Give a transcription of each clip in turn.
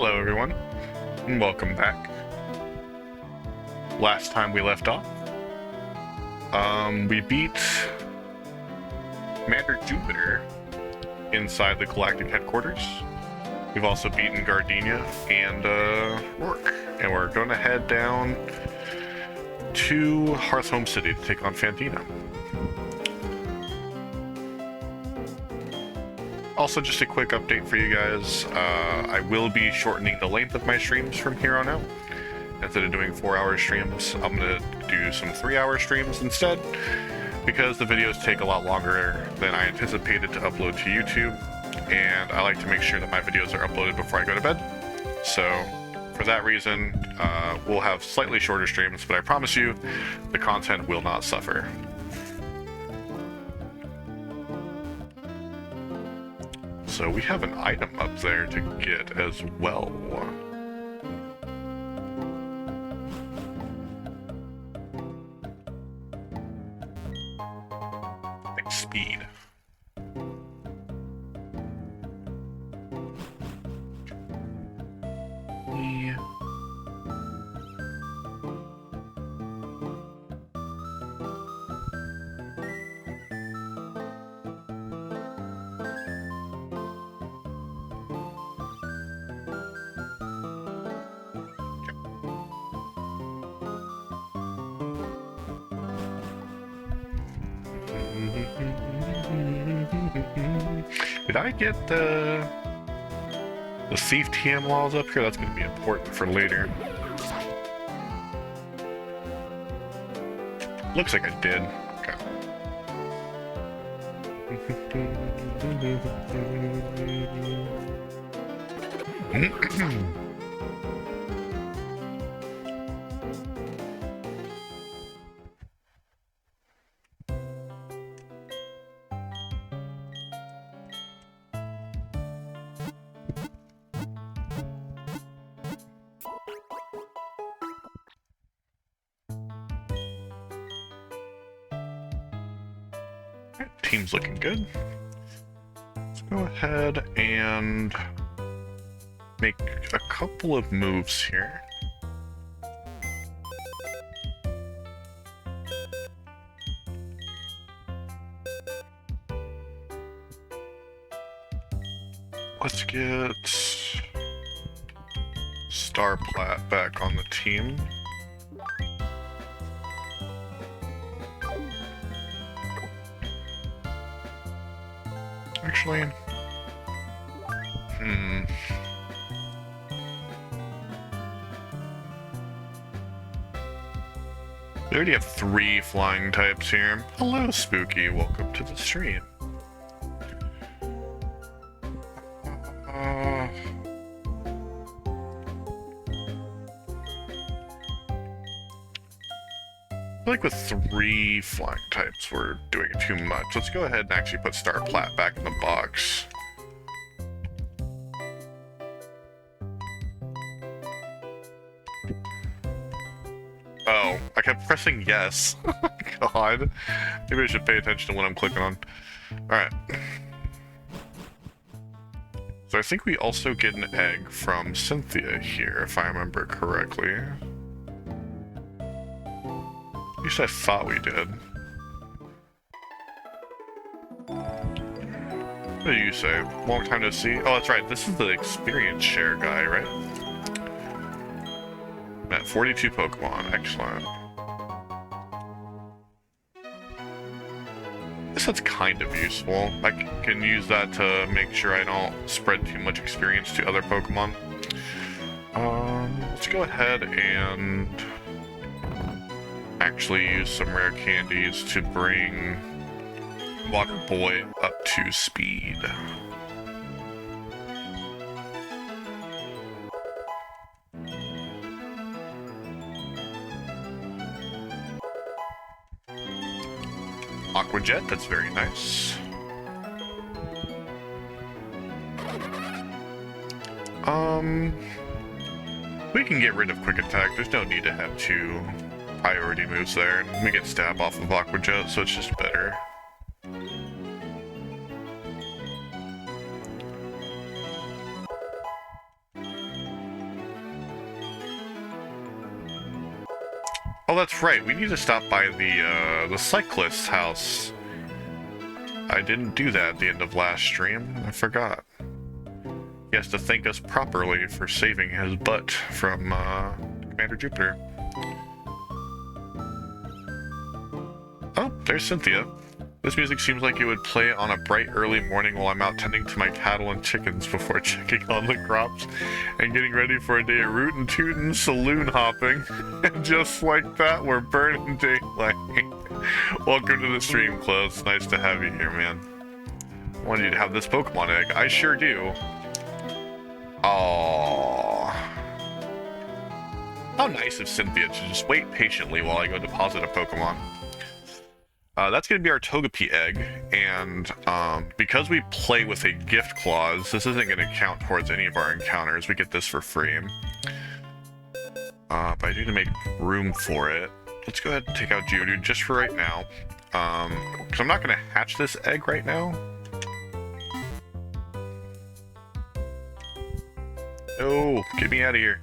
Hello everyone, and welcome back. Last time we left off, we beat Commander Jupiter inside the Galactic Headquarters. We've also beaten Gardenia and Rourke, and we're going to head down to Hearthhome City to take on Fantina. Also, just a quick update for you guys. I will be shortening the length of my streams from here on out. Instead of doing 4-hour streams, I'm going to do some 3-hour streams instead, because the videos take a lot longer than I anticipated to upload to YouTube, and I like to make sure that my videos are uploaded before I go to bed. So, for that reason, we'll have slightly shorter streams, but I promise you, the content will not suffer. So we have an item up there to get as well. Like speed. Yeah. Did I get the thief TM walls up here? That's going to be important for later. Looks like I did. Okay. Team's looking good. Let's go ahead and make a couple of moves here. Let's get Star Plat back on the team. Actually, we already have 3 flying types here. Hello, Spooky. Welcome to the stream. I feel like with 3 flying types, we're doing too much. Let's go ahead and actually put Star Plat back in the box. Oh, I kept pressing yes. God. Maybe I should pay attention to what I'm clicking on. Alright. So I think we also get an egg from Cynthia here, if I remember correctly. At least I thought we did. What do you say? Long time to see? Oh, that's right. This is the experience share guy, right? At 42 Pokemon. Excellent. I guess that's kind of useful. I can use that to make sure I don't spread too much experience to other Pokemon. Let's go ahead and actually use some rare candies to bring Water Boy up to speed. Aqua Jet, that's very nice. We can get rid of Quick Attack. There's no need to have 2 priority moves there, and we get stab off of Aqua Jet, so it's just better. Oh, that's right. We need to stop by the cyclist's house. I didn't do that at the end of last stream. I forgot. He has to thank us properly for saving his butt from Commander Jupiter. Oh, there's Cynthia. This music seems like it would play on a bright early morning while I'm out tending to my cattle and chickens before checking on the crops and getting ready for a day of rootin' tootin' saloon hopping. And just like that, we're burning daylight. Welcome to the stream, Close. Nice to have you here, man. I wanted you to have this Pokemon egg. I sure do. Aww. How nice of Cynthia to just wait patiently while I go deposit a Pokemon. That's going to be our Togepi egg, and because we play with a gift clause, this isn't going to count towards any of our encounters. We get this for free. But I need to make room for it. Let's go ahead and take out Geodude just for right now. Because I'm not going to hatch this egg right now. No, get me out of here.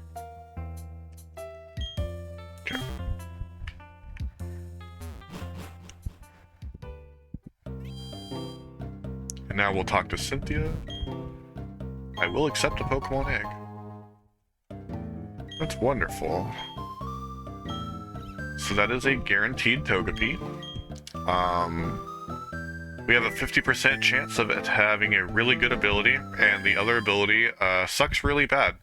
Okay. And now we'll talk to Cynthia. I will accept a Pokemon egg. That's wonderful. So that is a guaranteed Togepi. We have a 50% chance of it having a really good ability, and the other ability sucks really bad.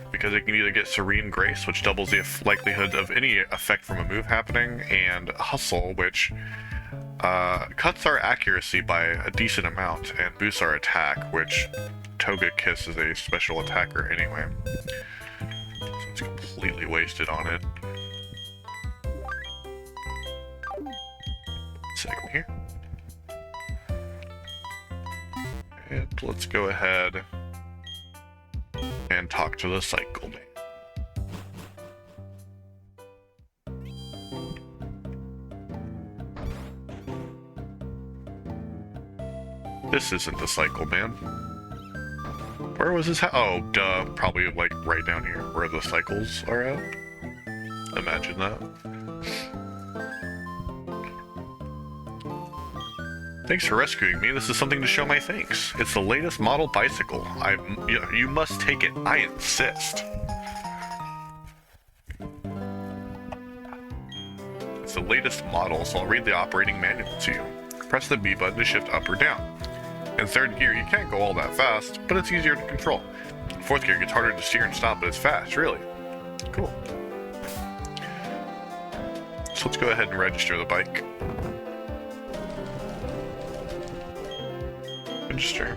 Because it can either get Serene Grace, which doubles the likelihood of any effect from a move happening, and Hustle, which cuts our accuracy by a decent amount, and boosts our attack, which Togekiss is a special attacker anyway. So it's completely wasted on it. Second here. And let's go ahead and talk to the Cycle Man. This isn't the Cycle Man. Where was his house? Oh, duh. Probably like right down here where the cycles are at. Imagine that. Thanks for rescuing me. This is something to show my thanks. It's the latest model bicycle. You must take it. I insist. It's the latest model, so I'll read the operating manual to you. Press the B button to shift up or down. In third gear, you can't go all that fast, but it's easier to control. In fourth gear, it gets harder to steer and stop, but it's fast, really. Cool. So let's go ahead and register the bike. Register.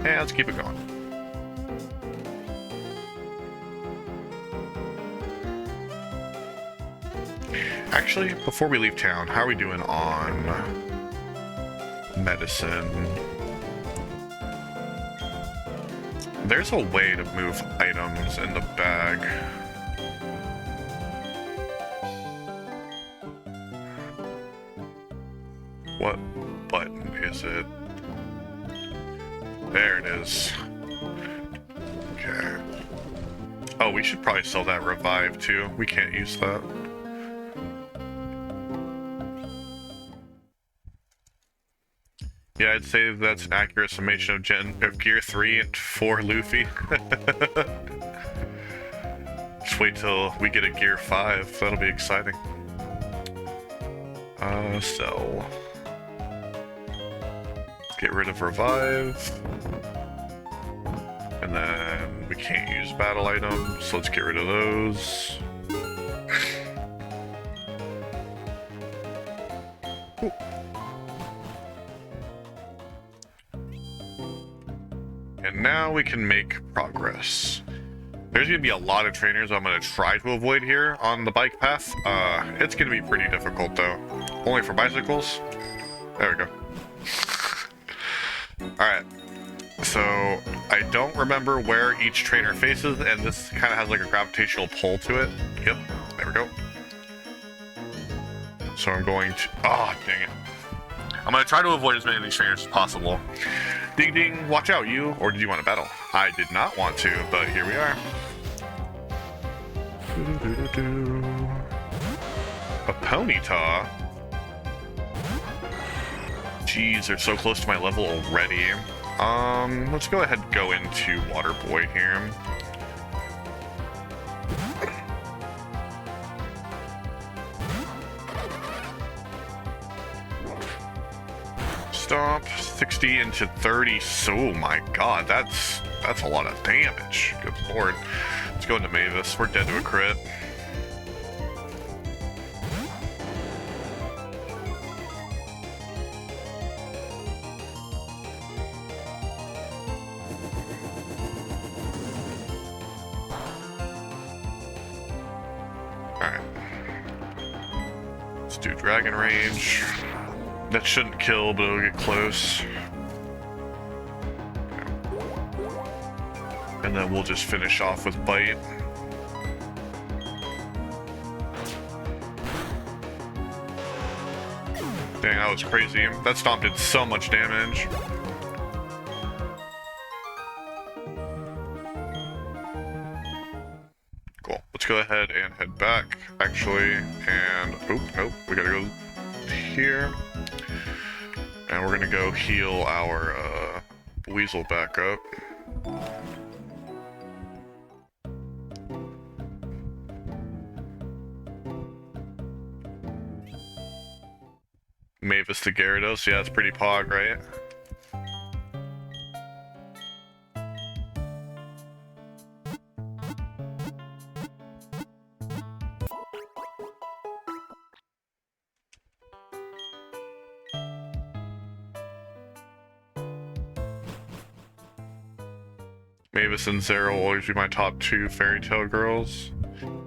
And let's keep it going. Actually, before we leave town, how are we doing on medicine? There's a way to move items in the bag. What button is it? There it is. Okay. Oh, we should probably sell that revive too. We can't use that. Yeah, I'd say that's an accurate summation of Gear 3 and 4 Luffy. Just wait till we get a Gear 5. That'll be exciting. So... get rid of Revive. And then we can't use battle items, so let's get rid of those. Ooh. And now we can make progress. There's going to be a lot of trainers I'm going to try to avoid here on the bike path. It's going to be pretty difficult though. Only for bicycles. There we go. Alright. So, I don't remember where each trainer faces, and this kind of has like a gravitational pull to it. Yep. There we go. So I'm going to... oh, dang it. I'm going to try to avoid as many of these trainers as possible. Ding ding, watch out you, or did you want to battle? I did not want to, but here we are. A Ponyta? Jeez, they're so close to my level already. Let's go ahead and go into Water Boy here. Stomp, 60 into 30. So, my god, that's a lot of damage. Good lord. Let's go into Mavis. We're dead to a crit. Alright. Let's do Dragon Rage. That shouldn't kill, but it'll get close. And then we'll just finish off with Bite. Dang, that was crazy. That stomp did so much damage. Cool. Let's go ahead and head back, actually. And, oh, nope, we gotta go here. And we're gonna go heal our Weasel back up. Mavis to Gyarados, yeah, it's pretty pog, right? Mavis and Zero will always be my top two Fairy Tail girls.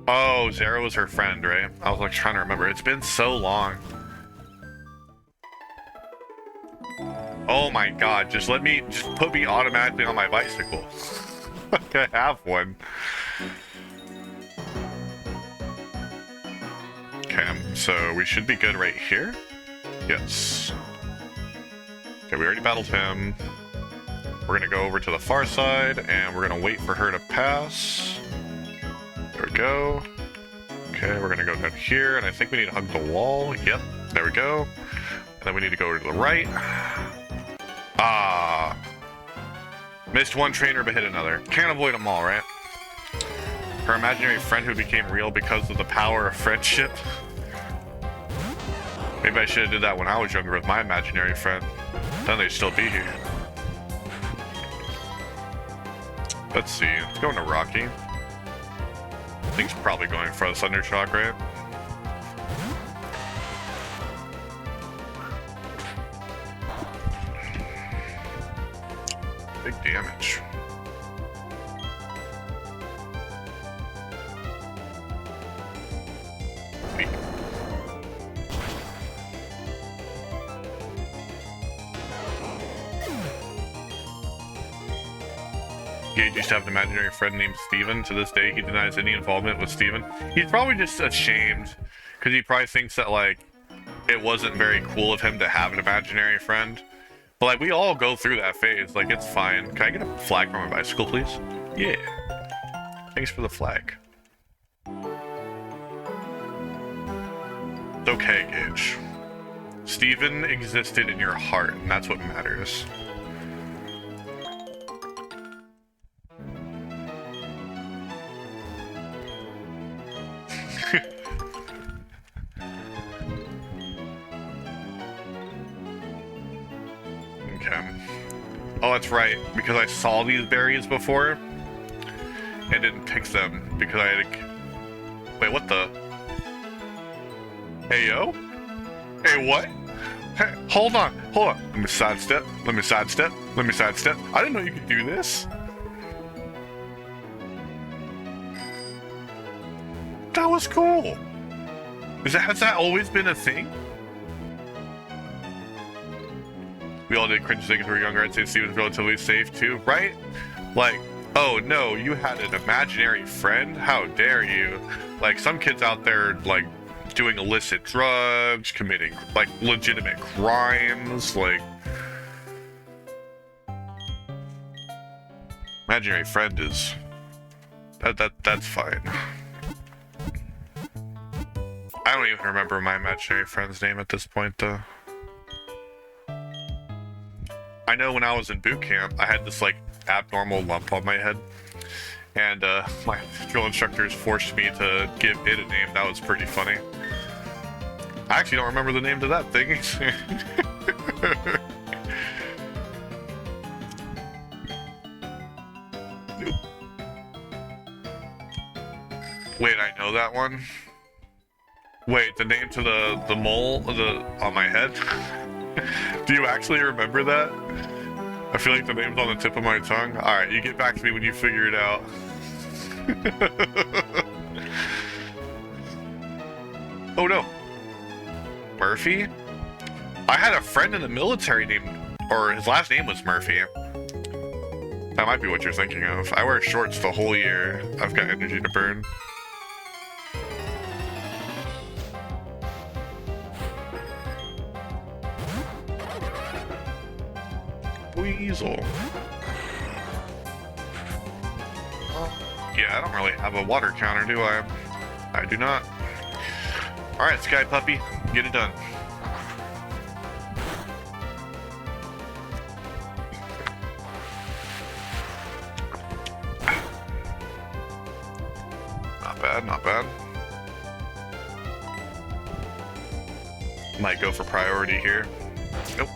Oh, Zero was her friend, right? I was like trying to remember. It's been so long. Oh my god, just put me automatically on my bicycle. I have one. Okay, so we should be good right here. Yes. Okay, we already battled him. We're gonna go over to the far side, and we're gonna wait for her to pass. There we go. Okay, we're gonna go down here, and I think we need to hug the wall. Yep, there we go. And then we need to go over to the right. Ah. Missed one trainer, but hit another. Can't avoid them all, right? Her imaginary friend who became real because of the power of friendship. Maybe I should have did that when I was younger with my imaginary friend. Then they'd still be here. Let's see. Let's go into Rocky. I think he's probably going for the Thunder Shock, right? Big damage. Weak. Gage used to have an imaginary friend named Steven. To this day, he denies any involvement with Steven. He's probably just ashamed, because he probably thinks that, like, it wasn't very cool of him to have an imaginary friend. But, like, we all go through that phase. Like, it's fine. Can I get a flag for my bicycle, please? Yeah. Thanks for the flag. It's okay, Gage. Steven existed in your heart, and that's what matters. Oh, that's right, because I saw these berries before and didn't pick them because I had to... Wait, what the? Hey, yo? Hey, what? Hey, hold on. Let me sidestep. I didn't know you could do this. That was cool. Has that always been a thing? We all did cringe things when we were younger. I'd say Steven's relatively safe too, right? Like, oh no, you had an imaginary friend? How dare you? Like, some kids out there, like, doing illicit drugs, committing, like, legitimate crimes, like... Imaginary friend is... That's fine. I don't even remember my imaginary friend's name at this point, though. I know when I was in boot camp, I had this, like, abnormal lump on my head. And, my drill instructors forced me to give it a name. That was pretty funny. I actually don't remember the name to that thing. Nope. Wait, I know that one. Wait, the name to the mole on my head? Do you actually remember that? I feel like the name's on the tip of my tongue. Alright, you get back to me when you figure it out. Oh no. Murphy? I had a friend in the military named, or his last name was Murphy. That might be what you're thinking of. I wear shorts the whole year. I've got energy to burn. Weasel. Yeah, I don't really have a water counter, do I? I do not. Alright, Sky Puppy, get it done. Not bad, not bad. Might go for priority here. Nope.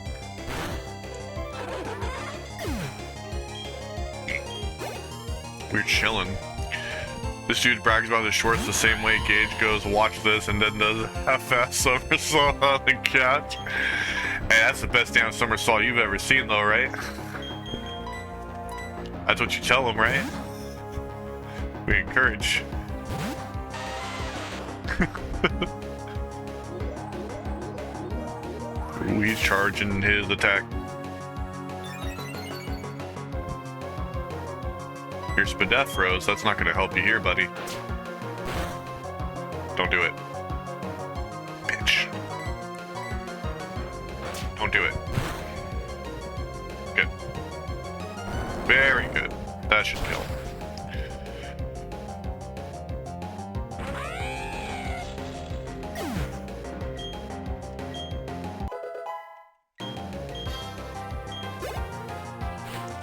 We're chilling. This dude brags about his shorts the same way Gage goes, watch this, and then does a half-ass somersault on the couch. Hey, that's the best damn somersault you've ever seen, though, right? That's what you tell him, right? We encourage. Ooh, he's charging his attack. Your Spadef froze. That's not going to help you here, buddy. Don't do it. Bitch. Don't do it. Good. Very good. That should kill.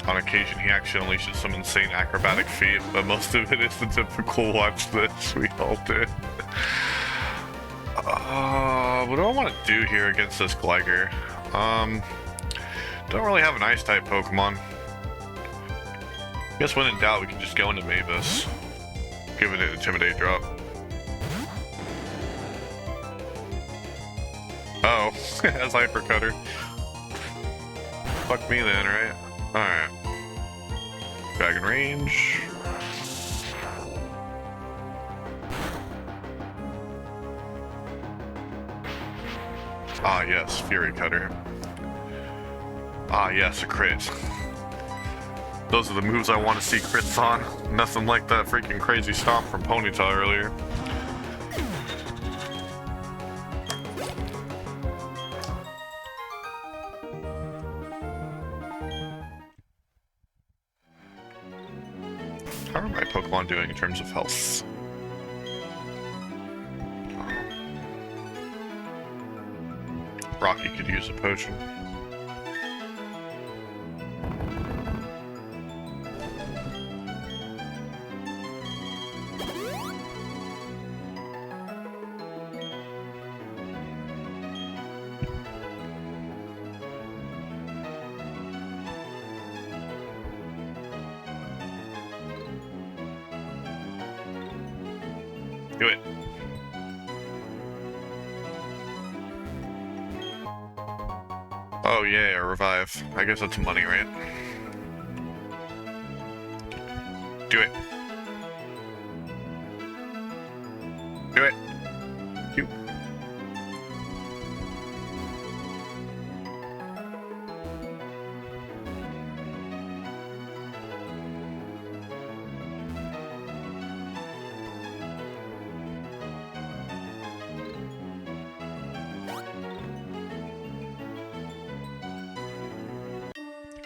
On occasion, he actually unleashes some insane acrobatic feat, but most of it is the typical watch this we all did. What do I want to do here against this Gligar? Don't really have an Ice-type Pokemon. Guess when in doubt, we can just go into Mavis. Give it an Intimidate drop. Oh, it has Hyper Cutter. Fuck me then, right? Alright. Dragon Range. Ah, yes, Fury Cutter. Ah, yes, a crit. Those are the moves I want to see crits on. Nothing like that freaking crazy stomp from Ponyta earlier. How are my Pokemon doing in terms of health? Rocky could use a potion. Do it. Oh yeah, a revive. I guess that's money, right? Do it. Do it. You.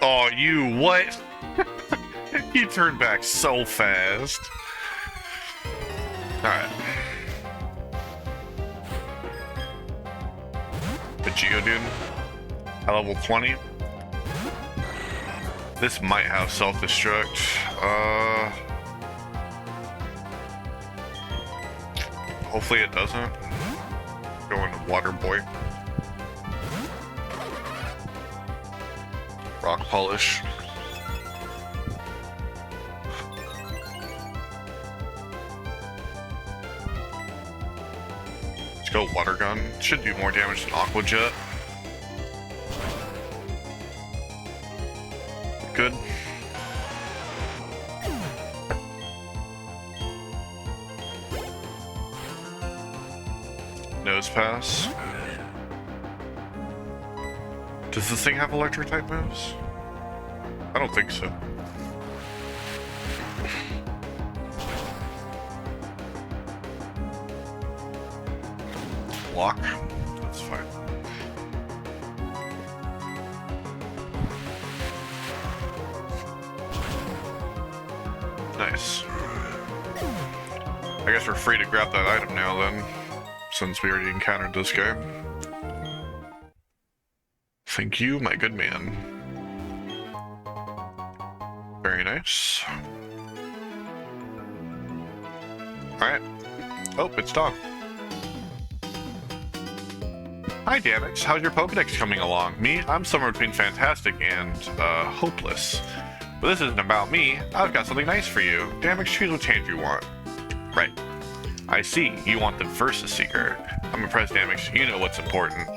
Oh, you what? He turned back so fast. Alright. Geodude at level 20. This might have self-destruct. Hopefully it doesn't. Go into Water Boy. Rock Polish. Let's go Water Gun. Should do more damage than Aqua Jet. Good. Nose Pass. Does this thing have electric type moves? I don't think so. Block? That's fine. Nice. I guess we're free to grab that item now then, since we already encountered this guy. Thank you, my good man. Very nice. Alright. Oh, it's Dawn. Hi, Damix. How's your Pokedex coming along? Me? I'm somewhere between fantastic and, hopeless. But this isn't about me. I've got something nice for you. Damix, choose what change you want. Right. I see. You want the Versus Seeker. I'm impressed, Damix. You know what's important.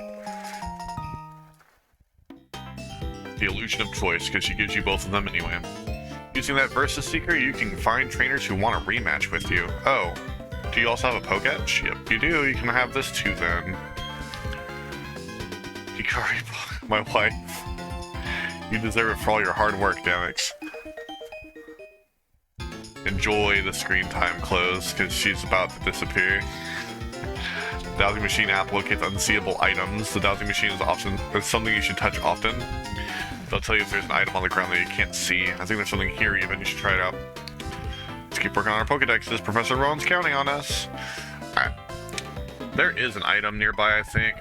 The illusion of choice, because she gives you both of them anyway. Using that Versus Seeker, you can find trainers who want a rematch with you. Oh. Do you also have a Pokédex? Yep, you do. You can have this too, then. Hikari, my wife. You deserve it for all your hard work, Damix. Enjoy the screen time close, because she's about to disappear. The Dowsing Machine app locates unseeable items. The Dowsing Machine is something you should touch often. They'll tell you if there's an item on the ground that you can't see. I think there's something here even. You should try it out. Let's keep working on our Pokedexes. Professor Rowan's counting on us. Alright. There is an item nearby, I think.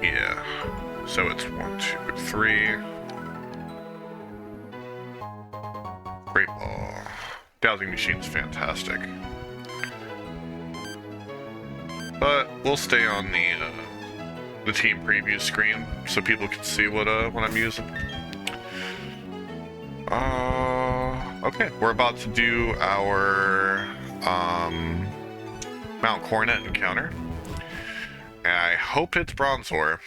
Yeah. So it's 1, 2, 3. Great Ball. Dowsing Machine's fantastic. But we'll stay on the team preview screen so people can see what I'm using. Okay, we're about to do our Mount Coronet encounter. And I hope it's Bronzor.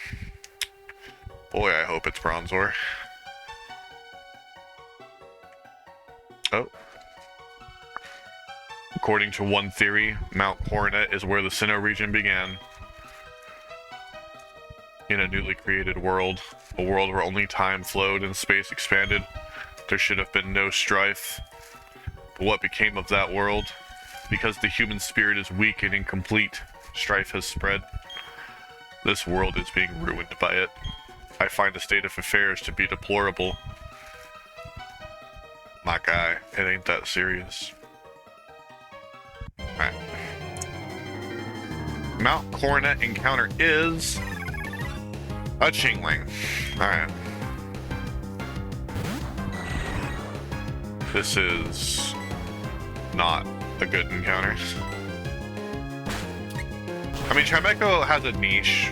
Boy, I hope it's Bronzor. Oh. According to one theory, Mount Coronet is where the Sinnoh region began. In a newly created world, a world where only time flowed and space expanded, there should have been no strife. But what became of that world? Because the human spirit is weak and incomplete, strife has spread. This world is being ruined by it. I find the state of affairs to be deplorable. My guy, it ain't that serious. Alright. Mount Coronet encounter is a Chingling. Alright. This is not a good encounter. I mean, Trimeco has a niche,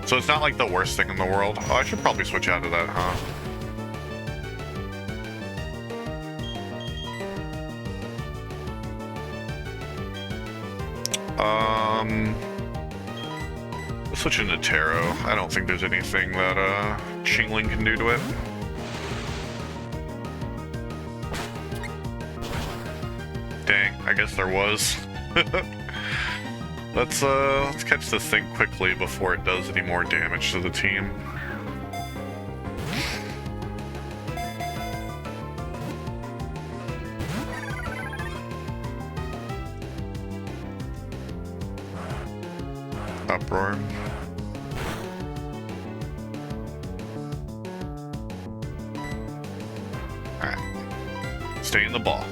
so it's not like the worst thing in the world. Oh, I should probably switch out of that, huh? Let's switch into Taro. I don't think there's anything that Chingling can do to it. Dang, I guess there was. Let's catch this thing quickly before it does any more damage to the team. Uproar. Alright. Stay in the ball.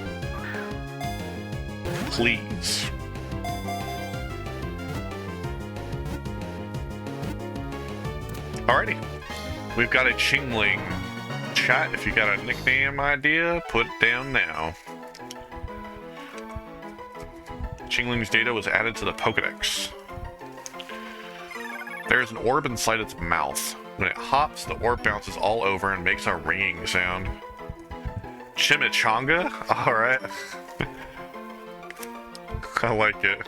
Please. Alrighty. We've got a Chingling. Chat, if you got a nickname idea, put it down now. Chingling's data was added to the Pokedex. There is an orb inside its mouth. When it hops, the orb bounces all over and makes a ringing sound. Chimichanga? Alright. I like it.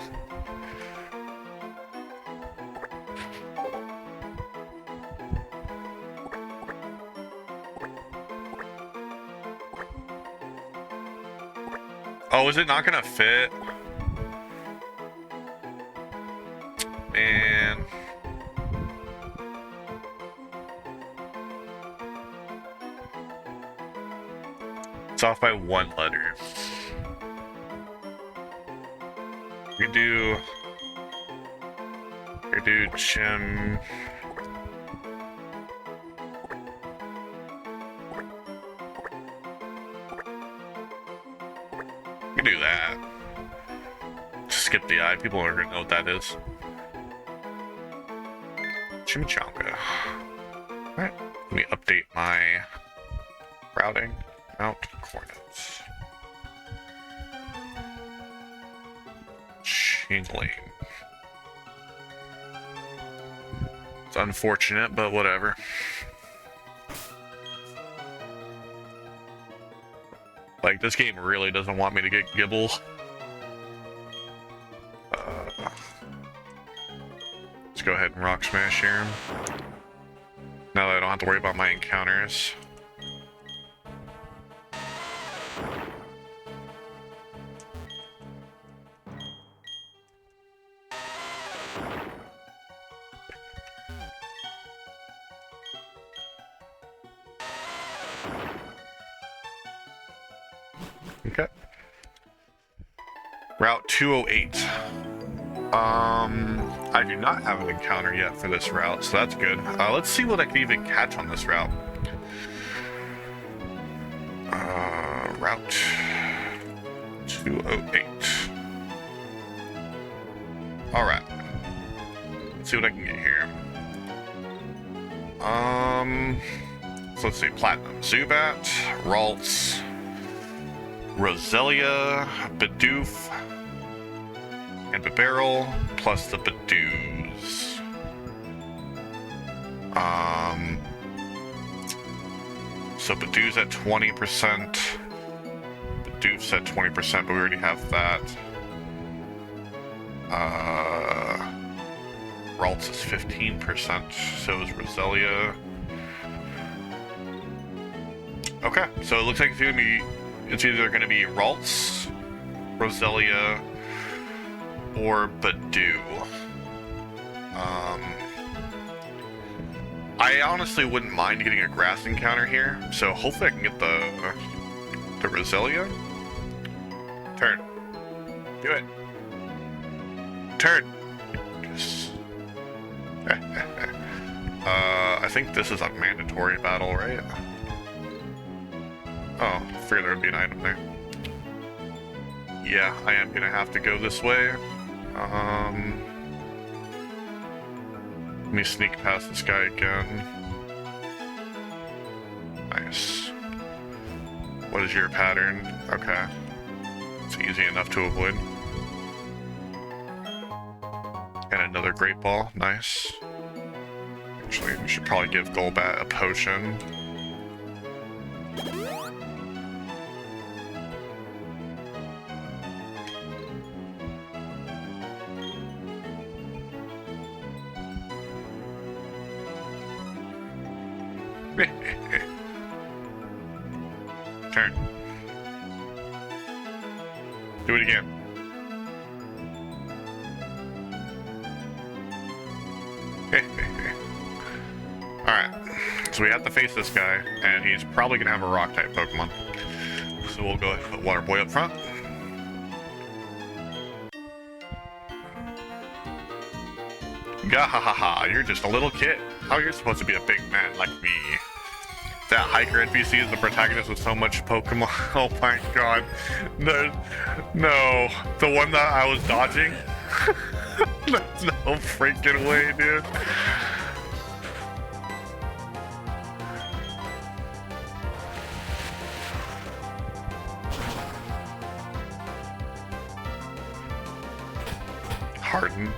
Oh, is it not gonna fit? Man. It's off by one letter. We do Chim. We do that. Skip the I. People aren't gonna know what that is. Chimichanga. Alright, let me update my routing. Mount coordinates. Chingling. It's unfortunate, but whatever. Like, this game really doesn't want me to get Gibble. Let's go ahead and Rock Smash here. Now that I don't have to worry about my encounters. Okay. Route 208. I do not have an encounter yet for this route, so that's good. Let's see what I can even catch on this route. Route 208. Alright. Let's see what I can get here. So let's see. Platinum. Zubat, Ralts, Roselia, Bidoof, and Bibarel, plus the Bidoos. So Bidoos at 20%, Bidoof's at 20%, but we already have that. Ralts is 15%, so is Roselia. Okay, so it looks like it's either going to be Ralts, Roselia, or Bidoo. I honestly wouldn't mind getting a grass encounter here, so hopefully I can get the Roselia. Turn. Do it. Turn. Yes. I think this is a mandatory battle, right? Oh, I figured there would be an item there. Yeah, I am gonna have to go this way. Let me sneak past this guy again. Nice. What is your pattern? Okay. It's easy enough to avoid. And another Great Ball. Nice. Actually, we should probably give Golbat a potion. Turn. Do it again. Alright, so we have to face this guy, and he's probably going to have a rock-type Pokemon. So we'll go ahead and put Water Boy up front. Gahahaha, you're just a little kid. How you're supposed to be a big man like me? That hiker NPC is the protagonist with so much Pokemon. Oh my god. No. The one that I was dodging? There's no freaking way, dude. harden.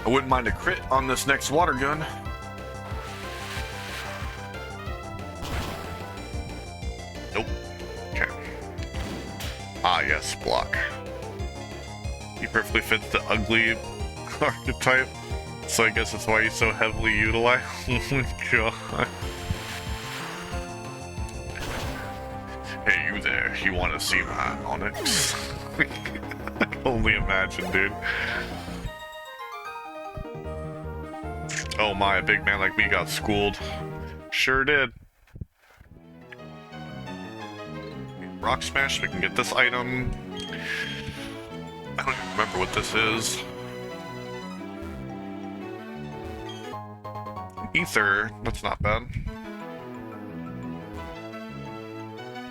I wouldn't mind a crit on this next water gun. Nope. Okay. Ah, yes, block. He perfectly fits the ugly archetype, so I guess that's why he's so heavily utilized. Oh my god. Hey, you there. You want to see my Onyx? I can only imagine, dude. Oh my, a big man like me got schooled. Sure did. Rock Smash, we can get this item. I don't even remember what this is. Ether, that's not bad.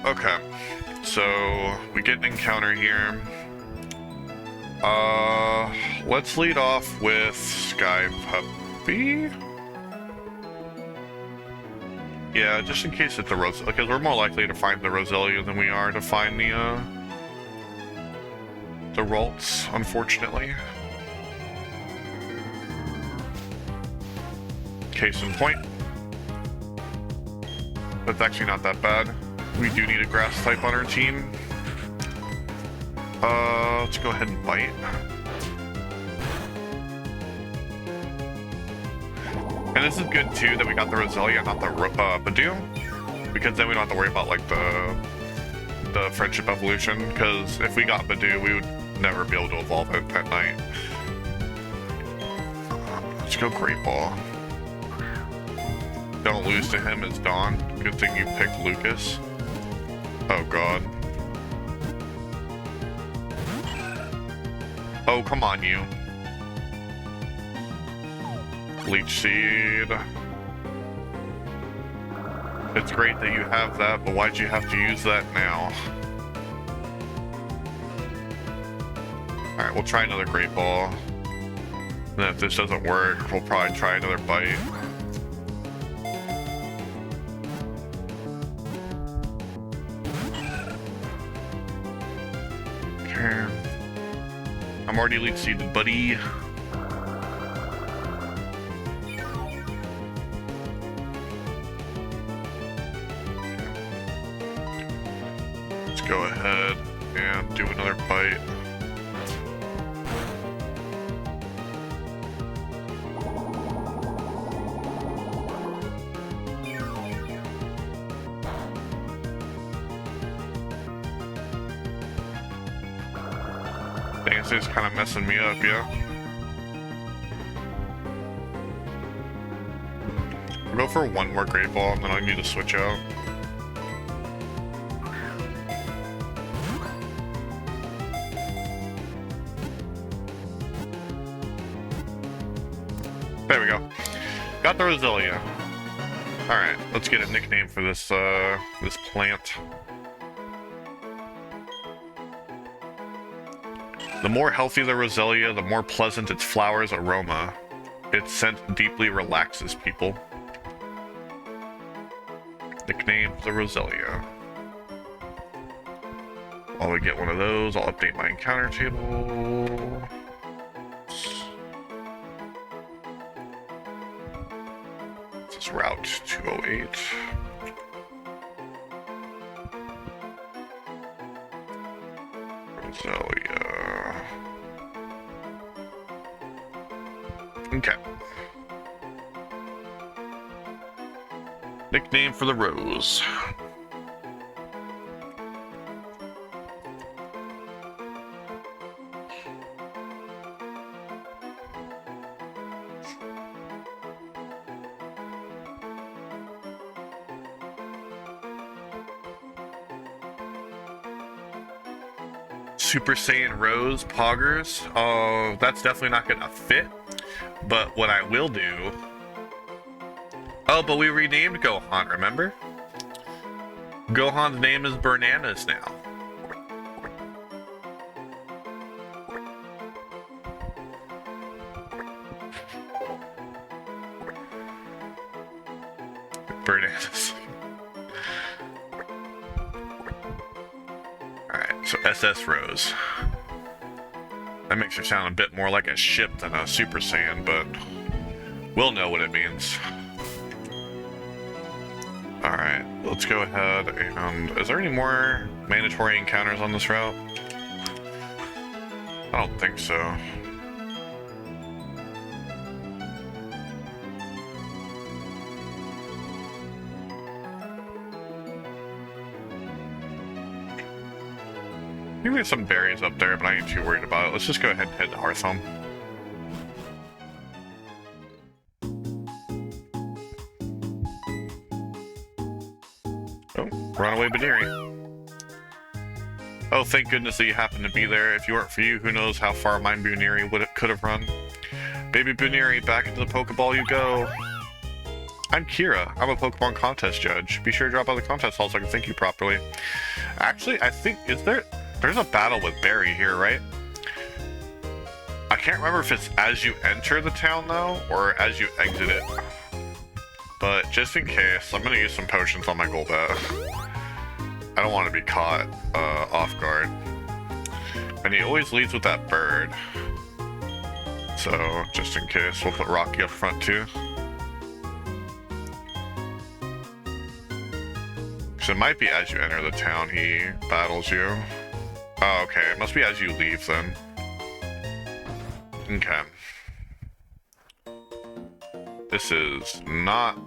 Okay, so we get an encounter here. Let's lead off with Sky Puppy. Yeah, just in case it's the Roselia, because we're more likely to find the Roselia than we are to find the Ralts, unfortunately. Case in point. That's actually not that bad. We do need a grass type on our team. Let's go ahead and bite. And this is good too that we got the Roselia, not the Badoo, because then we don't have to worry about like the friendship evolution. Because if we got Badoo, we would never be able to evolve it at night. Let's go Great Ball. Don't lose to him as Dawn. Good thing you picked Lucas. Oh god. Oh, come on, you. Leech Seed. It's great that you have that, but why'd you have to use that now? Alright, we'll try another Great Ball. And then if this doesn't work, we'll probably try another Bite. Okay. I'm already Leech Seeded, buddy. Go ahead and do another bite. Dang, this is kind of messing me up, yeah? I'll go for one more Great Ball and then I need to switch out. There we go. Got the Roselia. Alright, let's get a nickname for this this plant. The more healthy the Roselia, the more pleasant its flower's aroma. Its scent deeply relaxes people. Nickname the Roselia. While we get one of those, I'll update my encounter table. Route 208. Roselia. Okay. Nickname for the rose. Super Saiyan Rose Poggers. Oh, that's definitely not gonna fit. But what I will do... Oh, but we renamed Gohan, remember? Gohan's name is Bananas now. Bananas. Alright, so SS Rose. That makes her sound a bit more like a ship than a Super Saiyan, but we'll know what it means. Alright, let's go ahead and... Is there any more mandatory encounters on this route? I don't think so. Maybe there's some berries up there, but I ain't too worried about it. Let's just go ahead and head to Hearthhome. Oh, runaway Baneri. Oh, thank goodness that you happened to be there. If you weren't for you, who knows how far my Baneri could have run. Baby Baneri, back into the Pokeball you go. I'm Kira. I'm a Pokemon contest judge. Be sure to drop by the contest hall so I can thank you properly. Actually, I think, there's a battle with Barry here, right? I can't remember if it's as you enter the town, though, or as you exit it. But just in case, I'm going to use some potions on my Golbat. I don't want to be caught off guard. And he always leads with that bird. So, just in case, we'll put Rocky up front, too. Because it might be as you enter the town he battles you. Oh, okay. It must be as you leave, then. Okay. This is not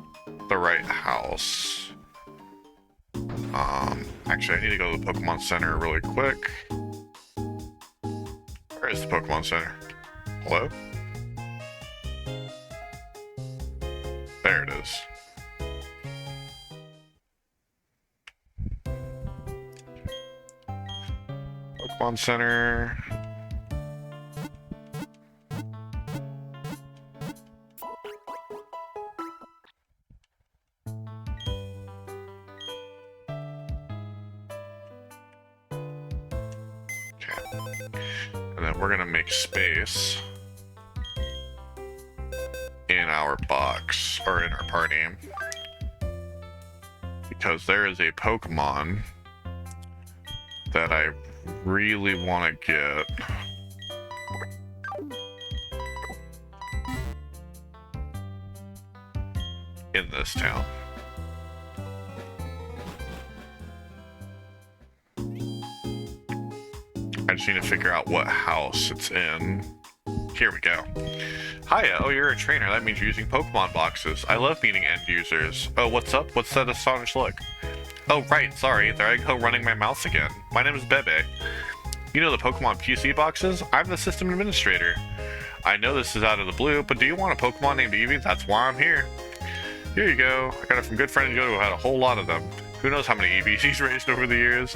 the right house. Actually, I need to go to the Pokemon Center really quick. Where is the Pokemon Center? Hello? There it is. Pokemon Center. And then we're gonna make space in our box, or in our party, because there is a Pokemon that I really want to get. In this town. I just need to figure out what house it's in. Here we go. Hiya, oh, you're a trainer. That means you're using Pokemon boxes. I love meeting end users. Oh, what's up? What's that astonished look? Oh, right, sorry. There I go running my mouth again. My name is Bebe. You know the Pokemon PC boxes? I'm the system administrator. I know this is out of the blue, but do you want a Pokemon named Eevee? That's why I'm here. Here you go. I got it from good friend Joe who had a whole lot of them. Who knows how many Eevees he's raised over the years?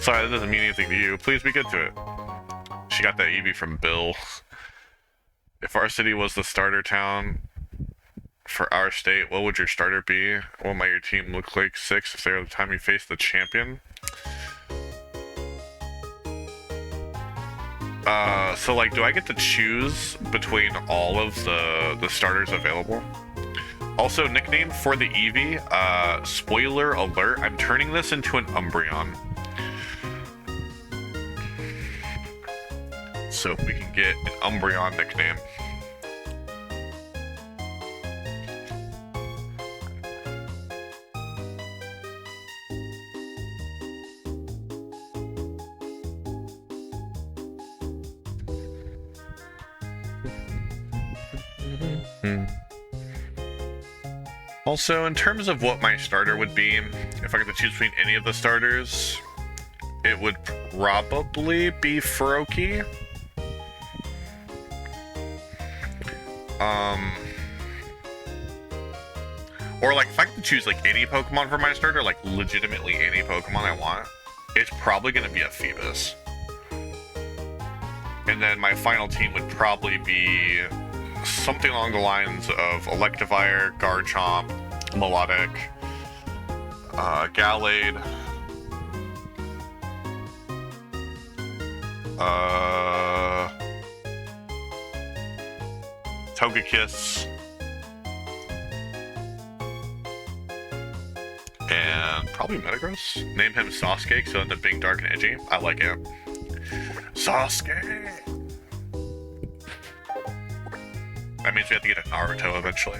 Sorry, that doesn't mean anything to you. Please be good to it. She got that Eevee from Bill. If our city was the starter town for our state, what would your starter be? What might your team look like? 6 if they're the time you face the champion? So like, do I get to choose between all of the starters available? Also, nickname for the Eevee, spoiler alert, I'm turning this into an Umbreon. So if we can get an Umbreon nickname. Also, in terms of what my starter would be, if I could choose between any of the starters, it would probably be Froakie. Or like, if I could choose like any Pokemon for my starter, like legitimately any Pokemon I want, it's probably going to be a Phoebus. And then my final team would probably be something along the lines of Electivire, Garchomp, Melodic, Gallade, Togekiss, and probably Metagross. Name him Sasuke, so end up being dark and edgy. I like it. Sasuke! That means we have to get a Naruto eventually.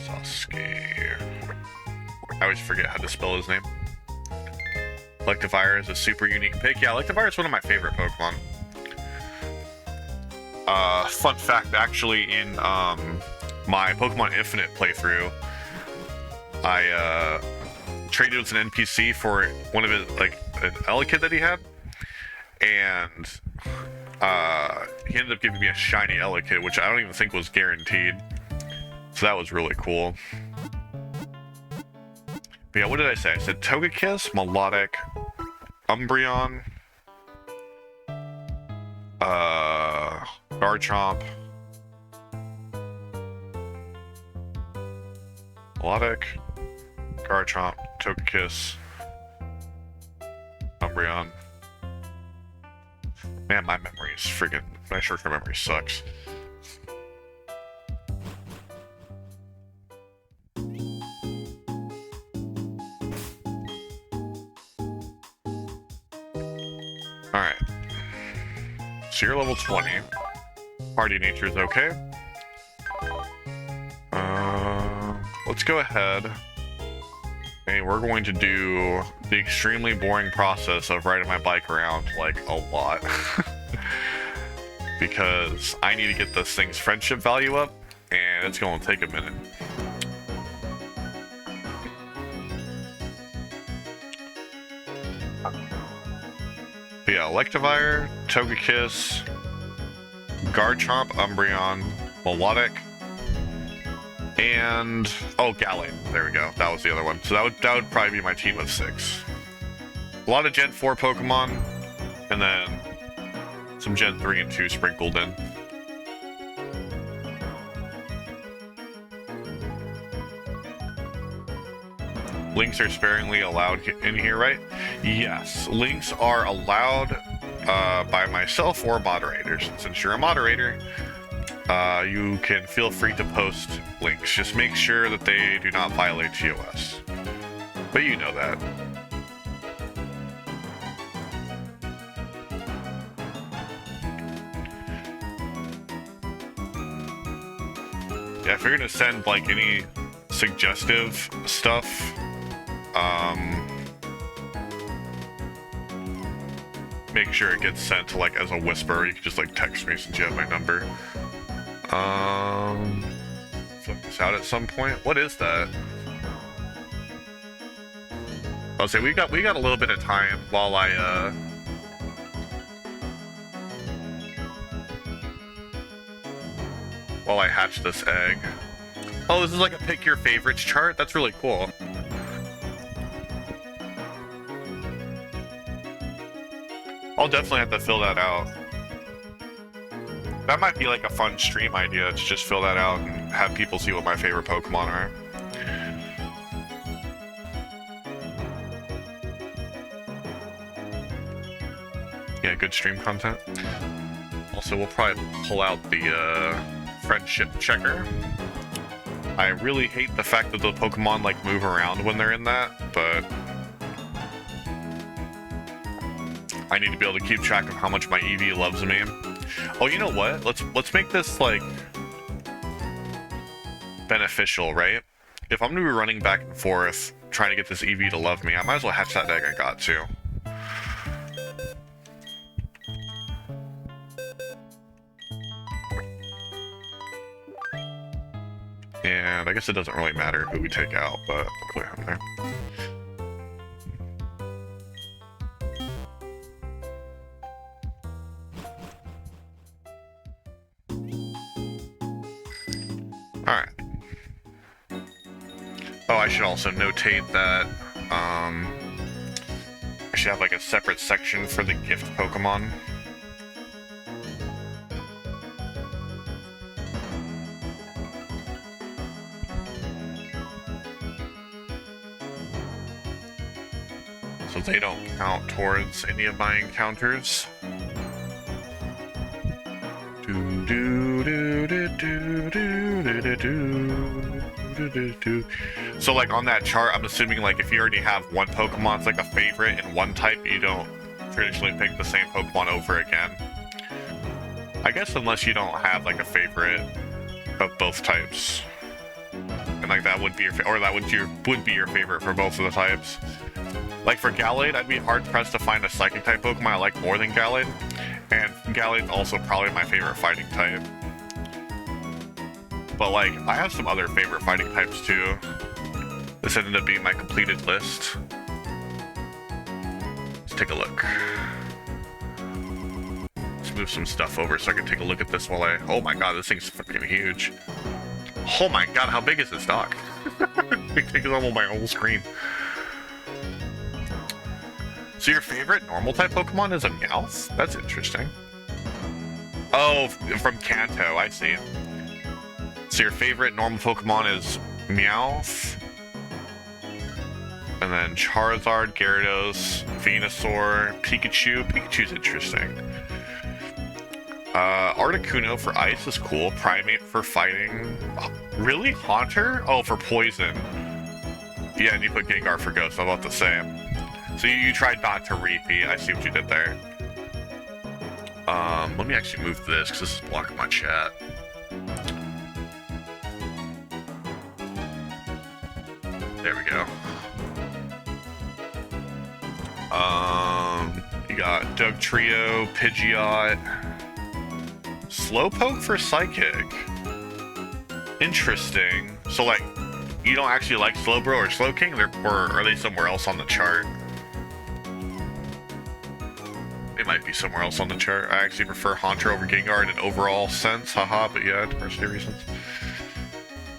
Sasuke. I always forget how to spell his name. Electivire is a super unique pick. Yeah, Electivire is one of my favorite Pokemon. Fun fact, actually, in my Pokemon Infinite playthrough, I traded with an NPC for one of his, like, an Elekid that he had, and he ended up giving me a shiny Elekid, which I don't even think was guaranteed. So that was really cool. But yeah, what did I say? I said Togekiss, Melodic, Umbreon, Garchomp, Melodic, Garchomp, Togekiss, Umbreon. Man, my memory is friggin'... my short-term memory sucks. Alright. So you're level 20. Party nature is okay. Let's go ahead. And we're going to do the extremely boring process of riding my bike around, like, a lot. Because I need to get this thing's friendship value up, and it's going to take a minute. But yeah, Electivire, Togekiss, Garchomp, Umbreon, Melodic, and oh, Gallade. There we go. That was the other one. So that would probably be my team of 6. A lot of Gen 4 Pokemon, and then some Gen 3 and 2 sprinkled in. Links are sparingly allowed in here, right? Yes, links are allowed by myself or moderators. Since you're a moderator, you can feel free to post links. Just make sure that they do not violate TOS. But you know that. Yeah, if you're gonna send like any suggestive stuff, make sure it gets sent to like as a whisper. You can just like text me since you have my number. Flip this out at some point. What is that? I'll say we got a little bit of time while I hatch this egg. Oh, this is like a pick your favorites chart? That's really cool. I'll definitely have to fill that out. That might be like a fun stream idea, to just fill that out and have people see what my favorite Pokemon are. Yeah, good stream content. Also, we'll probably pull out the friendship checker. I really hate the fact that the Pokemon like move around when they're in that, but I need to be able to keep track of how much my Eevee loves me. Oh, you know what? Let's make this like beneficial, right? If I'm gonna be running back and forth trying to get this Eevee to love me, I might as well hatch that egg I got too. And I guess it doesn't really matter who we take out, but we'll put him there. Alright. Oh, I should also notate that, I should have like a separate section for the gift Pokemon. So they don't count towards any of my encounters. So like on that chart, I'm assuming like if you already have one Pokemon, it's like a favorite in one type, you don't traditionally pick the same Pokemon over again. I guess unless you don't have like a favorite of both types. And like that would be your or that would be your favorite for both of the types. Like for Gallade, I'd be hard pressed to find a psychic type Pokemon I like more than Gallade. And Gallade's also probably my favorite fighting type. But like, I have some other favorite fighting types too. This ended up being my completed list. Let's take a look. Let's move some stuff over so I can take a look at this while I... Oh my god, this thing's fucking huge. Oh my god, how big is this dock? It takes almost my whole screen. So your favorite normal type Pokemon is a Meowth? That's interesting. Oh, from Kanto, I see. So your favorite normal Pokemon is Meowth, and then Charizard, Gyarados, Venusaur, Pikachu. Pikachu's interesting. Articuno for ice is cool. Primate for fighting. Really? Haunter? Oh, for poison. Yeah, and you put Gengar for ghost. I'm about to say. So you tried not to repeat. I see what you did there. Let me actually move this because this is blocking my chat. There we go. You got Dugtrio, Pidgeot, Slowpoke for Psychic. Interesting. So like, you don't actually like Slowbro or Slowking, or are they somewhere else on the chart? They might be somewhere else on the chart. I actually prefer Haunter over Gengar in an overall sense, haha, but yeah, diversity reasons.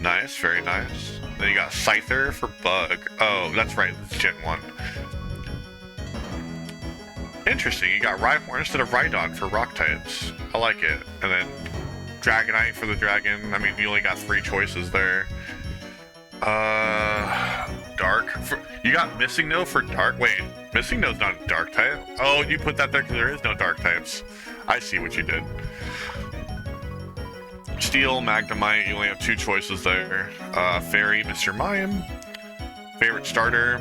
Nice, very nice. Then you got Scyther for Bug. Oh, that's right, it's Gen 1. Interesting, you got Rhyhorn instead of Rhydon for Rock types. I like it. And then Dragonite for the Dragon. I mean, you only got 3 choices there. Dark. You got Missing No for Dark? Wait, Missing No's not a Dark type? Oh, you put that there because there is no Dark types. I see what you did. Steel, Magnemite, you only have 2 choices there. Fairy, Mr. Mime. Favorite starter.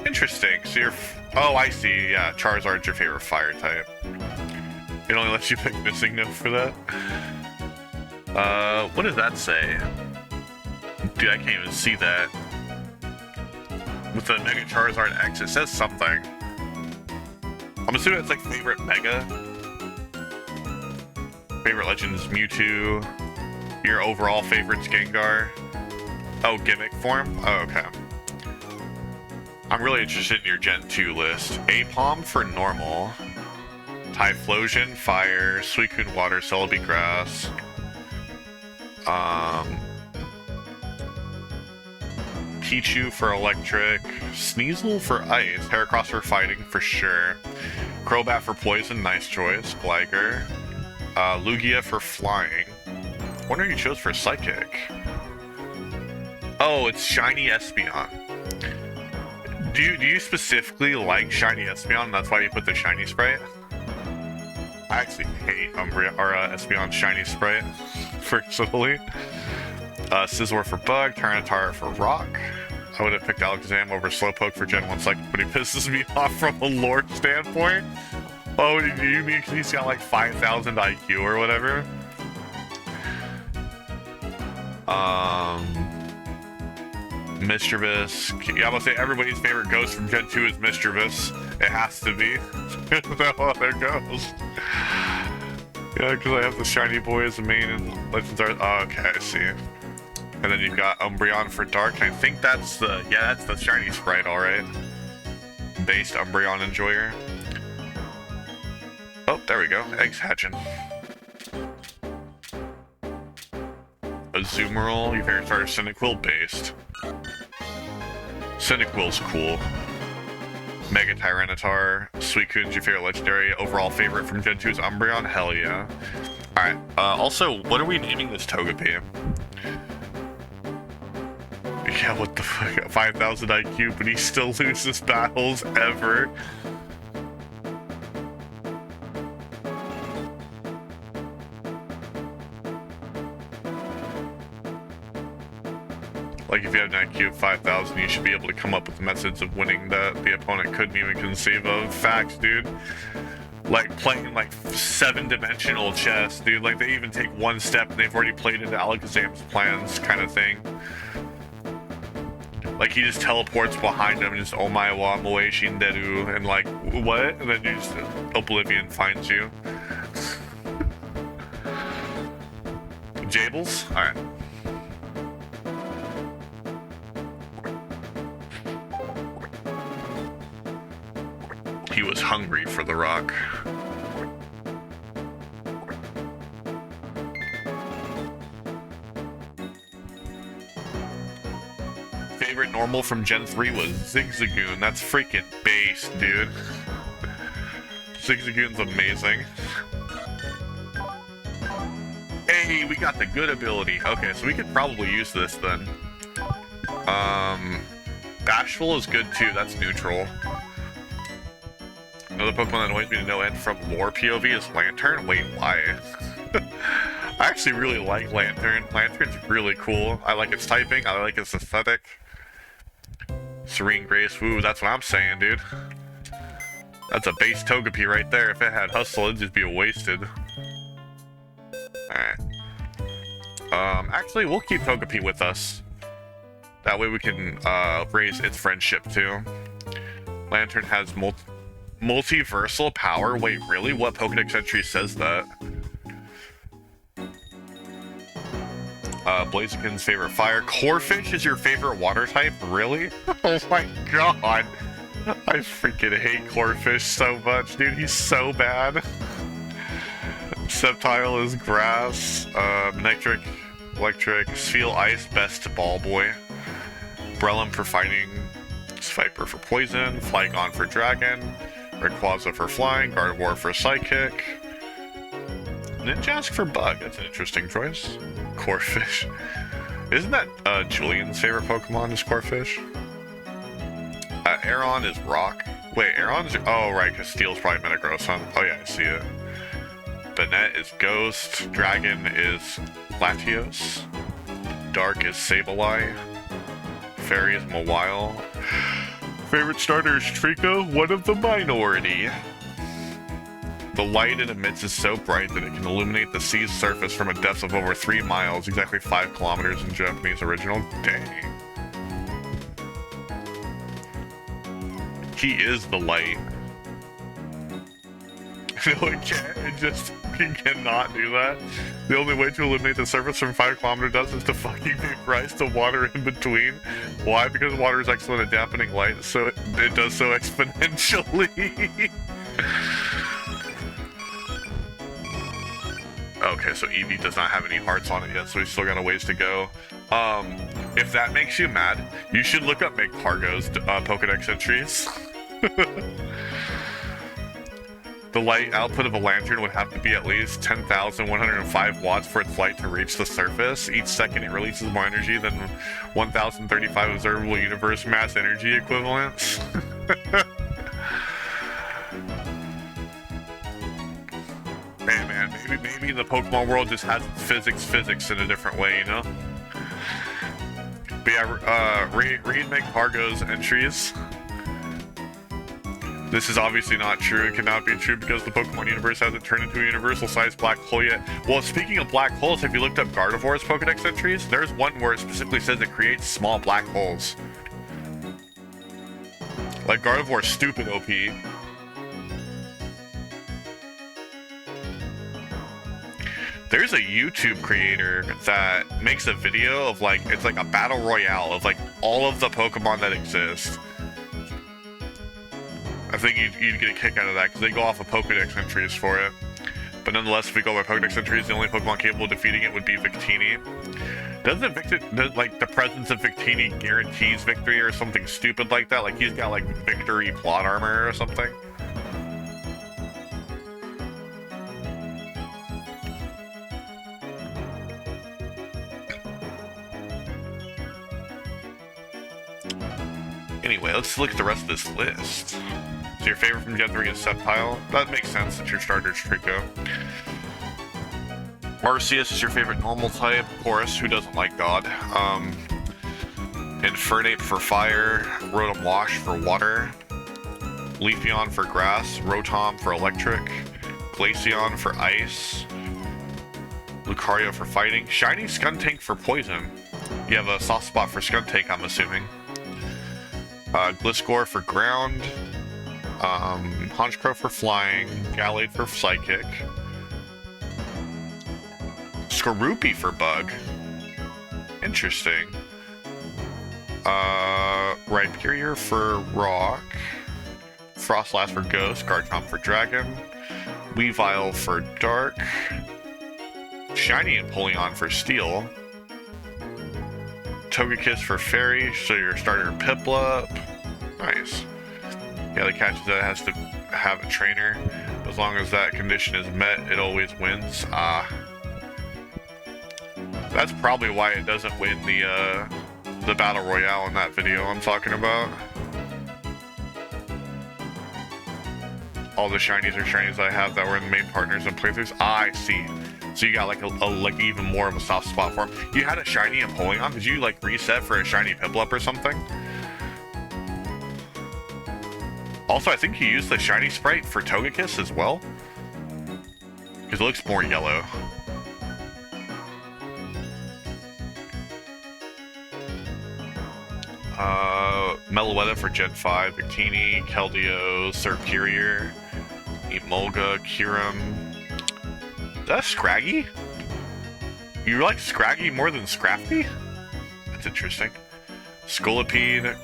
Interesting. So you're... Oh, I see. Yeah, Charizard's your favorite fire type. It only lets you pick Missing No for that. What does that say? Dude, I can't even see that. With the Mega Charizard X, it says something. I'm assuming it's like favorite Mega. Favorite Legends Mewtwo. Your overall favorite's Gengar. Oh, gimmick form? Oh, okay. I'm really interested in your Gen 2 list. Apom for normal. Typhlosion, fire. Suicune, water. Celebi, grass. Pichu for electric. Sneasel for ice. Heracross for fighting, for sure. Crobat for poison, nice choice. Gligar. Lugia for flying. Wonder who you chose for psychic. Oh, it's Shiny Espeon. Do you specifically like Shiny Espeon? That's why you put the Shiny Sprite? I actually hate Espeon's Shiny Sprite, personally. Scizor for Bug, Tyranitar for Rock. I would have picked Alakazam over Slowpoke for Gen 1 Psychic, but he pisses me off from a lore standpoint. Oh, you mean because he's got like 5,000 IQ or whatever? Mischievous. Yeah, I'm gonna say everybody's favorite ghost from Gen 2 is Mischievous. It has to be. Oh, there goes. Yeah, because I have the Shiny Boy as the main and Legends are... Oh, okay, I see. And then you've got Umbreon for Dark, and I think that's the... Yeah, that's the Shiny Sprite, alright. Based Umbreon Enjoyer. Oh, there we go. Eggs hatching. Azumarill, your favorite starter, Cyndaquil based. Cyndaquil's cool. Mega Tyranitar, Suicune's your favorite legendary. Overall favorite from Gen 2 is Umbreon. Hell yeah. Alright, also, what are we naming this Togepi? Yeah, what the fuck? 5,000 IQ, but he still loses battles ever. Like, if you have an IQ of 5,000, you should be able to come up with methods of winning that the opponent couldn't even conceive of. Facts, dude. like playing like 7-dimensional chess, dude. Like they even take one step and they've already played into Alakazam's plans, kind of thing. Like he just teleports behind him and just oh my wa moe shinderu and like what? And then you just Oblivion finds you. Jables? Alright. He was hungry for the rock. Favorite normal from Gen 3 was Zigzagoon. That's freaking base, dude. Zigzagoon's amazing. Hey, we got the good ability. Okay, so we could probably use this then. Bashful is good too. That's neutral. Another Pokemon that annoys me to no end from lore POV is Lantern. Wait, why? I actually really like Lantern. Lantern's really cool. I like its typing. I like its aesthetic. Serene Grace. Woo, that's what I'm saying, dude. That's a base Togepi right there. If it had Hustle, it'd just be wasted. Alright. Actually, we'll keep Togepi with us. That way we can raise its friendship too. Lantern has multiversal power. Wait, really? What Pokedex entry says that? Blaziken's favorite fire. Corphish is your favorite water type? Really? Oh my god. I freaking hate Corphish so much, dude. He's so bad. Sceptile is grass. Electric, Spheal Ice, best ball boy. Breloom for fighting. Viper for poison. Flygon for dragon. Rayquaza for flying. Gardevoir for psychic. Ninjask for bug. That's an interesting choice. Corphish. Isn't that Julian's favorite Pokemon is Corphish? Aeron is rock. Wait, Aeron's... Oh, right, because Steel's probably Metagross, huh? Oh yeah, I see it. Banette is Ghost. Dragon is Latios. Dark is Sableye. Fairy is Mawile. Favorite starter is Trico, one of the minority. The light it emits is so bright that it can illuminate the sea's surface from a depth of over 3 miles, exactly 5 kilometers in Japanese original. Dang. He is the light. No, it can't. He cannot do that. The only way to eliminate the surface from 5 kilometer depth is to fucking rise the water in between. Why? Because water is excellent at dampening light, so it does so exponentially. Okay, so Eevee does not have any hearts on it yet, so he's still got a ways to go. If that makes you mad, you should look up Magcargo's Pokedex entries. The light output of a lantern would have to be at least 10,105 watts for its light to reach the surface. Each second it releases more energy than 1,035 observable universe mass energy equivalents. Man, maybe the Pokemon world just has physics in a different way, you know? But yeah, read Magcargo's entries. This is obviously not true. It cannot be true because the Pokemon universe hasn't turned into a universal-sized black hole yet. Well, speaking of black holes, have you looked up Gardevoir's Pokedex entries? There's one where it specifically says it creates small black holes. Like, Gardevoir's stupid OP. There's a YouTube creator that makes a video of, like, it's like a battle royale of, like, all of the Pokemon that exist. I think you'd get a kick out of that, because they go off of Pokedex entries for it. But nonetheless, if we go by Pokedex entries, the only Pokemon capable of defeating it would be Victini. Doesn't like, the presence of Victini guarantees victory or something stupid like that? Like, he's got, like, victory plot armor or something? Anyway, let's look at the rest of this list. So your favorite from Gen 3 is Sceptile. That makes sense since your starter is Trico. Arceus is your favorite normal type. Purest, who doesn't like God. Infernape for fire. Rotom Wash for water. Leafeon for grass, Rotom for electric, Glaceon for ice, Lucario for fighting, Shiny Skuntank for poison. You have a soft spot for Skuntank, I'm assuming. Gliscor for ground, Honchkrow for flying, Gallade for psychic, Skorupi for bug. Interesting. Rhyperior for rock, Frostlass for ghost, Garchomp for dragon, Weavile for dark, Shiny Empoleon for steel, Togekiss for fairy, so your starter Piplup. Nice. Yeah, the catch is that it has to have a trainer. As long as that condition is met, it always wins. That's probably why it doesn't win the Battle Royale in that video I'm talking about. All the shinies are shinies I have that were in the main partners and playthroughs. I see. So you got like like even more of a soft spot for him. You had a shiny Empoleon. Did you like reset for a shiny Piplup or something? Also, I think you used the shiny sprite for Togekiss as well, because it looks more yellow. Meloetta for Gen 5, Victini, Keldeo, Serperior, Emolga, Kyurem. Is that a Scraggy? You like Scraggy more than Scrafty? That's interesting. Scolipede.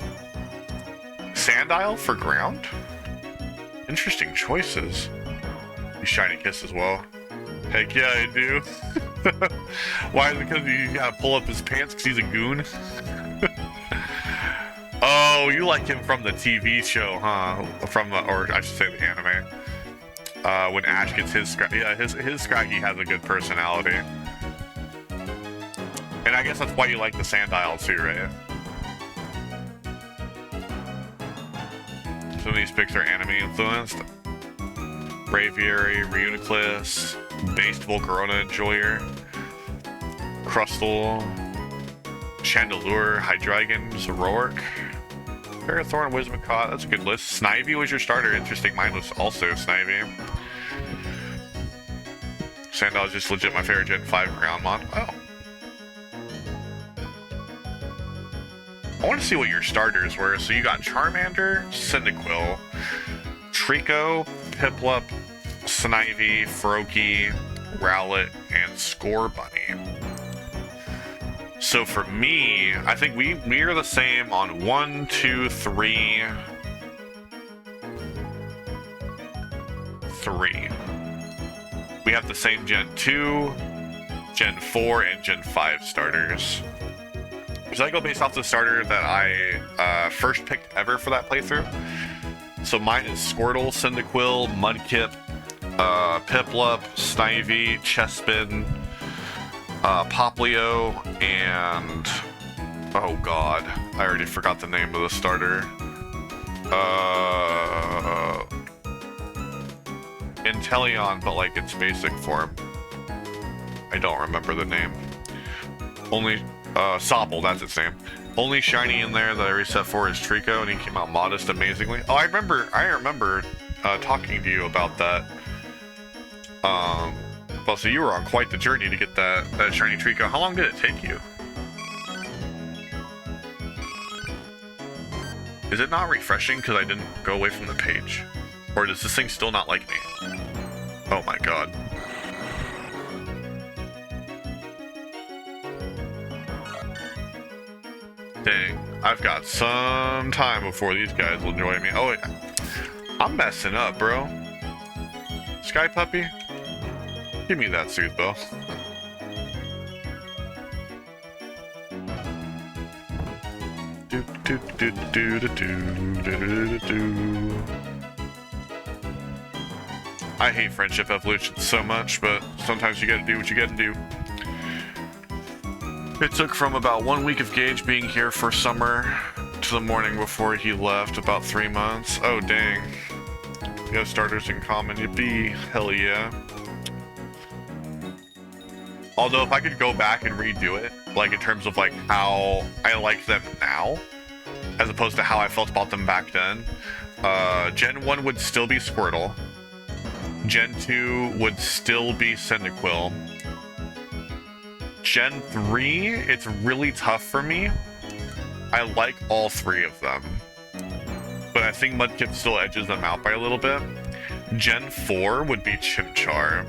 Sandile for ground? Interesting choices. You Shiny Kiss as well. Heck yeah, I do. Why? Because you gotta pull up his pants because he's a goon? Oh, you like him from the TV show, huh? From the, or I should say the anime. When Ash gets his Scraggy has a good personality. And I guess that's why you like the Sandile too, right? Some of these picks are anime influenced. Braviary, Reuniclus, Based Volcarona Enjoyer, Crustle, Chandelure, Hydreigon, Zoroark, Parathorn, Whimsicott. That's a good list. Snivy was your starter. Interesting. Mine was also Snivy. Sandile is just legit my favorite Gen 5 Groundmon. Oh. I want to see what your starters were. So you got Charmander, Cyndaquil, Trico, Piplup, Snivy, Froakie, Rowlet, and Scorbunny. So for me, I think we are the same on 1, 2, 3. We have the same Gen 2, Gen 4, and Gen 5 starters. Because I go based off the starter that I first picked ever for that playthrough. So mine is Squirtle, Cyndaquil, Mudkip, Piplup, Snivy, Chespin, Poplio, and oh god, I already forgot the name of the starter. Inteleon, but like its basic form. I don't remember the name. Only Sobble, that's its name. Only shiny in there that I reset for is Trico, and he came out modest amazingly. Oh, I remember talking to you about that. Well, so you were on quite the journey to get that shiny Trico. How long did it take you? Is it not refreshing because I didn't go away from the page? Or does this thing still not like me? Oh my god. Dang, I've got some time before these guys will enjoy me. Oh, I'm messing up, bro. Sky Puppy? Give me that Soothe Bell. I hate friendship evolution so much, but sometimes you gotta do what you gotta do. It took from about 1 week of Gage being here for summer to the morning before he left, about 3 months. Oh dang. We have starters in common, yippee, hell yeah. Although if I could go back and redo it, like in terms of like how I like them now, as opposed to how I felt about them back then, Gen 1 would still be Squirtle. Gen 2 would still be Cyndaquil. Gen 3, it's really tough for me. I like all three of them, but I think Mudkip still edges them out by a little bit. Gen 4 would be Chimchar.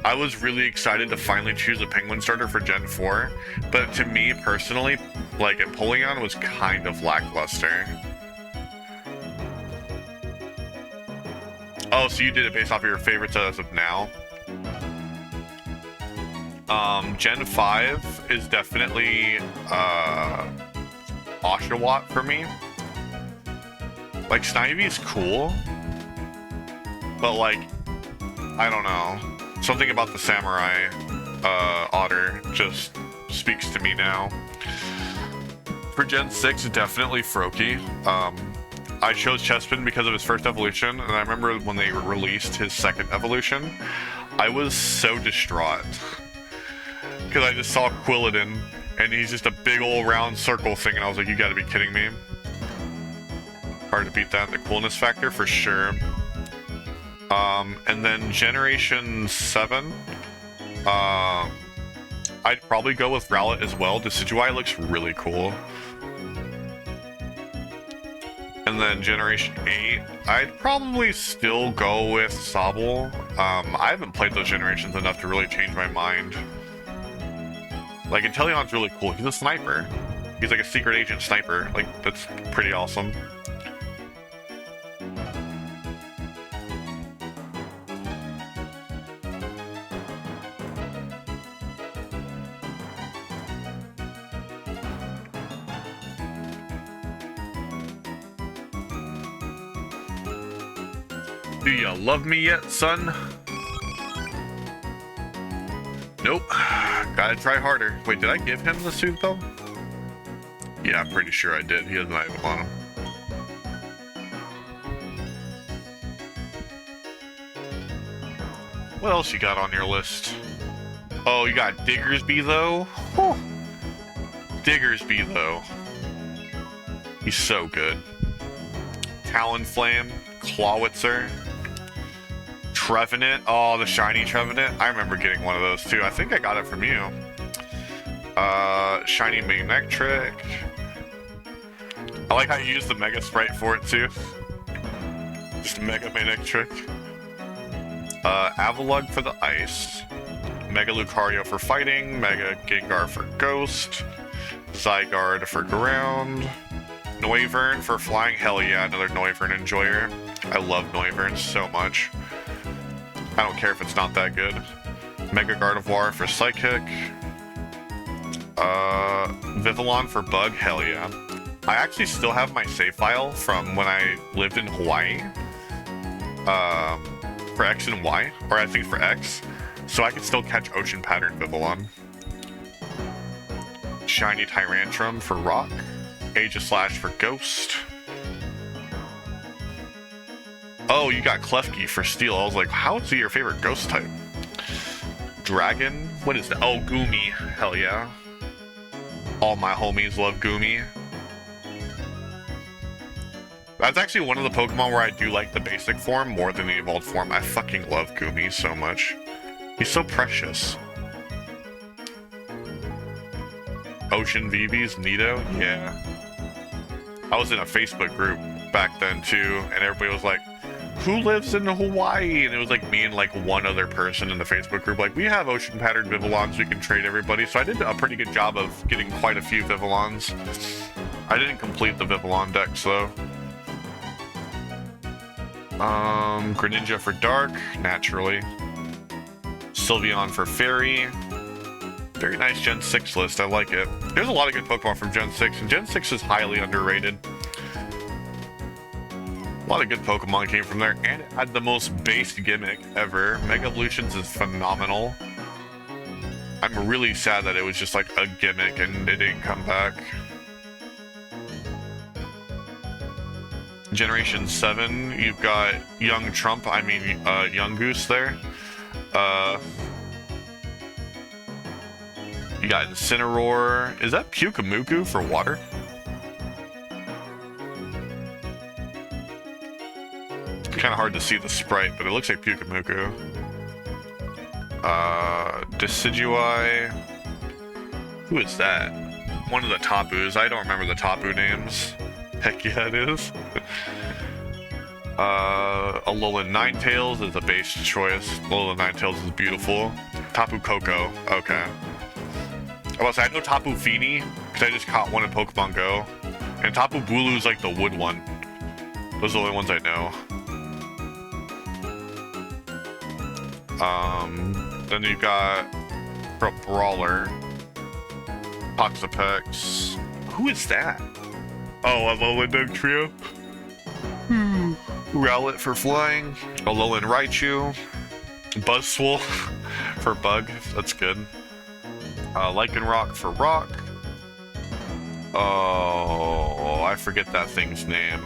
I was really excited to finally choose a Penguin starter for Gen 4, but to me personally, like, Empoleon was kind of lackluster. Oh, so you did it based off of your favorites as of now? Gen 5 is definitely Oshawott for me. Like, Snivy's cool, but like, I don't know. Something about the Samurai Otter just speaks to me now. For Gen 6, definitely Froakie. I chose Chespin because of his first evolution, and I remember when they released his second evolution, I was so distraught. Because I just saw Quilladin, and he's just a big old round circle thing, and I was like, you gotta be kidding me. Hard to beat that, the coolness factor, for sure. And then Generation 7, I'd probably go with Rowlet as well. Decidueye looks really cool. And then Generation 8, I'd probably still go with Sobble. I haven't played those generations enough to really change my mind. Like, Inteleon's really cool. He's a sniper. He's like a secret agent sniper. Like, that's pretty awesome. Do you love me yet, son? Nope. Gotta try harder. Wait, did I give him the suit, though? Yeah, I'm pretty sure I did. He doesn't even want him. What else you got on your list? Oh, you got Diggersby, though? Whew. Diggersby, though. He's so good. Talonflame, Clawitzer, Trevenant. Oh, the shiny Trevenant. I remember getting one of those too. I think I got it from you. Shiny Manectric. I like how you use the Mega Sprite for it too. Just Mega Manectric. Avalugg for the ice. Mega Lucario for fighting. Mega Gengar for ghost. Zygarde for ground. Noivern for flying. Hell yeah, another Noivern enjoyer. I love Noivern so much. I don't care if it's not that good. Mega Gardevoir for Psychic. Vivillon for Bug, hell yeah. I actually still have my save file from when I lived in Hawaii. For X and Y, or I think for X. So I can still catch Ocean Pattern Vivillon. Shiny Tyrantrum for Rock. Aegislash for Ghost. Oh, you got Klefki for Steel. I was like, how is he your favorite ghost type? Dragon? What is that? Oh, Goomy. Hell yeah. All my homies love Goomy. That's actually one of the Pokemon where I do like the basic form more than the evolved form. I fucking love Goomy so much. He's so precious. Ocean VVs, Nido? Yeah. I was in a Facebook group back then too, and everybody was like, who lives in Hawaii? And it was like me and like one other person in the Facebook group. Like, we have ocean patterned Vivillons we can trade everybody. So I did a pretty good job of getting quite a few Vivillons. I didn't complete the Vivillon decks though. Greninja for Dark, naturally. Sylveon for Fairy. Very nice Gen 6 list, I like it. There's a lot of good Pokemon from Gen 6, and Gen 6 is highly underrated. A lot of good Pokemon came from there, and it had the most base gimmick ever. Mega Evolutions is phenomenal. I'm really sad that it was just like a gimmick and it didn't come back. Generation 7, you've got Young Goose there. You got Incineroar. Is that Pyukumuku for water? Kind of hard to see the sprite, but it looks like Pyukumuku. Decidueye. Who is that? One of the Tapus. I don't remember the Tapu names. Heck yeah, it is. Alolan Ninetales is a base choice. Alolan Ninetales is beautiful. Tapu Koko. Okay. I know Tapu Fini, because I just caught one in Pokemon Go. And Tapu Bulu is like the wood one. Those are the only ones I know. Then you got for a Brawler, Toxapex. Who is that? Oh, Alolan Dugtrio. Rowlet for flying. Alolan Raichu. Buzzswole for bug. That's good. Lycanroc for rock. Oh, I forget that thing's name.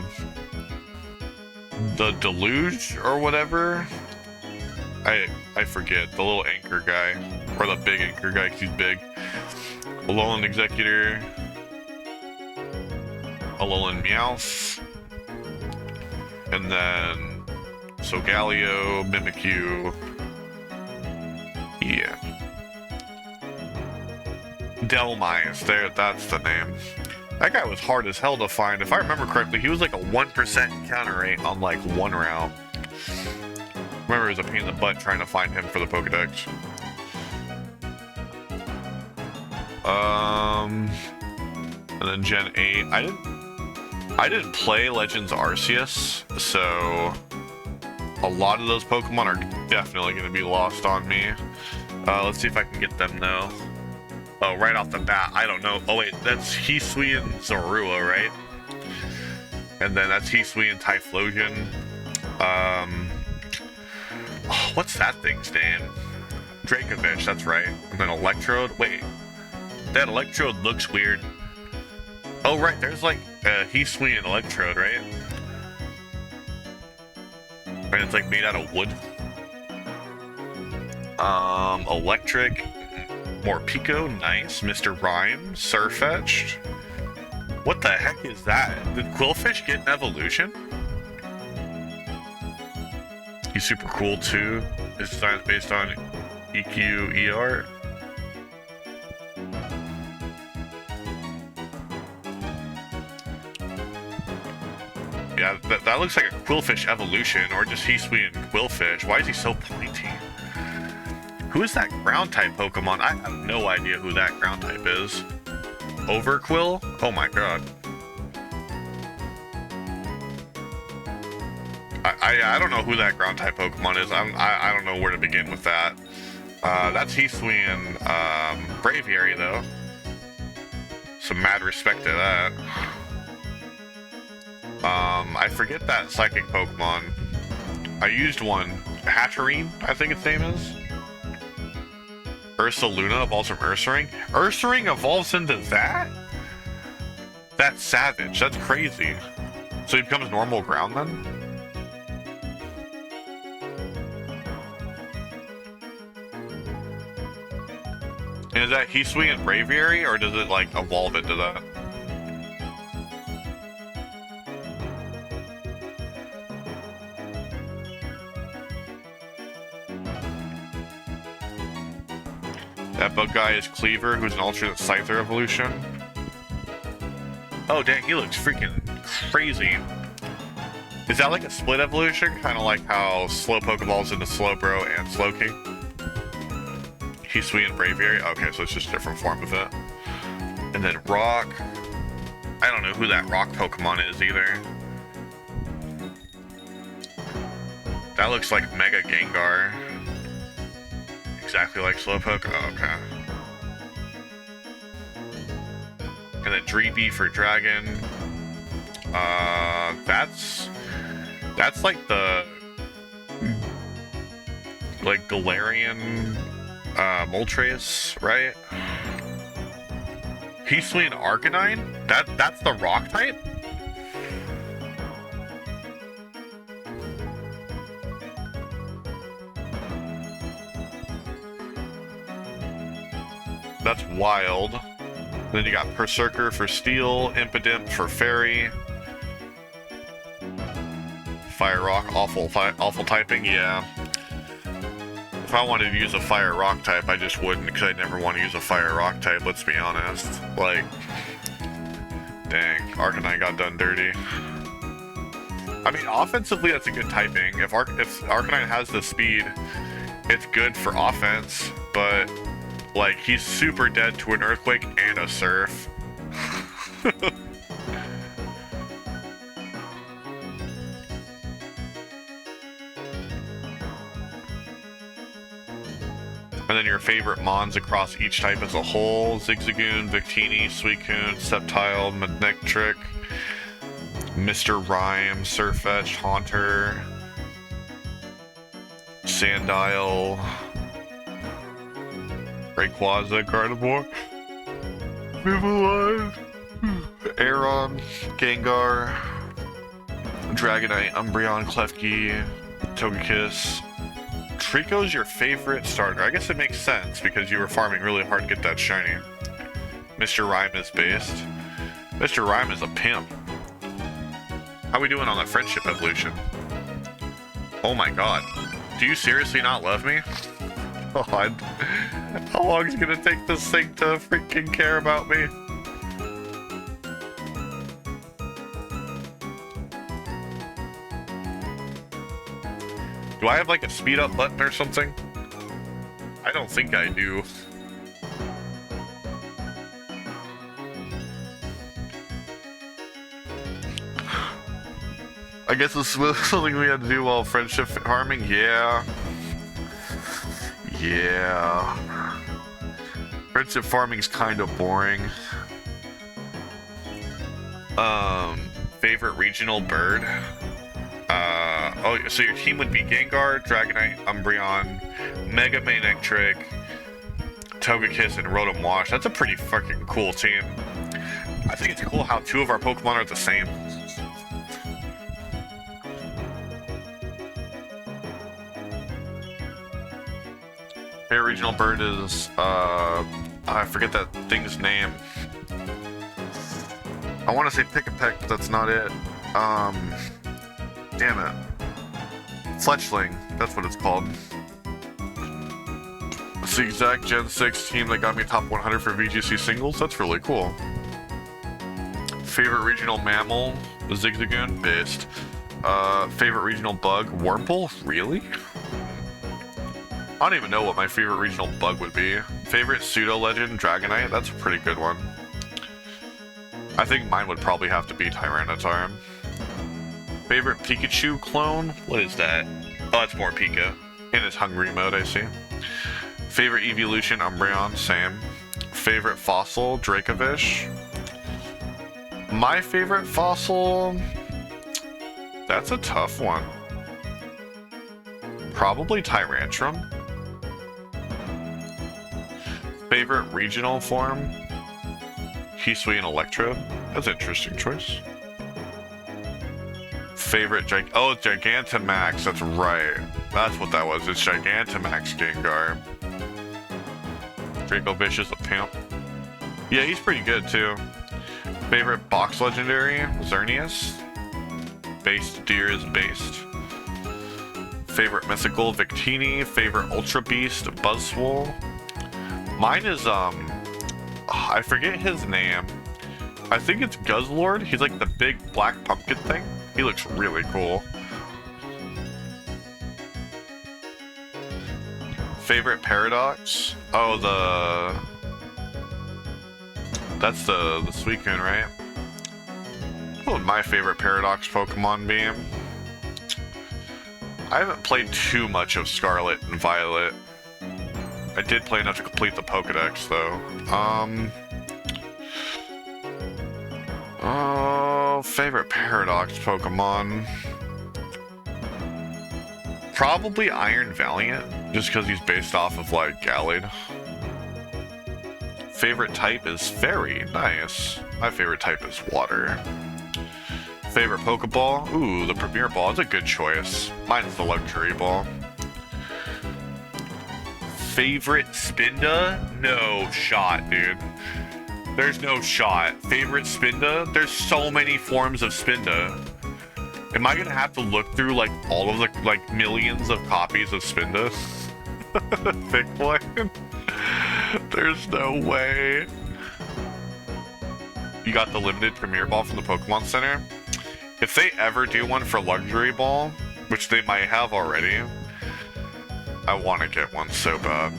The Deluge or whatever. I forget. The little anchor guy. Or the big anchor guy, because he's big. Alolan Executor. Alolan Meowth. And then Solgaleo, Mimikyu. Yeah. Delmise, that's the name. That guy was hard as hell to find. If I remember correctly, he was like a 1% counter rate on like one route. Remember, it was a pain in the butt trying to find him for the Pokedex. And then Gen 8. I didn't play Legends Arceus, so a lot of those Pokemon are definitely going to be lost on me. Let's see if I can get them though. Oh, right off the bat, I don't know. Oh wait, that's Hisui and Zorua, right? And then that's Hisui and Typhlosion. Oh, what's that thing's name? Dracovish, that's right. And then Electrode. Wait, that Electrode looks weird. Oh right, there's like Hisui and Electrode, right? And it's like made out of wood. Electric. Morpeko, nice. Mr. Rhyme, Surfetched. What the heck is that? Did Quillfish get an evolution? He's super cool too. His design is based on EQ-ER. Yeah, that looks like a Quillfish evolution, or just Hisui and Quillfish. Why is he so pointy? Who is that ground type Pokemon? I have no idea who that ground type is. Overquill? Oh my god. I don't know who that ground type Pokemon is. I don't know where to begin with that. That's Hisui and Braviary though. Some mad respect to that. I forget that psychic Pokemon. I used one. Hatterene, I think its name is. Ursaluna evolves from Ursaring? Ursaring evolves into that? That's savage. That's crazy. So he becomes normal ground then? And is that Hisui and Braviary, or does it like evolve into that? That bug guy is Cleaver, who's an alternate Scyther evolution. Oh dang, he looks freaking crazy. Is that like a split evolution? Kind of like how Slowpoke evolves into Slowbro and Slowking? Hisui and Braviary? Okay, so it's just a different form of it. And then Rock. I don't know who that Rock Pokemon is either. That looks like Mega Gengar. Exactly like Slowpoke? Oh, okay. And then Dreepy for Dragon. That's like the like Galarian Moltres, right? Hisui and Arcanine? That's the rock type? That's wild. Then you got Berserker for Steel, Impidimp for Fairy. Fire Rock, awful typing, yeah. If I wanted to use a Fire Rock type, I just wouldn't, because I never want to use a Fire Rock type, let's be honest. Like, dang, Arcanine got done dirty. I mean, offensively, that's a good typing. If Arcanine has the speed, it's good for offense, but, like, he's super dead to an Earthquake and a Surf. And then your favorite Mons across each type as a whole: Zigzagoon, Victini, Suicune, Sceptile, Manectric, Mr. Rhyme, Surfetch, Haunter, Sandile, Rayquaza, Gardevoir, Vivillon, Aeron, Gengar, Dragonite, Umbreon, Klefki, Togekiss. Trico's your favorite starter. I guess it makes sense because you were farming really hard to get that shiny. Mr. Rhyme is based. Mr. Rhyme is a pimp. How we doing on the friendship evolution? Oh my god. Do you seriously not love me? God. How long is it gonna take this thing to freaking care about me? Do I have like a speed up button or something? I don't think I do. I guess this was something we had to do while friendship farming. Yeah. Yeah. Friendship farming's kind of boring. Favorite regional bird? Oh, so your team would be Gengar, Dragonite, Umbreon, Mega Manectric, Togekiss, and Rotom Wash. That's a pretty fucking cool team. I think it's cool how two of our Pokemon are the same. Favorite regional bird is, I forget that thing's name. I want to say Pick-a-Peck, but that's not it. Damn it. Fletchling, that's what it's called. It's the exact Gen 6 team that got me top 100 for VGC singles. That's really cool. Favorite regional mammal? Zigzagoon, based. Favorite regional bug? Wurmple? Really? I don't even know what my favorite regional bug would be. Favorite pseudo-legend? Dragonite? That's a pretty good one. I think mine would probably have to be Tyranitar. Favorite Pikachu clone? What is that? Oh, that's more Pika. In its hungry mode, I see. Favorite evolution? Umbreon, same. Favorite fossil? Dracovish. My favorite fossil? That's a tough one. Probably Tyrantrum. Favorite regional form? Hisui and Electrode. That's an interesting choice. Favorite oh, it's Gigantamax, that's right. That's what that was, it's Gigantamax Gengar. Dracovish is a pimp. Yeah, he's pretty good too. Favorite box legendary? Xerneas. Based Deer is based. Favorite mythical? Victini. Favorite Ultra Beast? Buzzwole. Mine is, I forget his name. I think it's Guzzlord. He's like the big black pumpkin thing. He looks really cool. Favorite Paradox? Oh, that's the Suicune, right? What would my favorite Paradox Pokemon be? I haven't played too much of Scarlet and Violet. I did play enough to complete the Pokedex, though. Oh, favorite Paradox Pokemon. Probably Iron Valiant, just because he's based off of, like, Gallade. Favorite type is Fairy. Nice. My favorite type is Water. Favorite Pokeball? Ooh, the Premier Ball is a good choice. Mine's the Luxury Ball. Favorite Spinda? No shot, dude. There's no shot. Favorite Spinda? There's so many forms of Spinda. Am I gonna have to look through like all of the like millions of copies of Spinda? Thick boy? There's no way. You got the limited Premier Ball from the Pokemon Center? If they ever do one for Luxury Ball, which they might have already, I want to get one so bad.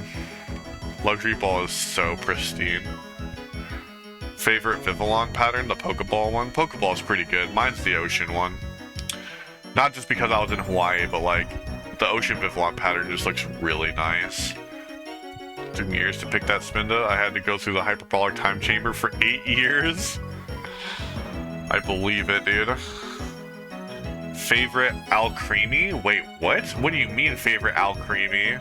Luxury Ball is so pristine. Favorite Vivillon pattern? The Pokeball one? Pokeball is pretty good. Mine's the Ocean one. Not just because I was in Hawaii, but like, the Ocean Vivillon pattern just looks really nice. It took me years to pick that Spinda. I had to go through the Hyperbolic Time Chamber for 8 years. I believe it, dude. Favorite Alcremie? Wait, what? What do you mean favorite Alcremie?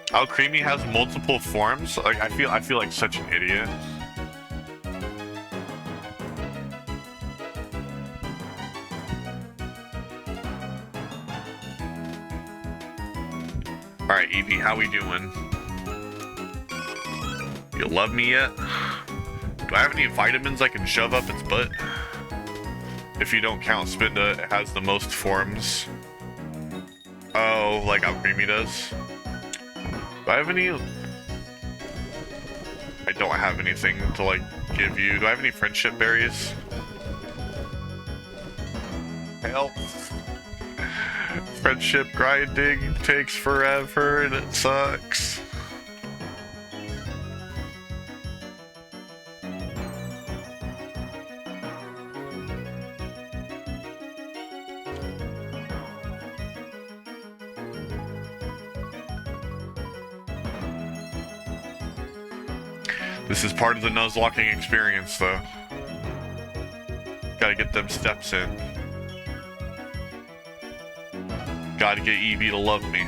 Alcremie has multiple forms? Like I feel like such an idiot. Alright, Eevee, how we doing? You love me yet? Do I have any vitamins I can shove up its butt? If you don't count Spinda, it has the most forms. Oh, like Alcremie does? Do I have any... I don't have anything to, like, give you. Do I have any friendship berries? Help. Friendship grinding takes forever and it sucks. This is part of the Nuzlocking experience, though. Gotta get them steps in. Gotta get Eevee to love me.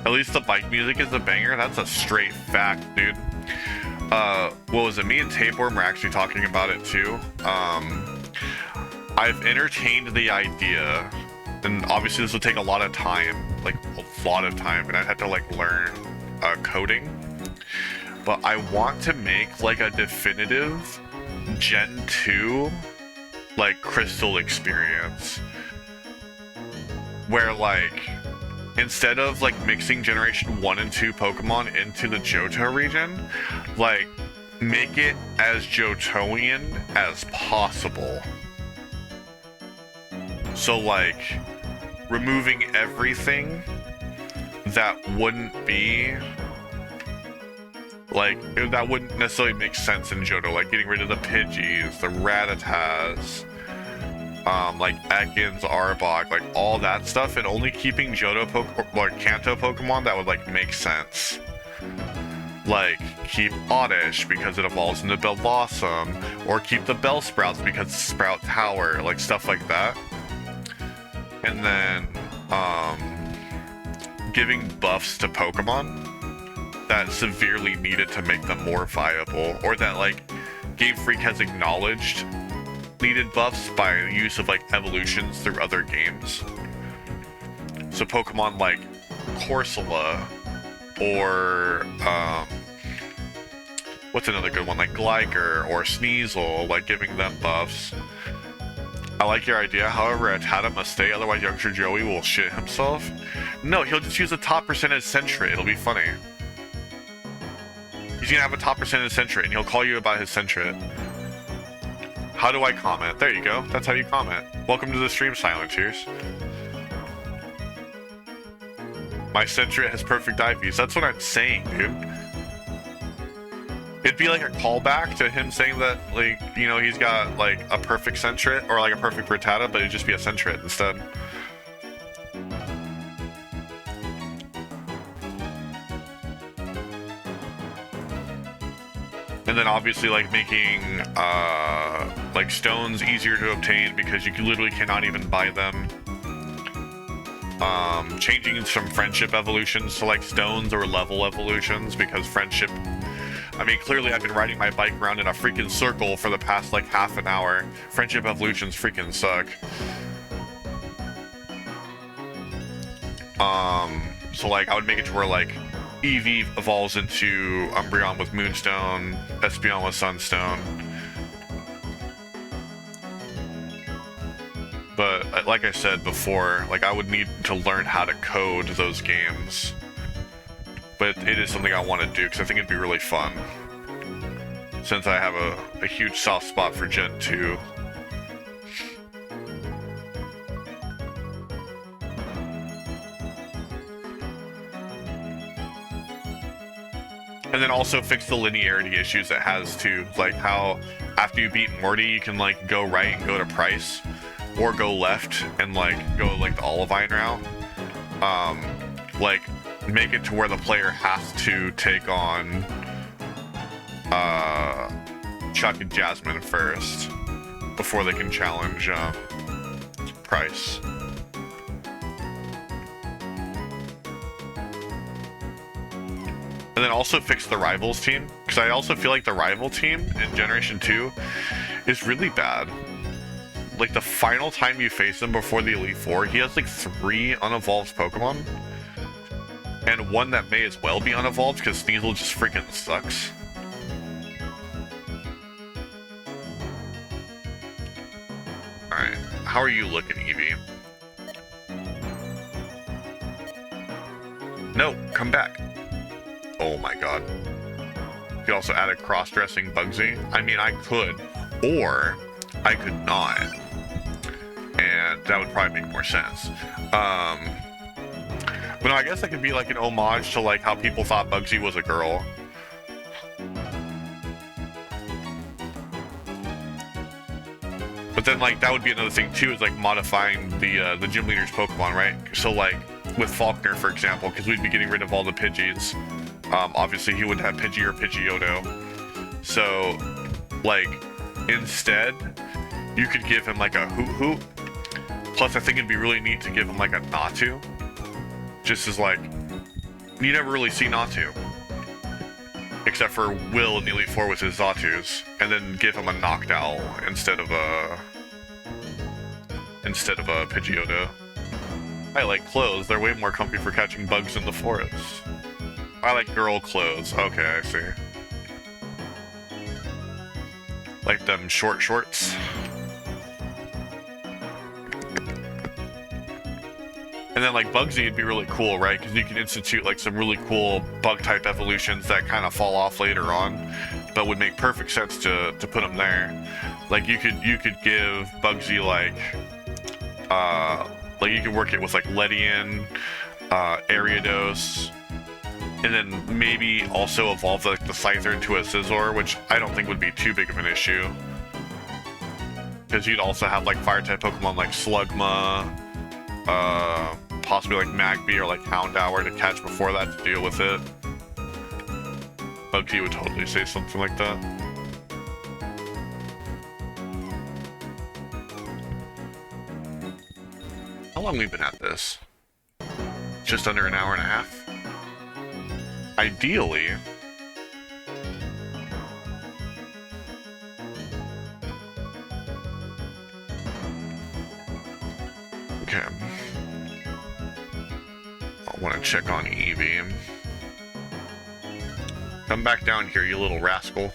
At least the bike music is a banger. That's a straight fact, dude. What was it? Me and Tapeworm were actually talking about it, too. I've entertained the idea, and obviously this would take a lot of time, like a lot of time, and I'd have to like learn coding. But I want to make like a definitive Gen 2 like crystal experience where like instead of like mixing generation 1 and 2 Pokemon into the Johto region, like make it as Johtoian as possible. So like removing everything that wouldn't be like, that wouldn't necessarily make sense in Johto, like getting rid of the Pidgeys, the Rattatas, like Ekans, Arbok, like all that stuff, and only keeping Johto like Kanto Pokemon that would like make sense. Like keep Oddish because it evolves into Bellblossom, or keep the Bellsprouts because it's Sprout Tower, like stuff like that. And then giving buffs to Pokemon that severely needed to make them more viable, or that like Game Freak has acknowledged needed buffs by use of like evolutions through other games. So Pokemon like Corsola, or what's another good one, like Gligar or Sneasel, like giving them buffs. I like your idea, however, Rattata must stay, otherwise youngster Joey will shit himself. No, he'll just use a top percentage Sentret, it'll be funny. He's gonna have a top percentage Sentret, and he'll call you about his Sentret. How do I comment? There you go, that's how you comment. Welcome to the stream, Silent Tears. My Sentret has perfect IVs, that's what I'm saying, dude. It'd be like a callback to him saying that, like, you know, he's got, like, a perfect Sentret, or, like, a perfect Rattata, but it'd just be a Sentret instead. And then, obviously, like, making, like, stones easier to obtain because you literally cannot even buy them. Changing some friendship evolutions to, like, stones or level evolutions because friendship... I mean, clearly I've been riding my bike around in a freaking circle for the past, like, half an hour. Friendship evolutions freaking suck. So, like, I would make it to where, like, Eevee evolves into Umbreon with Moonstone, Espeon with Sunstone. But like I said before, like I would need to learn how to code those games. But it is something I want to do because I think it'd be really fun. Since I have a huge soft spot for Gen 2. And then also fix the linearity issues it has too. Like how after you beat Morty, you can like go right and go to Price. Or go left and like go like the Olivine route. Like make it to where the player has to take on Chuck and Jasmine first before they can challenge Price. And then also fix the Rivals team, because I also feel like the Rival team in Generation 2 is really bad. Like the final time you face him before the Elite Four, he has like 3 unevolved Pokemon. And one that may as well be unevolved because Sneasel just freaking sucks. Alright, how are you looking, Eevee? No, come back. Oh my god. You could also add a cross-dressing Bugsy. I mean, I could, or I could not. And that would probably make more sense. But no, I guess that could be like an homage to like how people thought Bugsy was a girl. But then like that would be another thing too, is like modifying the gym leader's Pokemon, right? So like with Faulkner, for example, because we'd be getting rid of all the Pidgeys. Obviously he wouldn't have Pidgey or Pidgeotto. So like instead, you could give him like a Hoot. Plus, I think it'd be really neat to give him like a Natu. Just as like, you never really see Natu. Except for Will in the Elite Four with his Zatus. And then give him a Noctowl instead of a Pidgeotto. I like clothes. They're way more comfy for catching bugs in the forest. I like girl clothes. Okay, I see. Like them short shorts. And then like Bugsy would be really cool, right? Because you can institute like some really cool bug type evolutions that kind of fall off later on, but would make perfect sense to put them there. Like you could give Bugsy like you could work it with like Ledian, Ariados, and then maybe also evolve like the Scyther into a Scizor, which I don't think would be too big of an issue. Because you'd also have like fire type Pokemon like Slugma, possibly like Magby or like Houndour to catch before that to deal with it. Bugsy would totally say something like that. How long have we been at this? Just under an hour and a half? Ideally... Okay. I want to check on Eevee. Come back down here, you little rascal.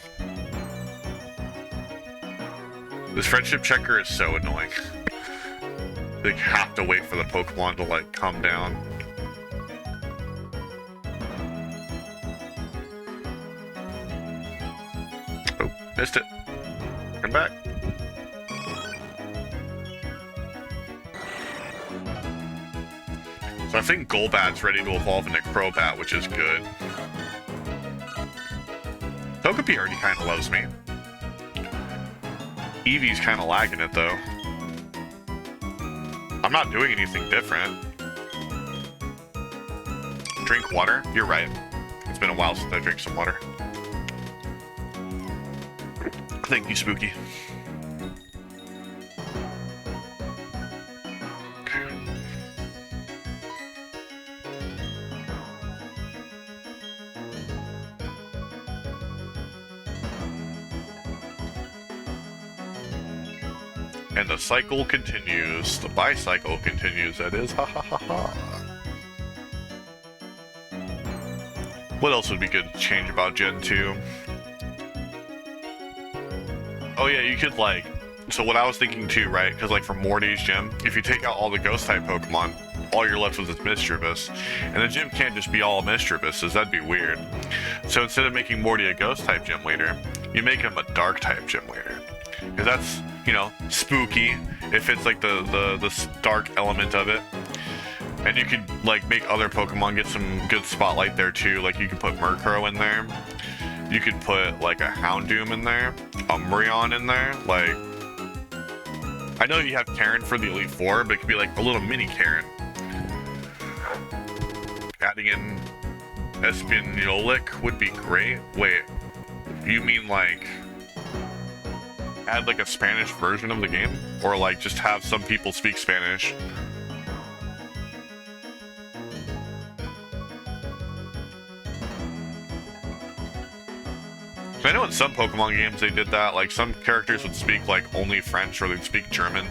This friendship checker is so annoying. They have to wait for the Pokemon to, like, come down. Oh, missed it. Come back. So I think Golbat's ready to evolve into Crobat, which is good. Togepi already kind of loves me. Eevee's kind of lagging it, though. I'm not doing anything different. Drink water? You're right. It's been a while since I drank some water. Thank you, Spooky. And the cycle continues. The bicycle continues, that is. Ha ha ha ha. What else would be good to change about Gen 2? Oh yeah, you could like... So what I was thinking too, right? Because like for Morty's gym, if you take out all the ghost type Pokemon, all you're left with is Mischievous. And the gym can't just be all Mischievouses, that'd be weird. So instead of making Morty a ghost type gym leader, you make him a dark type gym leader. Because that's, you know, spooky. It fits like the dark element of it. And you could like make other Pokemon get some good spotlight there too. Like you could put Murkrow in there. You could put like a Houndoom in there, Umbreon in there. Like, I know you have Karen for the Elite Four, but it could be like a little mini Karen. Adding in Espinolic would be great. Wait, you mean like add like a Spanish version of the game? Or like just have some people speak Spanish? I know in some Pokemon games they did that, like some characters would speak like only French or they'd speak German.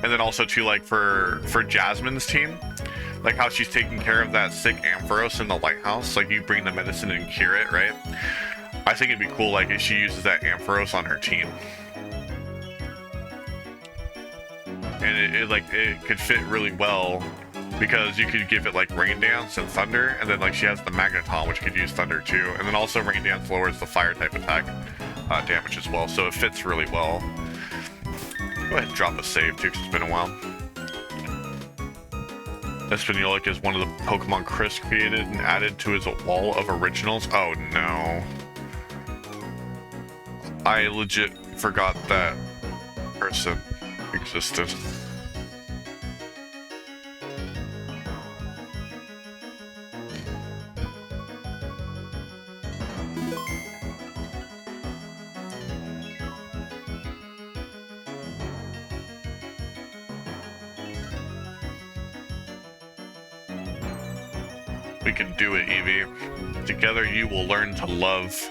And then also too, like for Jasmine's team, like how she's taking care of that sick Ampharos in the lighthouse, like you bring the medicine and cure it, right? I think it'd be cool like if she uses that Ampharos on her team. And it could fit really well because you could give it like Rain Dance and Thunder, and then like she has the Magneton, which could use Thunder too, and then also Rain Dance lowers the Fire type attack damage as well, so it fits really well. Go ahead and drop a save too, because it's been a while. Espinolic is one of the Pokemon Chris created and added to his wall of originals. Oh no. I legit forgot that person existed. We can do it, Eevee. Together you will learn to love.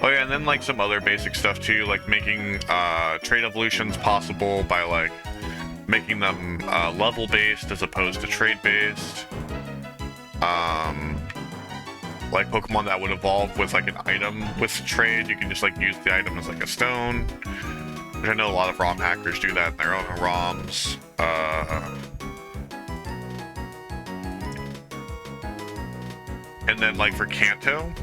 Oh yeah, and then like some other basic stuff too, like making trade evolutions possible by like making them level based as opposed to trade based. Like Pokemon that would evolve with like an item with trade, you can just like use the item as like a stone. Which I know a lot of ROM hackers do that in their own ROMs. And then like for Kanto,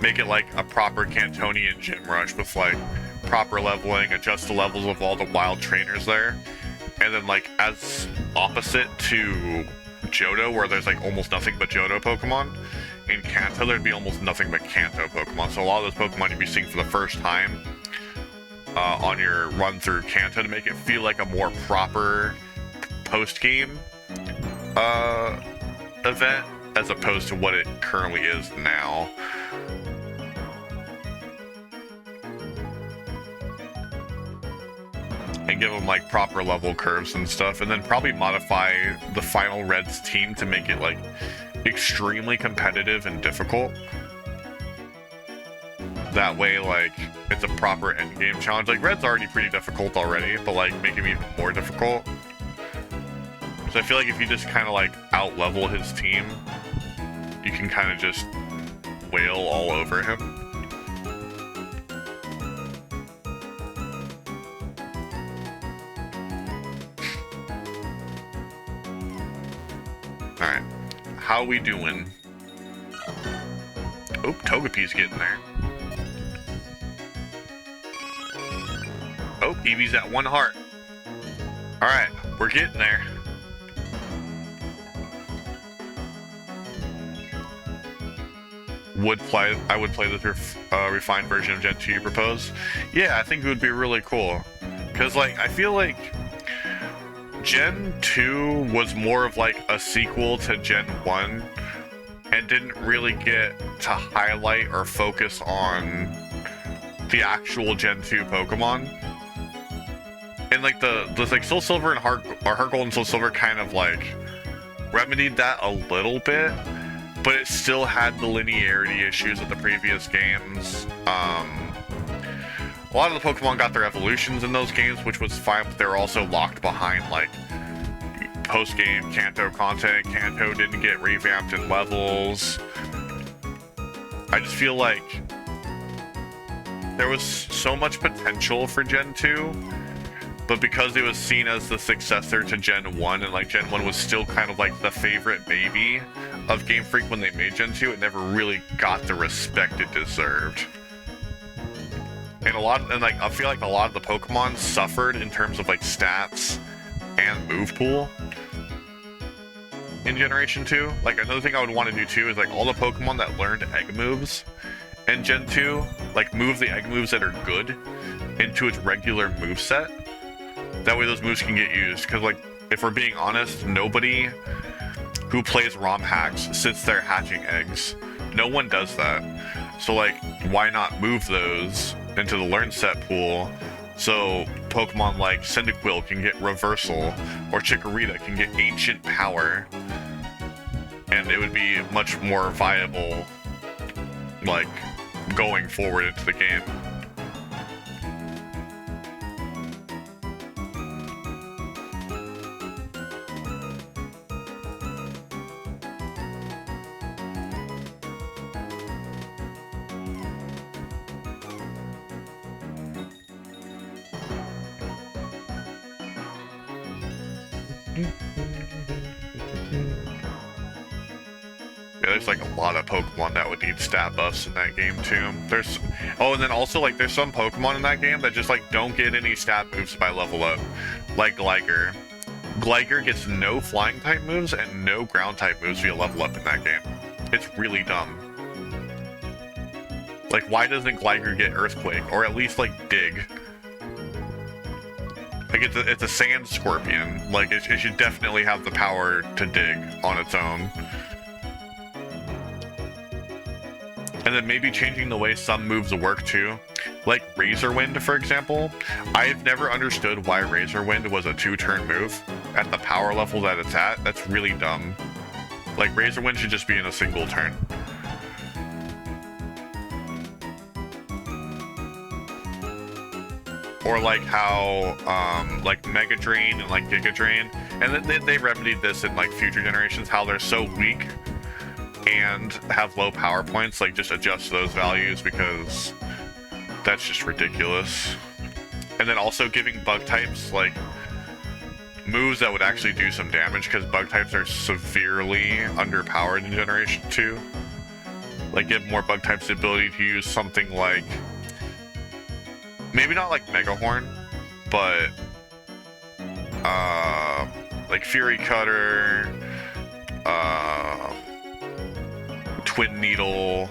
make it like a proper Cantonian gym rush with like proper leveling, adjust the levels of all the wild trainers there. And then like as opposite to Johto, where there's like almost nothing but Johto Pokemon, in Kanto there'd be almost nothing but Kanto Pokemon. So a lot of those Pokemon you'd be seeing for the first time on your run through Kanto to make it feel like a more proper post-game event as opposed to what it currently is now. And give them like proper level curves and stuff, and then probably modify the final Reds team to make it like extremely competitive and difficult. That way, like, it's a proper endgame challenge. Like, Red's already pretty difficult already, but like, make him even more difficult. So I feel like if you just kind of like out-level his team, you can kind of just wail all over him. Alright, how we doing? Oh, Togepi's getting there. Oh, Eevee's at 1 heart. Alright, we're getting there. I would play the refined version of Gen 2 you propose. Yeah, I think it would be really cool. Because, like, I feel like Gen 2 was more of like a sequel to Gen 1 and didn't really get to highlight or focus on the actual Gen 2 Pokemon. And like the like Soul Silver and Heart Gold and Soul Silver kind of like remedied that a little bit, but it still had the linearity issues of the previous games. A lot of the Pokemon got their evolutions in those games, which was fine, but they were also locked behind like post-game Kanto content. Kanto didn't get revamped in levels. I just feel like there was so much potential for Gen 2, but because it was seen as the successor to Gen 1, and like Gen 1 was still kind of like the favorite baby of Game Freak when they made Gen 2, it never really got the respect it deserved. And I feel like a lot of the Pokemon suffered in terms of like stats and move pool in Generation 2. Like another thing I would want to do too is like all the Pokemon that learned egg moves in Gen 2, like move the egg moves that are good into its regular moveset. That way those moves can get used, because like if we're being honest, nobody who plays ROM hacks sits there hatching eggs. No one does that. So like why not move those into the learn set pool so Pokemon like Cyndaquil can get Reversal or Chikorita can get Ancient Power, and it would be much more viable like going forward into the game. Yeah, there's like a lot of Pokemon that would need stat buffs in that game too. And then also like there's some Pokemon in that game that just like don't get any stat moves by level up, like Gligar. Gligar gets no flying type moves and no ground type moves via level up in that game. It's really dumb. Like why doesn't Gligar get Earthquake or at least like Dig? Like it's a sand scorpion. Like it should definitely have the power to dig on its own. And then maybe changing the way some moves work too. Like Razor Wind, for example. I've never understood why Razor Wind was a 2-turn move at the power level that it's at. That's really dumb. Like Razor Wind should just be in a single turn. Or like how like Mega Drain and like Giga Drain, and then they remedied this in like future generations, how they're so weak and have low power points. Like just adjust those values, because that's just ridiculous. And then also giving bug types like moves that would actually do some damage, because bug types are severely underpowered in Generation 2. Like give more bug types the ability to use something like, maybe not like Mega Horn, but like Fury Cutter, Twin Needle,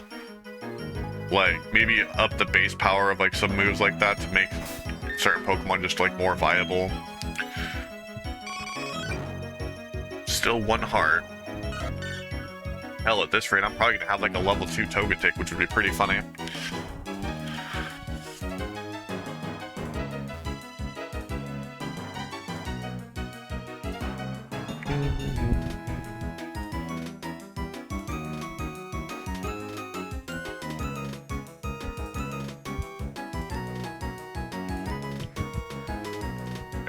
like maybe up the base power of like some moves like that to make certain Pokemon just like more viable. Still 1 heart. Hell, at this rate, I'm probably gonna have like a level 2 Togetic, which would be pretty funny.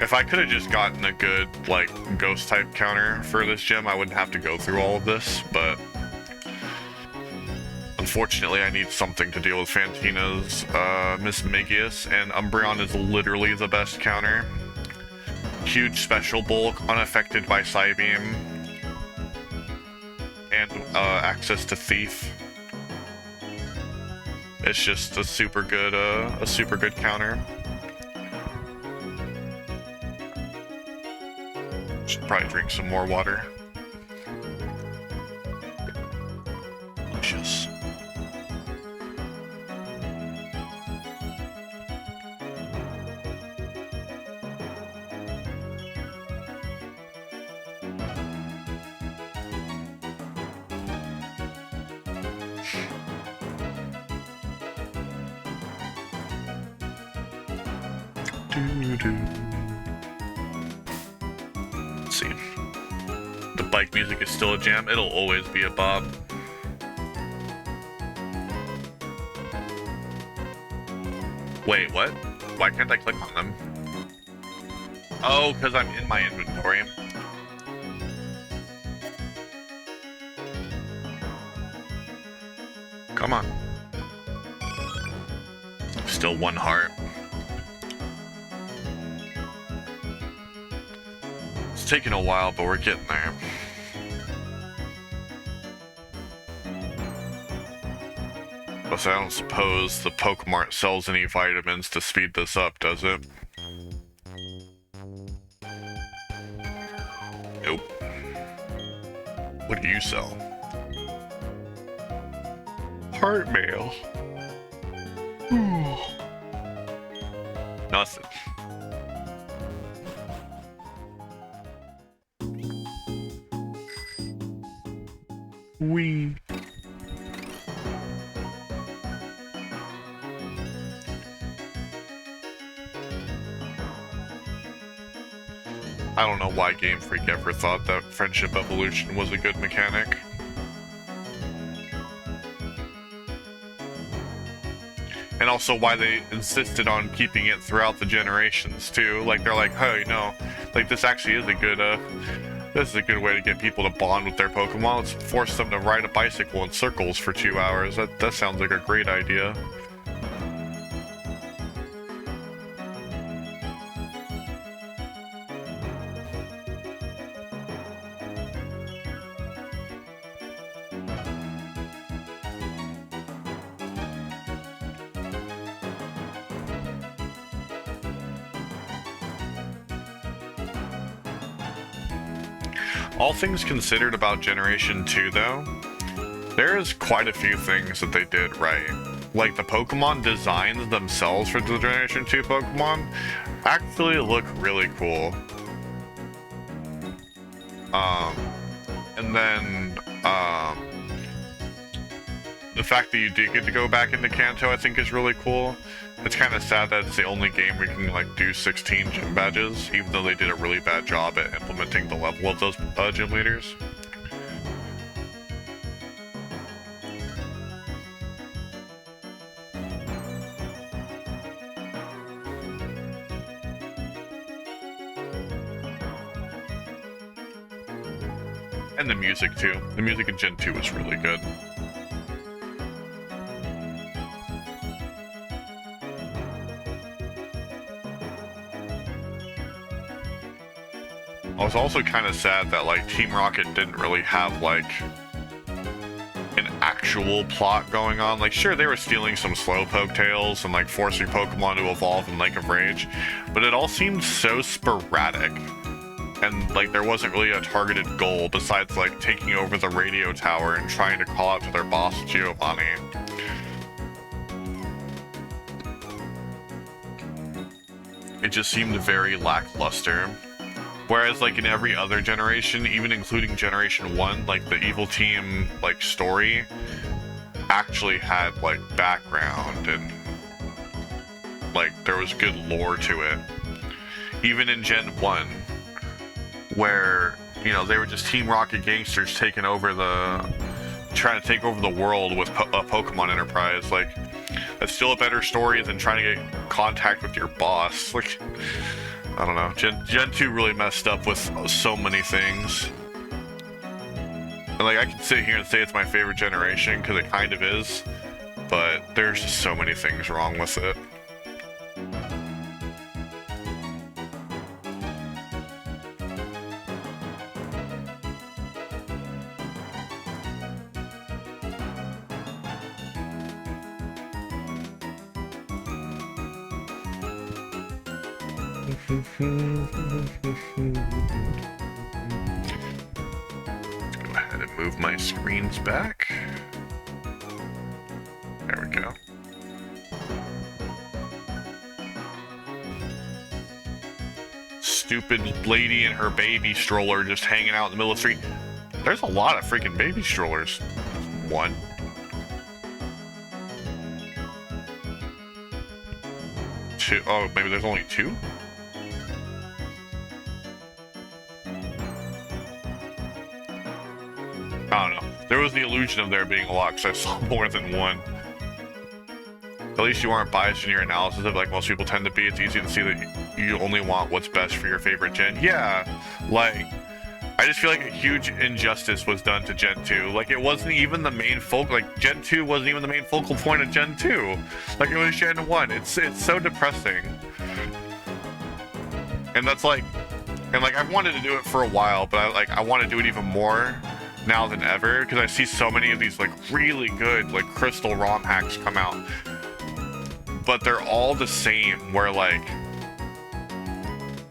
If I could have just gotten a good, like, ghost type counter for this gym, I wouldn't have to go through all of this, but unfortunately I need something to deal with Fantina's Mismagius, and Umbreon is literally the best counter. Huge special bulk, unaffected by Psybeam, and access to Thief. It's just a super good counter. Should probably drink some more water. Delicious. Doo-doo. like music is still a jam, it'll always be a bop. Wait, what? Why can't I click on them? Oh, because I'm in my inventory. Come on. Still one heart. It's taking a while, but we're getting there. Plus, I don't suppose the Pokemart sells any vitamins to speed this up, does it? Nope. What do you sell? Heart mail. Nothing. Wee. I don't know why Game Freak ever thought that friendship evolution was a good mechanic. And also why they insisted on keeping it throughout the generations too. Like they're like, hey, no, like this actually is a good this is a good way to get people to bond with their Pokemon. Let's force them to ride a bicycle in circles for 2 hours. That sounds like a great idea. All things considered about Generation 2 though, there's quite a few things that they did right. Like the Pokemon designs themselves for the Generation 2 Pokemon actually look really cool. And then the fact that you do get to go back into Kanto I think is really cool. It's kind of sad that it's the only game where you can like do 16 gym badges, even though they did a really bad job at implementing the level of those gym leaders. And the music too. The music in Gen 2 was really good. I was also kind of sad that like Team Rocket didn't really have like an actual plot going on. Like sure, they were stealing some Slowpoke tails and like forcing Pokemon to evolve in Lake of Rage, but it all seemed so sporadic. And like there wasn't really a targeted goal besides like taking over the radio tower and trying to call out to their boss Giovanni. It just seemed very lackluster. Whereas like in every other generation, even including Generation 1, like the Evil Team like story actually had like background and like there was good lore to it. Even in Gen 1, where, you know, they were just Team Rocket gangsters trying to take over the world with a Pokemon Enterprise. Like, that's still a better story than trying to get contact with your boss. Like, I don't know. Gen 2 really messed up with so many things. And like, I can sit here and say it's my favorite generation, because it kind of is, but there's just so many things wrong with it. Let's go ahead and move my screens back. There we go. Stupid lady and her baby stroller just hanging out in the middle of the street. There's a lot of freaking baby strollers. One. Two. Oh, maybe there's only two? There was the illusion of there being a lot, because I saw more than one. At least you aren't biased in your analysis of like most people tend to be. It's easy to see that you only want what's best for your favorite gen. Yeah, like, I just feel like a huge injustice was done to Gen 2. Like, it wasn't even the main focal, like, Gen 2 wasn't even the main focal point of Gen 2. Like, it was Gen 1. It's so depressing. And that's like, and like, I've wanted to do it for a while, but I want to do it even more now than ever, because I see so many of these, like, really good, like, crystal ROM hacks come out. But they're all the same, where, like,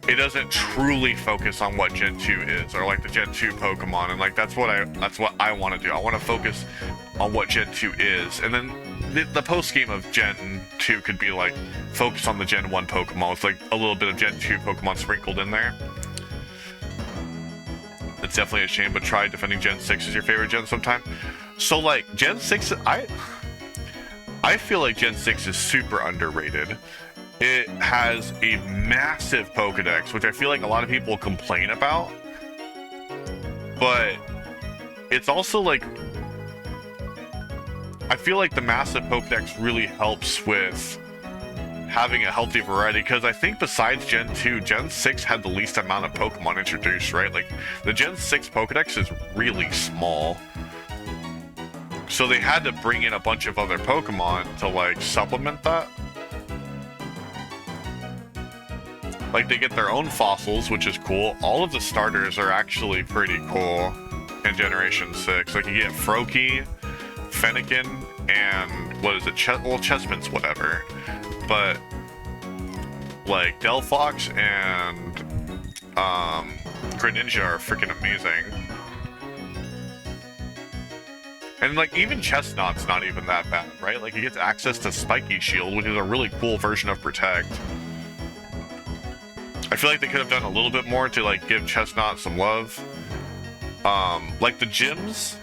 it doesn't truly focus on what Gen 2 is, or like the Gen 2 Pokemon, and like that's what I want to do. I want to focus on what Gen 2 is, and then the post game of Gen 2 could be like focus on the Gen 1 Pokemon with like a little bit of Gen 2 Pokemon sprinkled in there. It's definitely a shame, but try defending Gen 6 as your favorite gen sometime. So like Gen 6, I feel like Gen 6 is super underrated. It has a massive Pokedex, which I feel like a lot of people complain about. But it's also like, I feel like the massive Pokedex really helps with having a healthy variety, because I think besides Gen 2, Gen 6 had the least amount of Pokemon introduced, right? Like, the Gen 6 Pokedex is really small. So they had to bring in a bunch of other Pokemon to, like, supplement that. Like, they get their own fossils, which is cool. All of the starters are actually pretty cool in Generation 6. Like, you get Froakie, Fennekin, and what is it? Well, Chespin's whatever. But, like, Delphox and Greninja are freaking amazing. And, like, even Chestnut's not even that bad, right? Like, he gets access to Spiky Shield, which is a really cool version of Protect. I feel like they could have done a little bit more to, like, give Chestnut some love. Like, the gyms,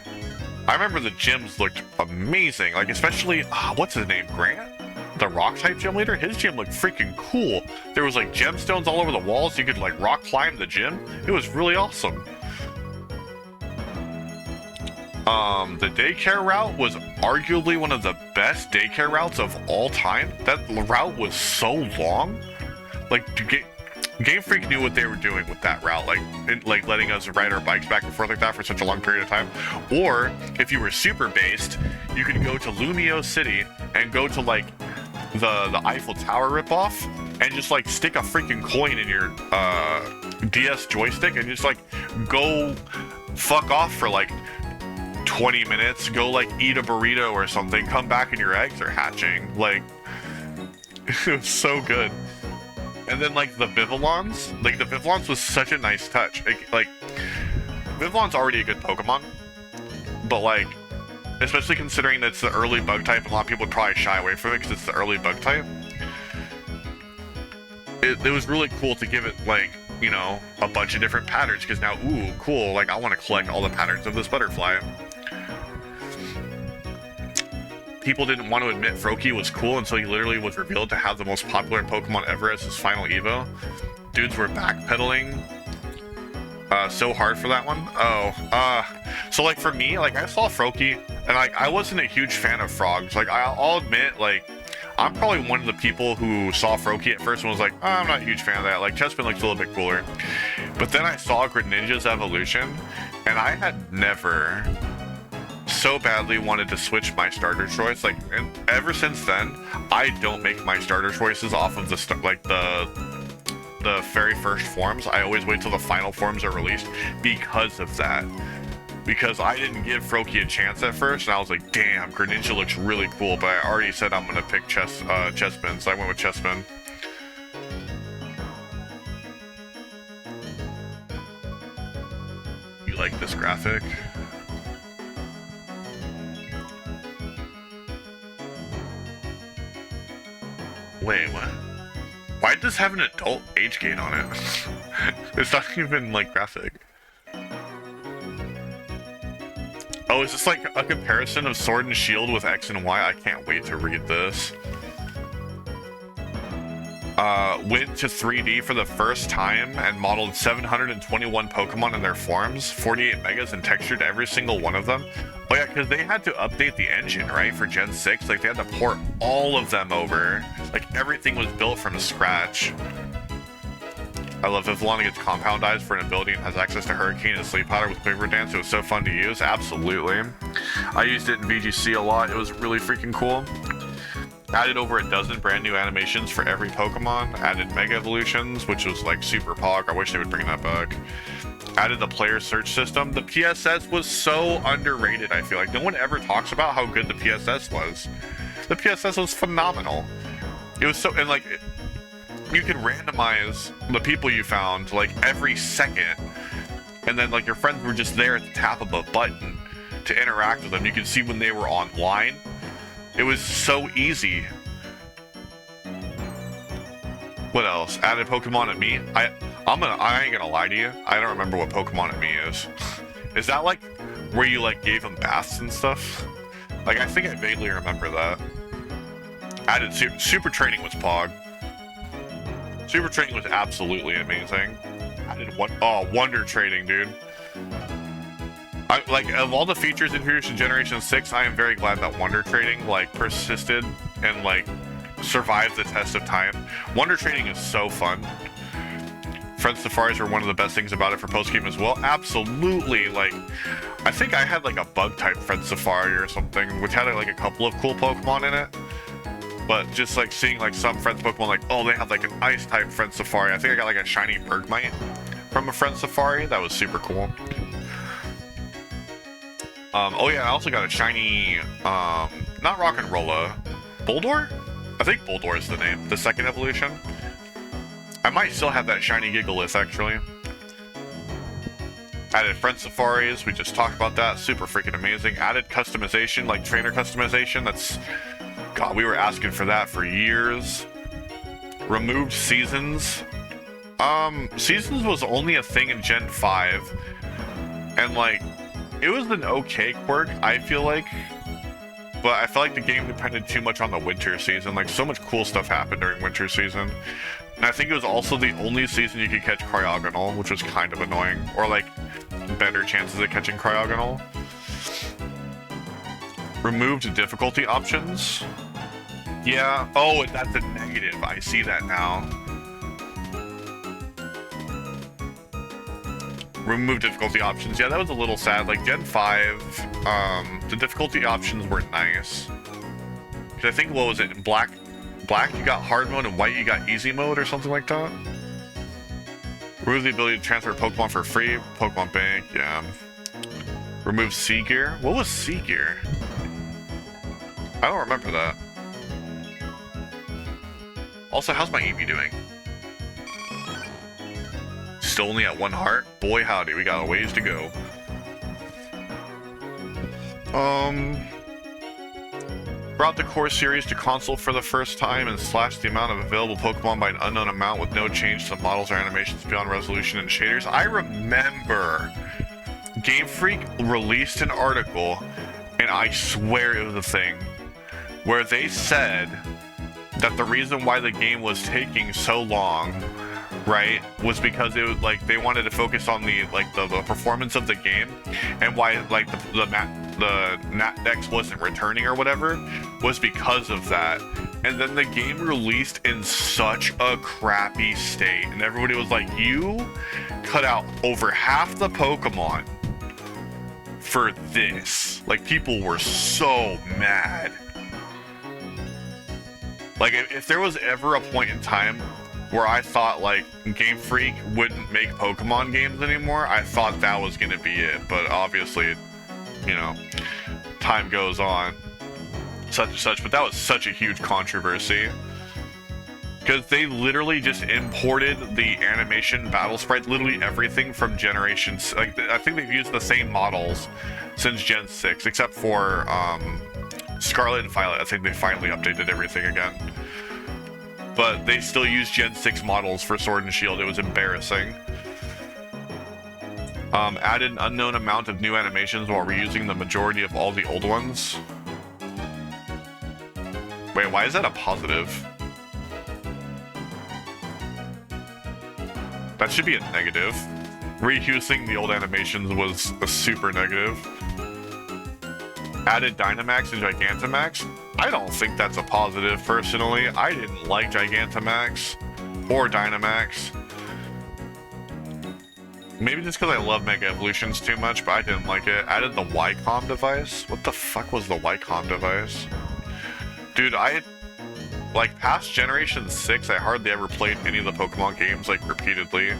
I remember the gyms looked amazing. Like, especially, what's his name, Grant? The rock-type gym leader? His gym looked freaking cool. There was, like, gemstones all over the walls. You could, like, rock climb the gym. It was really awesome. The daycare route was arguably one of the best daycare routes of all time. That route was so long. Like, Game Freak knew what they were doing with that route, like letting us ride our bikes back and forth like that for such a long period of time. Or if you were super based, you could go to Lumio City and go to like the Eiffel Tower ripoff and just like stick a freaking coin in your DS joystick and just like go fuck off for like 20 minutes, go like eat a burrito or something, come back and your eggs are hatching. Like, it was so good. And then, like, the Vivillons was such a nice touch. Like, Vivillon's already a good Pokemon, but, like, especially considering that it's the early bug type, and a lot of people would probably shy away from it because it's the early bug type. It was really cool to give it, like, you know, a bunch of different patterns, because now, ooh, cool, like, I want to collect all the patterns of this butterfly. People didn't want to admit Froakie was cool until he literally was revealed to have the most popular Pokemon ever as his final Evo. Dudes were backpedaling so hard for that one. So like for me, like I saw Froakie and like I wasn't a huge fan of frogs. Like I'll admit, like I'm probably one of the people who saw Froakie at first and was like, oh, I'm not a huge fan of that. Like Chespin looks a little bit cooler. But then I saw Greninja's evolution and I had never so badly wanted to switch my starter choice, like, and ever since then I don't make my starter choices off of the very first forms. I always wait till the final forms are released because of that, because I didn't give Froakie a chance at first and I was like, damn, Greninja looks really cool, but I already said I'm gonna pick Chespin, so I went with Chespin. You like this graphic? Wait, what? Why does this have an adult age gate on it? It's not even, like, graphic. Oh, is this like a comparison of Sword and Shield with X and Y? I can't wait to read this. Went to 3D for the first time and modeled 721 Pokemon in their forms, 48 megas, and textured every single one of them. Oh yeah, because they had to update the engine, right, for Gen 6. Like, they had to port all of them over. Like, everything was built from scratch. I love if Lana gets compoundized for an ability and has access to Hurricane and Sleep Powder with Quiver Dance. It was so fun to use. Absolutely. I used it in VGC a lot. It was really freaking cool. Added over a dozen brand new animations for every Pokemon. Added Mega Evolutions, which was like super pog. I wish they would bring that back. Added the player search system. The PSS was so underrated, I feel like. No one ever talks about how good the PSS was. The PSS was phenomenal. It was so, and like, you could randomize the people you found like every second. And then like your friends were just there at the tap of a button to interact with them. You could see when they were online. It was so easy. What else? Added Pokemon and Me. I ain't gonna lie to you. I don't remember what Pokemon and Me is. Is that like where you like gave them baths and stuff? Like, I think I vaguely remember that. Added Super Training was Pog. Super Training was absolutely amazing. Added Wonder Trading, dude. Like, of all the features introduced in Generation 6, I am very glad that Wonder Trading, like, persisted and, like, survived the test of time. Wonder Trading is so fun. Friend Safaris are one of the best things about it for post-game as well. Absolutely, like, I think I had, like, a bug-type Friend Safari or something, which had, like, a couple of cool Pokemon in it. But just, like, seeing, like, some Friends Pokemon, like, oh, they have, like, an Ice-type Friend Safari. I think I got, like, a shiny Bergmite from a Friend Safari. That was super cool. Oh yeah, I also got a shiny, not Rock'n'Rolla, Boldore? I think Boldore is the name, the second evolution. I might still have that shiny Gigalith, actually. Added Friend Safaris, we just talked about that, super freaking amazing. Added customization, like trainer customization, that's, God, we were asking for that for years. Removed Seasons. Seasons was only a thing in Gen 5, and like, it was an okay quirk, I feel like, but I felt like the game depended too much on the winter season. Like, so much cool stuff happened during winter season. And I think it was also the only season you could catch Cryogonal, which was kind of annoying. Or, like, better chances of catching Cryogonal. Removed difficulty options. Yeah. Oh, that's a negative. I see that now. Remove difficulty options. Yeah, that was a little sad. Like, Gen 5, the difficulty options were nice. Because I think, what was it? In Black you got hard mode, and White you got easy mode, or something like that? Remove the ability to transfer Pokemon for free. Pokemon Bank, yeah. Remove Sea Gear. What was Sea Gear? I don't remember that. Also, how's my Eevee doing? Still only at 1 heart? Boy howdy, we got a ways to go. Brought the core series to console for the first time and slashed the amount of available Pokemon by an unknown amount with no change to models or animations beyond resolution and shaders. I remember Game Freak released an article, and I swear it was a thing, where they said that the reason why the game was taking so long, right, was because it was like they wanted to focus on the performance of the game, and why like the Nat Dex wasn't returning or whatever was because of that. And then the game released in such a crappy state, and everybody was like, you cut out over half the Pokemon for this. Like, people were so mad. Like, if there was ever a point in time where I thought, like, Game Freak wouldn't make Pokemon games anymore, I thought that was gonna be it. But obviously, you know, time goes on, such and such. But that was such a huge controversy, because they literally just imported the animation, battle sprite, literally everything from generations. Like, I think they've used the same models since Gen 6, except for Scarlet and Violet. I think they finally updated everything again. But they still use Gen 6 models for Sword and Shield. It was embarrassing. Added an unknown amount of new animations while reusing the majority of all the old ones. Wait, why is that a positive? That should be a negative. Reusing the old animations was a super negative. Added Dynamax and Gigantamax. I don't think that's a positive, personally. I didn't like Gigantamax or Dynamax. Maybe just because I love Mega Evolutions too much, but I didn't like it. Added the Wycom device? What the fuck was the Wycom device? Dude, like, past Generation 6, I hardly ever played any of the Pokemon games, like, repeatedly.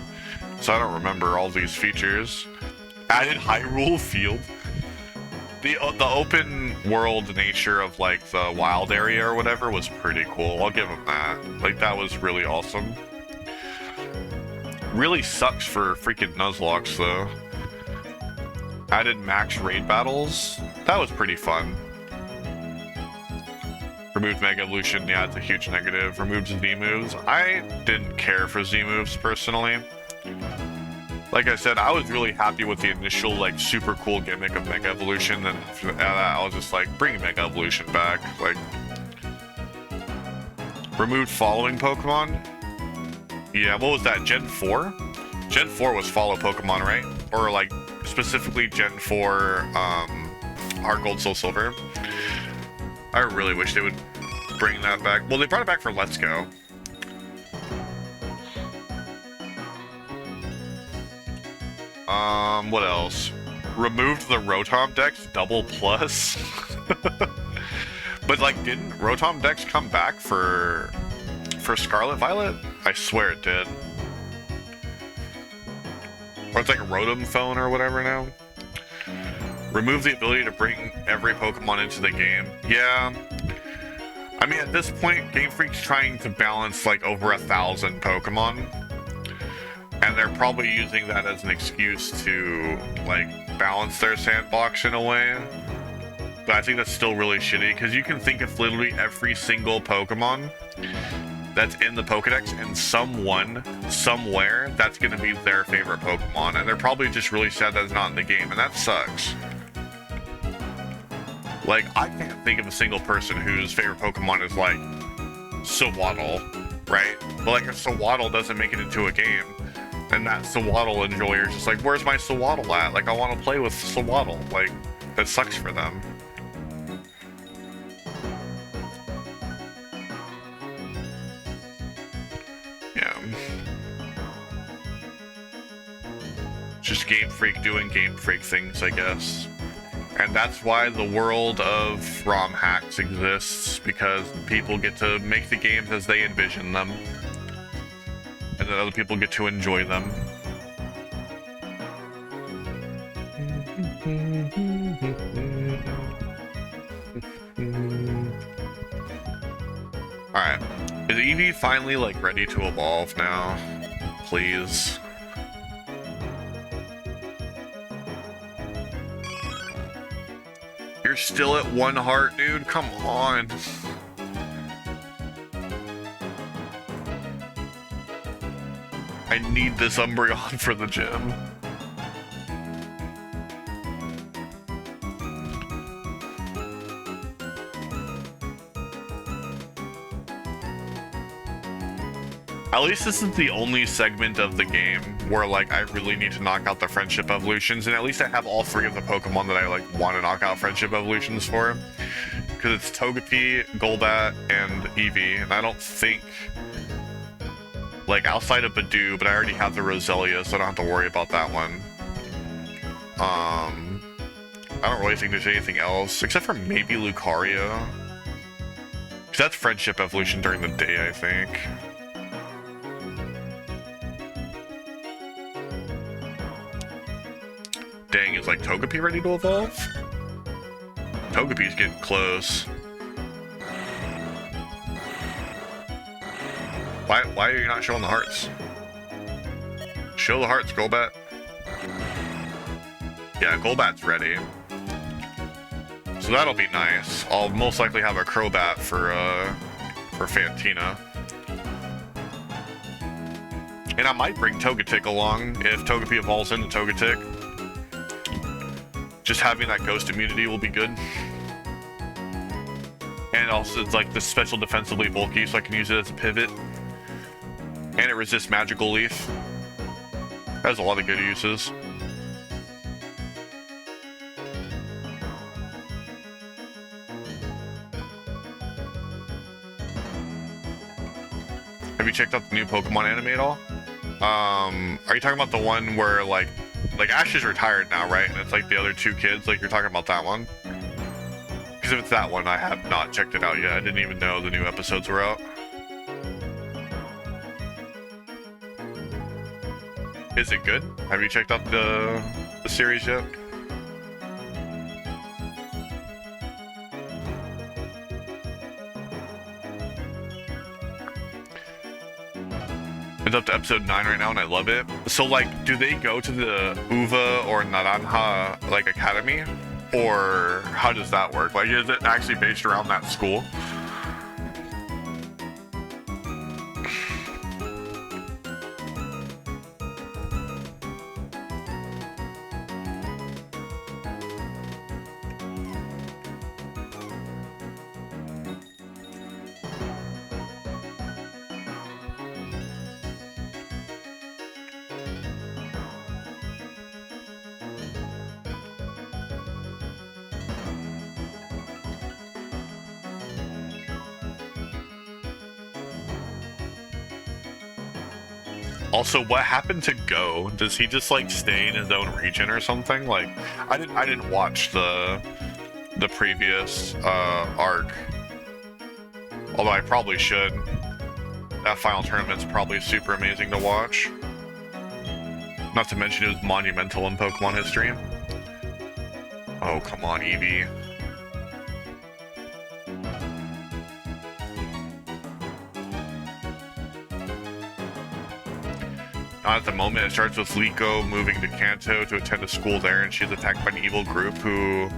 So I don't remember all these features. Added Hyrule Field. The open world nature of, like, the wild area or whatever was pretty cool. I'll give them that. Like, that was really awesome. Really sucks for freaking Nuzlocke, though. Added max raid battles. That was pretty fun. Removed Mega Evolution. Yeah, it's a huge negative. Removed Z moves. I didn't care for Z moves, personally. Like I said, I was really happy with the initial, like, super cool gimmick of Mega Evolution, and after that, I was just like, bring Mega Evolution back. Like, removed following Pokemon. Yeah, what was that, Gen 4? Gen 4 was follow Pokemon, right? Or, like, specifically Gen 4, Heart Gold, Soul Silver. I really wish they would bring that back. Well, they brought it back for Let's Go. What else? Removed the Rotom Dex double plus. But, like, didn't Rotom Dex come back for Scarlet Violet? I swear it did. Or it's like a Rotom phone or whatever now. Remove the ability to bring every Pokemon into the game. Yeah. I mean, at this point, Game Freak's trying to balance, like, over 1,000 Pokemon. And they're probably using that as an excuse to, like, balance their sandbox in a way. But I think that's still really shitty, because you can think of literally every single Pokemon that's in the Pokedex, and someone, somewhere, that's going to be their favorite Pokemon. And they're probably just really sad that it's not in the game, and that sucks. Like, I can't think of a single person whose favorite Pokemon is, like, Sewaddle, right? But, like, if Sewaddle doesn't make it into a game, and that Sewaddle enjoyer is just like, where's my Sewaddle at? Like, I want to play with Sewaddle. Like, that sucks for them. Yeah. Just Game Freak doing Game Freak things, I guess. And that's why the world of ROM hacks exists, because people get to make the games as they envision them. And then other people get to enjoy them. Alright. Is Eevee finally, like, ready to evolve now? Please. You're still at 1 heart, dude? Come on. I need this Umbreon for the gym. At least this is the only segment of the game where, like, I really need to knock out the friendship evolutions, and at least I have all 3 of the Pokemon that I, like, want to knock out friendship evolutions for. Because it's Togepi, Golbat, and Eevee, and I don't think, like, outside of Badoo, but I already have the Roselia, so I don't have to worry about that one. I don't really think there's anything else, except for maybe Lucario. Because that's friendship evolution during the day, I think. Dang, is, like, Togepi ready to evolve? Togepi's getting close. Why are you not showing the hearts? Show the hearts, Golbat. Yeah, Golbat's ready. So that'll be nice. I'll most likely have a Crobat for Fantina. And I might bring Togetic along if Togepi evolves into Togetic. Just having that ghost immunity will be good. And also it's like this special defensively bulky, so I can use it as a pivot. And it resists Magical Leaf. That has a lot of good uses. Have you checked out the new Pokemon anime at all? Are you talking about the one where like Ash is retired now, right? And it's like the other two kids. Like you're talking about that one? Because if it's that one, I have not checked it out yet. I didn't even know the new episodes were out. Is it good? Have you checked out the series yet? It's up to episode 9 right now, and I love it. So, like, do they go to the Uva or Naranja, like, academy? Or how does that work? Like, is it actually based around that school? Also, what happened to Go? Does he just like stay in his own region or something? Like, I didn't watch the previous arc, although I probably should. That final tournament's probably super amazing to watch. Not to mention it was monumental in Pokemon history. Oh, come on, Eevee. Not at the moment. It starts with Liko moving to Kanto to attend a school there, and she's attacked by an evil group who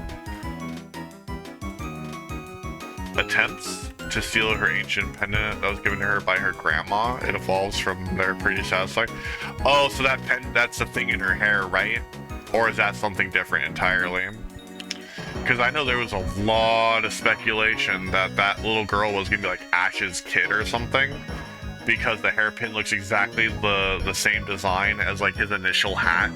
attempts to steal her ancient pendant that was given to her by her grandma. It evolves from there pretty satisfying. Oh, so that's the thing in her hair, right? Or is that something different entirely? Because I know there was a lot of speculation that that little girl was going to be like Ash's kid or something, because the hairpin looks exactly the same design as like his initial hat.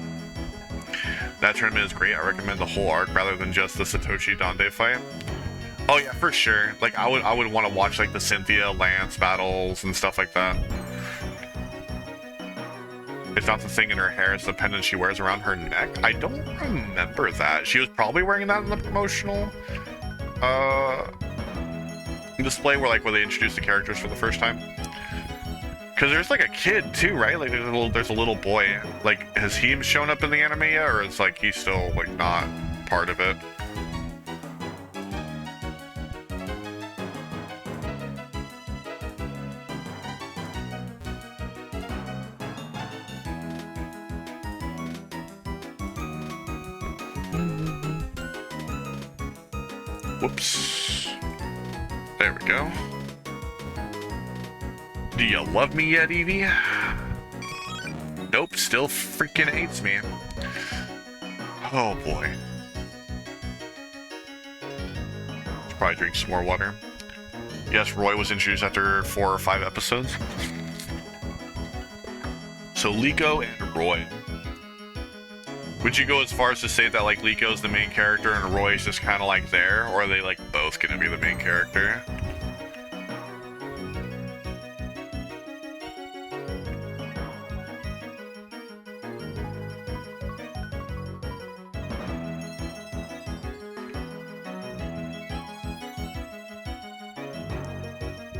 That tournament is great. I recommend the whole arc rather than just the Satoshi Dande fight. Oh yeah, for sure. Like I would want to watch like the Cynthia Lance battles and stuff like that. It's not the thing in her hair, it's the pendant she wears around her neck. I don't remember that. She was probably wearing that in the promotional display where they introduced the characters for the first time. Because there's like a kid too, right? Like there's a little boy. Like, has he shown up in the anime yet, or is like he's still like not part of it? Whoops. There we go. Do you love me yet, Eevee? Nope, still freaking hates me. Oh boy. Should probably drink some more water. Yes, Roy was introduced after 4 or 5 episodes. So Liko and Roy. Would you go as far as to say that like Liko's the main character and Roy's just kind of like there, or are they like both gonna be the main character?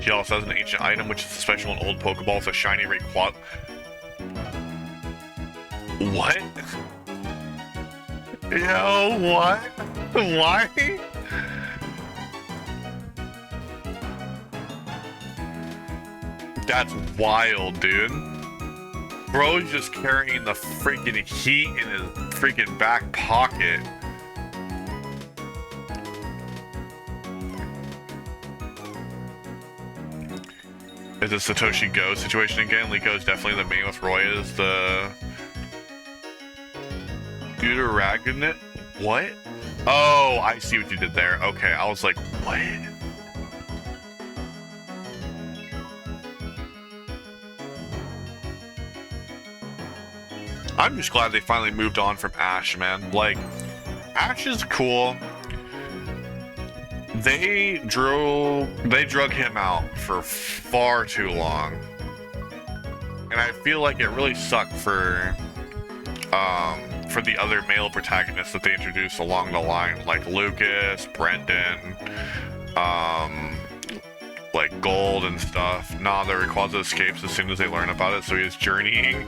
She also has an ancient item, which is a special and old Pokeball with a shiny Rayquaza. What? Yo, what? Why? That's wild, dude. Bro's just carrying the freaking heat in his freaking back pocket. Is it Satoshi Go situation again? Liko is definitely the main with Roy is the Deuteragonit? What? Oh, I see what you did there. Okay, I was like, what? I'm just glad they finally moved on from Ash, man. Like, Ash is cool. They drug him out for far too long. And I feel like it really sucked for the other male protagonists that they introduced along the line, like Lucas, Brendan, like Gold and stuff. Nah, the Rayquaza escapes as soon as they learn about it, so he's journeying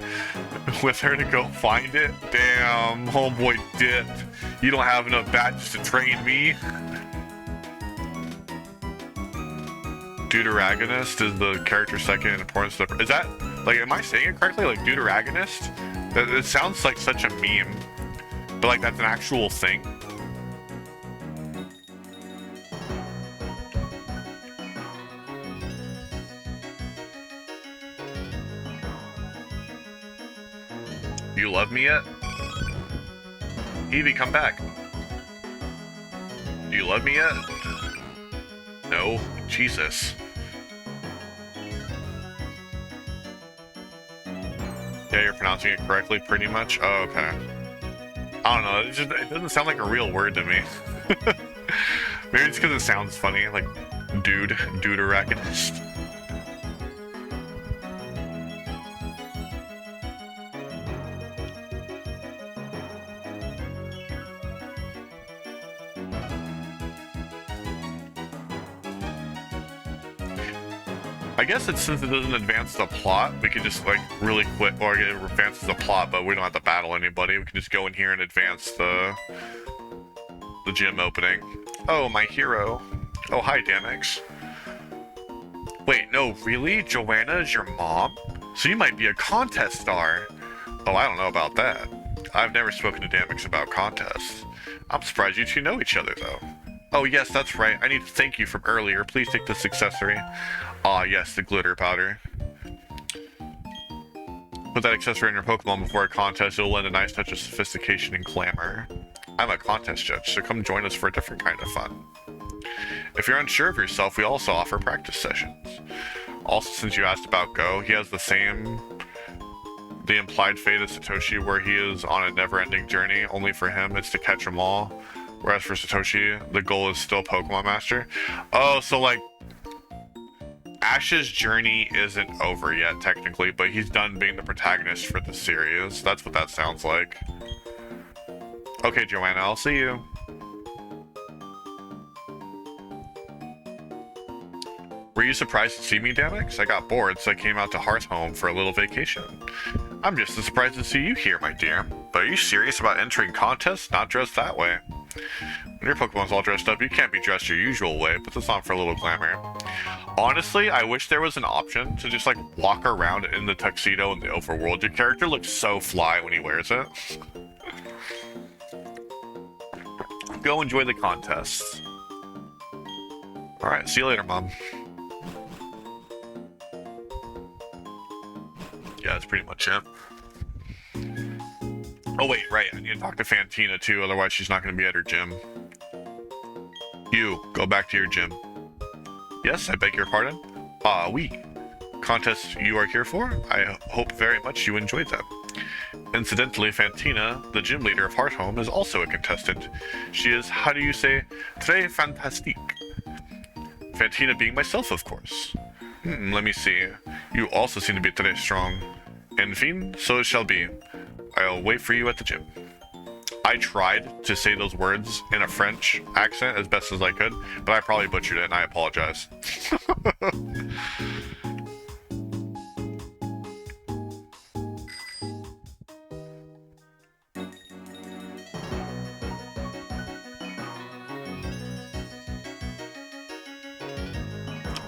with her to go find it. Damn, homeboy dipped. You don't have enough badges to train me. Deuteragonist is the character second in importance to... Is that... Like, am I saying it correctly? Like, Deuteragonist? It sounds like such a meme. But, like, that's an actual thing. You love me yet? Eevee, come back. Do you love me yet? No? Jesus. Yeah, you're pronouncing it correctly, pretty much. Oh, okay. I don't know. It doesn't sound like a real word to me. Maybe it's because it sounds funny, like Deuteragonist. I guess it's since it doesn't advance the plot, we can just like really quick, or it advances the plot, but we don't have to battle anybody. We can just go in here and advance the gym opening. Oh, my hero. Oh, hi, Damix. Wait, no, really? Joanna is your mom? So you might be a contest star. Oh, I don't know about that. I've never spoken to Damix about contests. I'm surprised you two know each other, though. Oh, yes, that's right. I need to thank you from earlier. Please take this accessory. Ah, yes, the glitter powder. Put that accessory in your Pokemon before a contest. It'll lend a nice touch of sophistication and glamour. I'm a contest judge, so come join us for a different kind of fun. If you're unsure of yourself, we also offer practice sessions. Also, since you asked about Go, he has the implied fate of Satoshi, where he is on a never-ending journey. Only for him, it's to catch them all. Whereas for Satoshi, the goal is still Pokemon Master. Oh, so like, Ash's journey isn't over yet, technically, but he's done being the protagonist for the series. That's what that sounds like. Okay, Joanna, I'll see you. Were you surprised to see me, Damix? I got bored, so I came out to Hearthhome for a little vacation. I'm just as surprised to see you here, my dear. But are you serious about entering contests? Not dressed that way. When your Pokemon's all dressed up, you can't be dressed your usual way, but that's not for a little glamour. Honestly, I wish there was an option to just like walk around in the tuxedo in the overworld. Your character looks so fly when he wears it. Go enjoy the contests. Alright, see you later, Mom. Yeah, that's pretty much it. Oh wait, right, I need to talk to Fantina too, otherwise she's not going to be at her gym. You, go back to your gym. Yes, I beg your pardon? Ah, oui. Contests you are here for? I hope very much you enjoyed them. Incidentally, Fantina, the gym leader of Hearthhome, is also a contestant. She is, how do you say, très fantastique. Fantina being myself, of course. Let me see. You also seem to be très strong. Enfin, so it shall be. I'll wait for you at the gym. I tried to say those words in a French accent as best as I could, but I probably butchered it, and I apologize.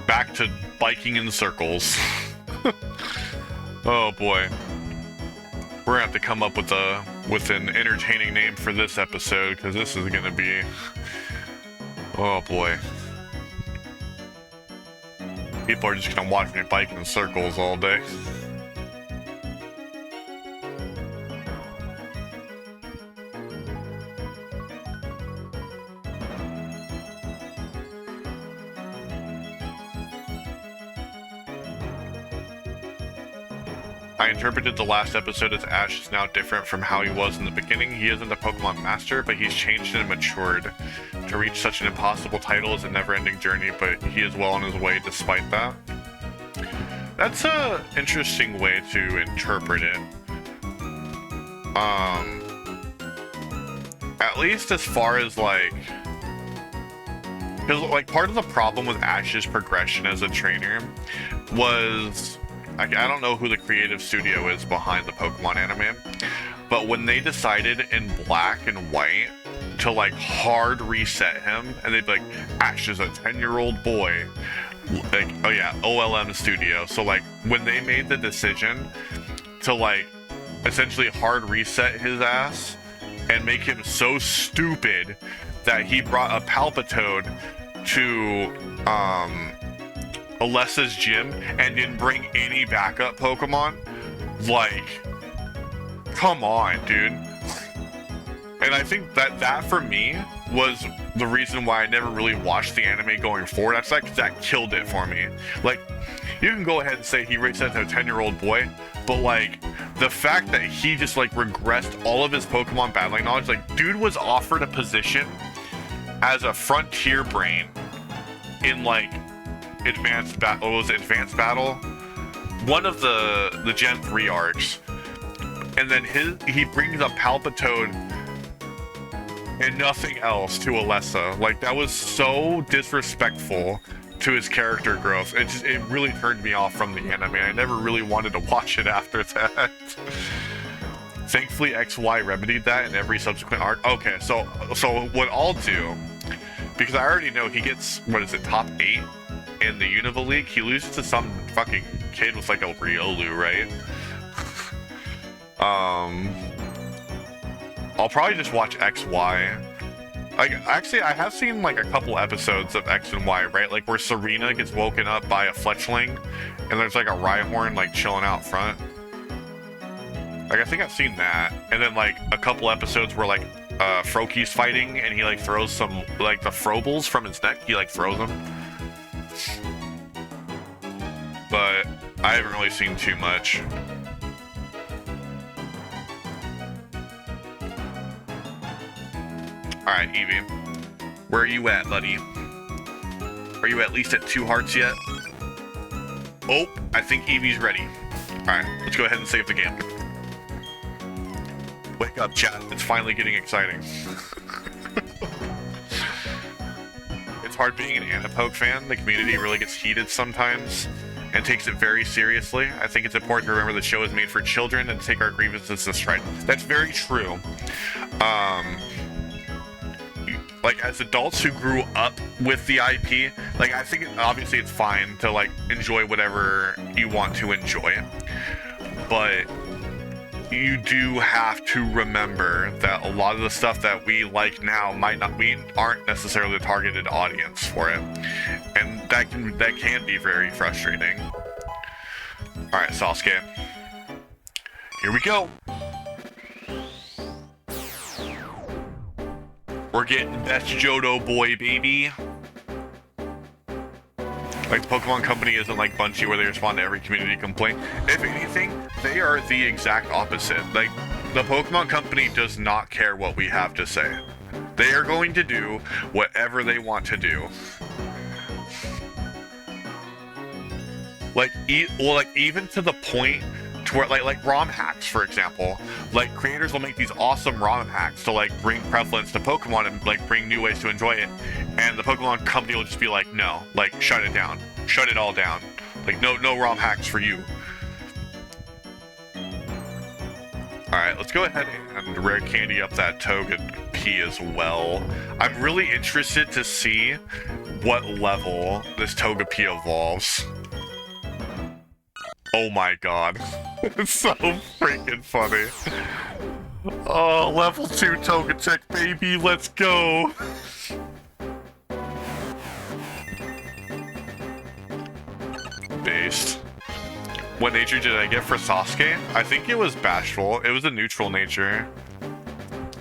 Back to biking in circles. Oh boy. We're gonna have to come up with an entertaining name for this episode, because this is gonna be... Oh boy. People are just gonna watch me bike in circles all day. I interpreted the last episode as Ash is now different from how he was in the beginning. He isn't a Pokemon Master, but he's changed and matured to reach such an impossible title as a never-ending journey, but he is well on his way despite that. That's a interesting way to interpret it. At least as far as like, because like part of the problem with Ash's progression as a trainer was, I don't know who the creative studio is behind the Pokemon anime, but when they decided in Black and White to like hard reset him, and they'd be like, Ash is a 10-year-old boy, like, oh yeah, OLM studio. So like when they made the decision to like essentially hard reset his ass and make him so stupid that he brought a Palpitoad to Alessa's gym and didn't bring any backup Pokemon, like, come on, dude. And I think that for me was the reason why I never really watched the anime going forward. That's like, that killed it for me. Like, you can go ahead and say he reset to a 10-year-old boy, but like the fact that he just like regressed all of his Pokemon battling knowledge, like dude was offered a position as a frontier brain in like advanced battle, what was it, advanced battle, one of the Gen 3 arcs, and then he brings a Palpitoad and nothing else to Alessa. Like, that was so disrespectful to his character growth. It really turned me off from the anime. I never really wanted to watch it after that. Thankfully, XY remedied that in every subsequent arc. Okay, so what I'll do, because I already know he gets, what is it, top 8 in the Unova League, he loses to some fucking kid with like a Riolu, right? I'll probably just watch XY. Like, actually, I have seen like a couple episodes of X and Y, right? Like where Serena gets woken up by a Fletchling, and there's like a Rhyhorn like chilling out front. Like, I think I've seen that. And then like a couple episodes where like Froakie's fighting, and he like throws some like the Frobles from his neck. He like throws them. But I haven't really seen too much. Alright, Eevee. Where are you at, buddy? Are you at least at 2 hearts yet? Oh, I think Eevee's ready. Alright, let's go ahead and save the game. Wake up, chat. It's finally getting exciting. It's hard being an Anapoke fan. The community really gets heated sometimes and takes it very seriously. I think it's important to remember the show is made for children and take our grievances in stride. That's very true. Like, as adults who grew up with the IP, like, I think obviously it's fine to like enjoy whatever you want to enjoy, but you do have to remember that a lot of the stuff that we like now we aren't necessarily the targeted audience for it, and that can be very frustrating. All right, Sasuke, here we go. We're getting best Johto boy, baby. Like, the Pokemon Company isn't like Bungie where they respond to every community complaint. If anything, they are the exact opposite. Like, the Pokemon Company does not care what we have to say. They are going to do whatever they want to do. Like, even to the point to where, like ROM hacks, for example. Like, creators will make these awesome ROM hacks to like bring prevalence to Pokemon and like bring new ways to enjoy it, and the Pokemon Company will just be like, no, like, shut it down, shut it all down, like, no ROM hacks for you. All right, let's go ahead and rare candy up that Togepi as well. I'm really interested to see what level this Togepi evolves. Oh my god. It's so freaking funny. Oh, level 2 Togetic, baby, let's go. Based. What nature did I get for Sasuke? I think it was Bashful. It was a neutral nature.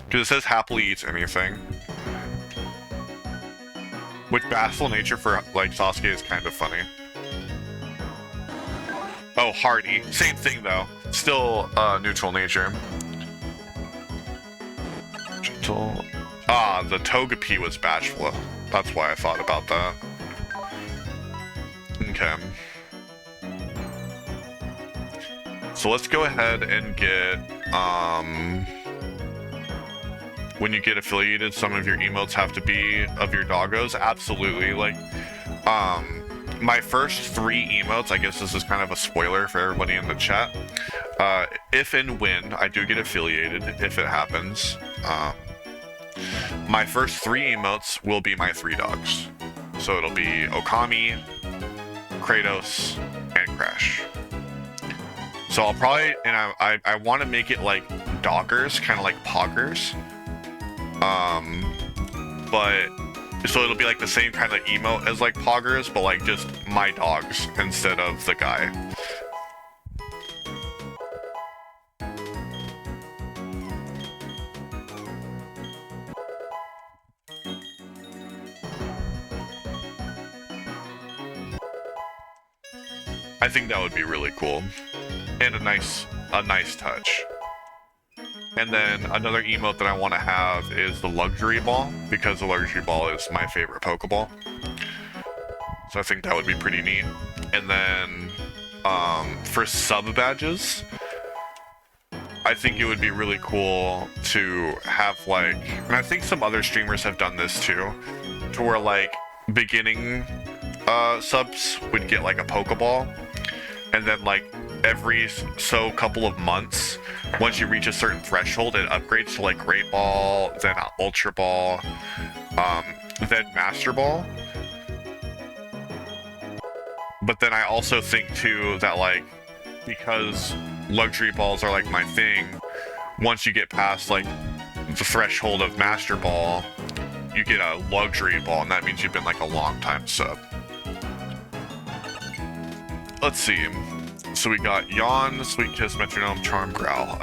Because it says happily eats anything. Which Bashful nature for like Sasuke is kind of funny. Oh, Hardy. Same thing, though. Still, neutral nature. Gentle. Ah, the Togepi was Bashful. That's why I thought about that. Okay. So let's go ahead and get, when you get affiliated, some of your emotes have to be of your doggos. Absolutely. Like, my first 3 emotes, I guess this is kind of a spoiler for everybody in the chat. If and when I do get affiliated, if it happens, my first 3 emotes will be my 3 dogs. So it'll be Okami, Kratos, and Crash. So I'll probably, and I want to make it like doggers, kind of like poggers. But so it'll be like the same kind of emote as like poggers, but like just my dogs instead of the guy. I think that would be really cool and a nice touch. And then another emote that I want to have is the luxury ball, because the luxury ball is my favorite Pokeball. So I think that would be pretty neat. And then for sub badges, I think it would be really cool to have like, and I think some other streamers have done this too, to where like beginning subs would get like a Pokeball, and then like every couple of months, once you reach a certain threshold, it upgrades to like Great Ball, then Ultra Ball, then Master Ball. But then I also think too that like, because luxury balls are like my thing, once you get past like the threshold of Master Ball, you get a luxury ball, and that means you've been like a long time sub. Let's see. So we got Yawn, Sweet Kiss, Metronome, Charm, Growl.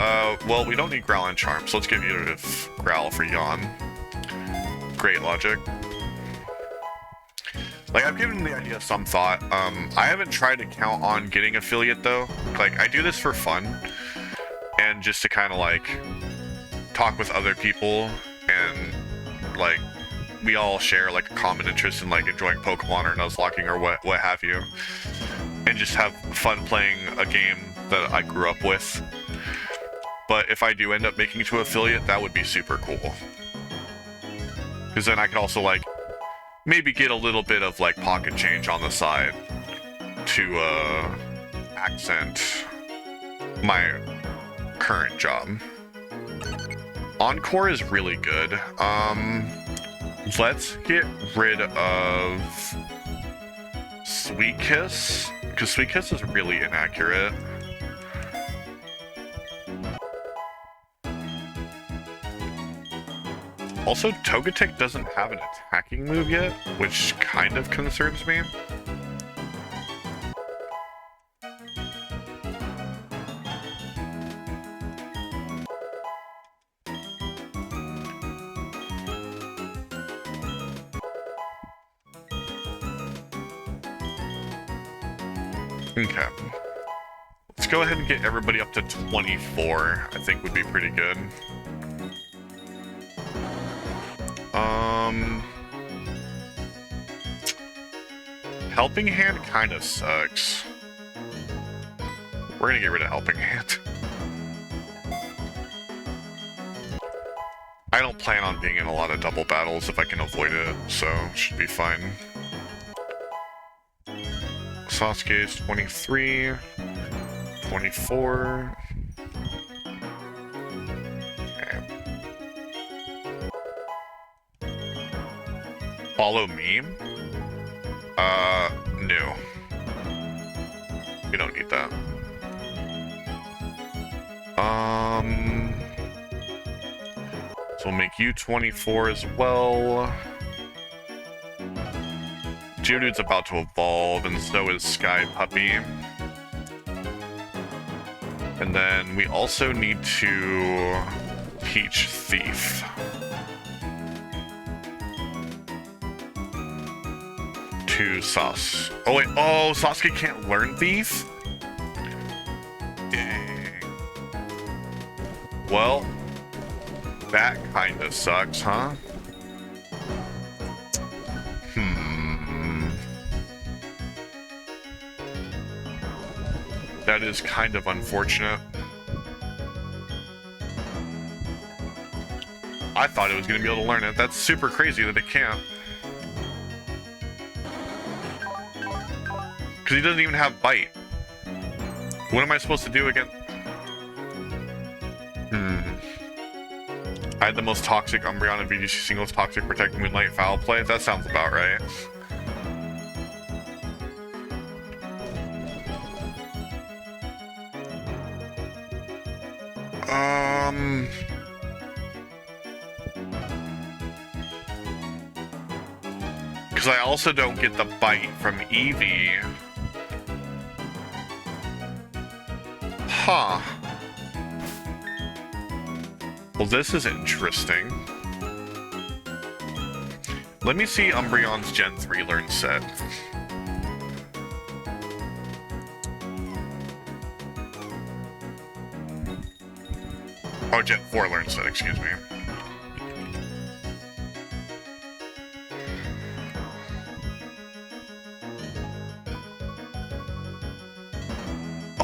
Well, we don't need Growl and Charm, so let's get rid of Growl for Yawn. Great logic. Like, I've given the idea some thought. I haven't tried to count on getting affiliate, though. Like, I do this for fun, and just to kind of, like, talk with other people, and, like, we all share, like, a common interest in, like, enjoying Pokemon or Nuzlocking or what have you. And just have fun playing a game that I grew up with. But if I do end up making it to affiliate, that would be super cool. Because then I could also, like, maybe get a little bit of, like, pocket change on the side to, accent my current job. Encore is really good. Let's get rid of Sweet Kiss, because Sweet Kiss is really inaccurate. Also, Togetic doesn't have an attacking move yet, which kind of concerns me. Okay. Let's go ahead and get everybody up to 24, I think would be pretty good. Helping Hand kind of sucks. We're gonna get rid of Helping Hand. I don't plan on being in a lot of double battles if I can avoid it, so should be fine. Sasuke's 23, 24. Okay. Follow me? No. We don't need that. So we'll make you 24 as well. Geodude's about to evolve, and so is Sky Puppy. And then we also need to teach Thief. To Oh wait, oh, Sasuke can't learn Thief? Dang. Well, that kind of sucks, huh? That is kind of unfortunate. I thought it was going to be able to learn it. That's super crazy that it can't. Because he doesn't even have bite. What am I supposed to do again? I had the most toxic Umbreon in VGC singles, toxic protect Moonlight foul play. That sounds about right. Because I also don't get the bite from Eevee. Huh. Well, this is interesting. Let me see Umbreon's Gen 3 learn set. Oh, Gen 4 learn set, excuse me.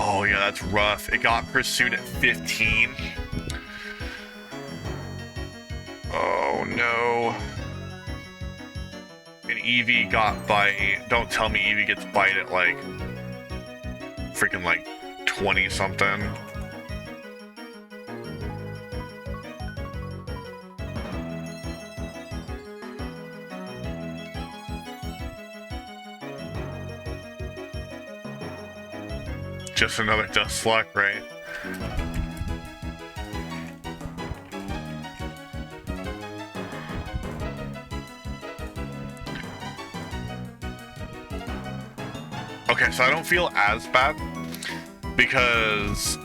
Oh yeah, that's rough. It got pursued at 15. Oh no. And Eevee got bite. Don't tell me Eevee gets bite at like freaking like 20 something. Just another Nuzlocke, right? Okay, so I don't feel as bad because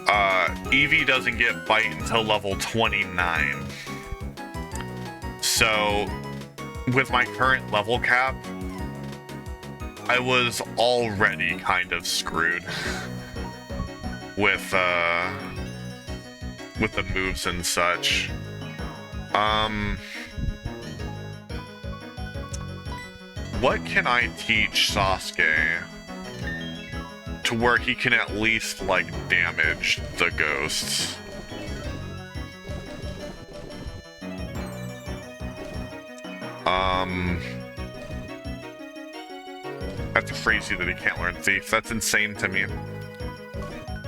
Eevee doesn't get bite until level 29. So with my current level cap, I was already kind of screwed with the moves and such. What can I teach Sasuke to where he can at least like damage the ghosts? That's crazy that he can't learn Thief. That's insane to me.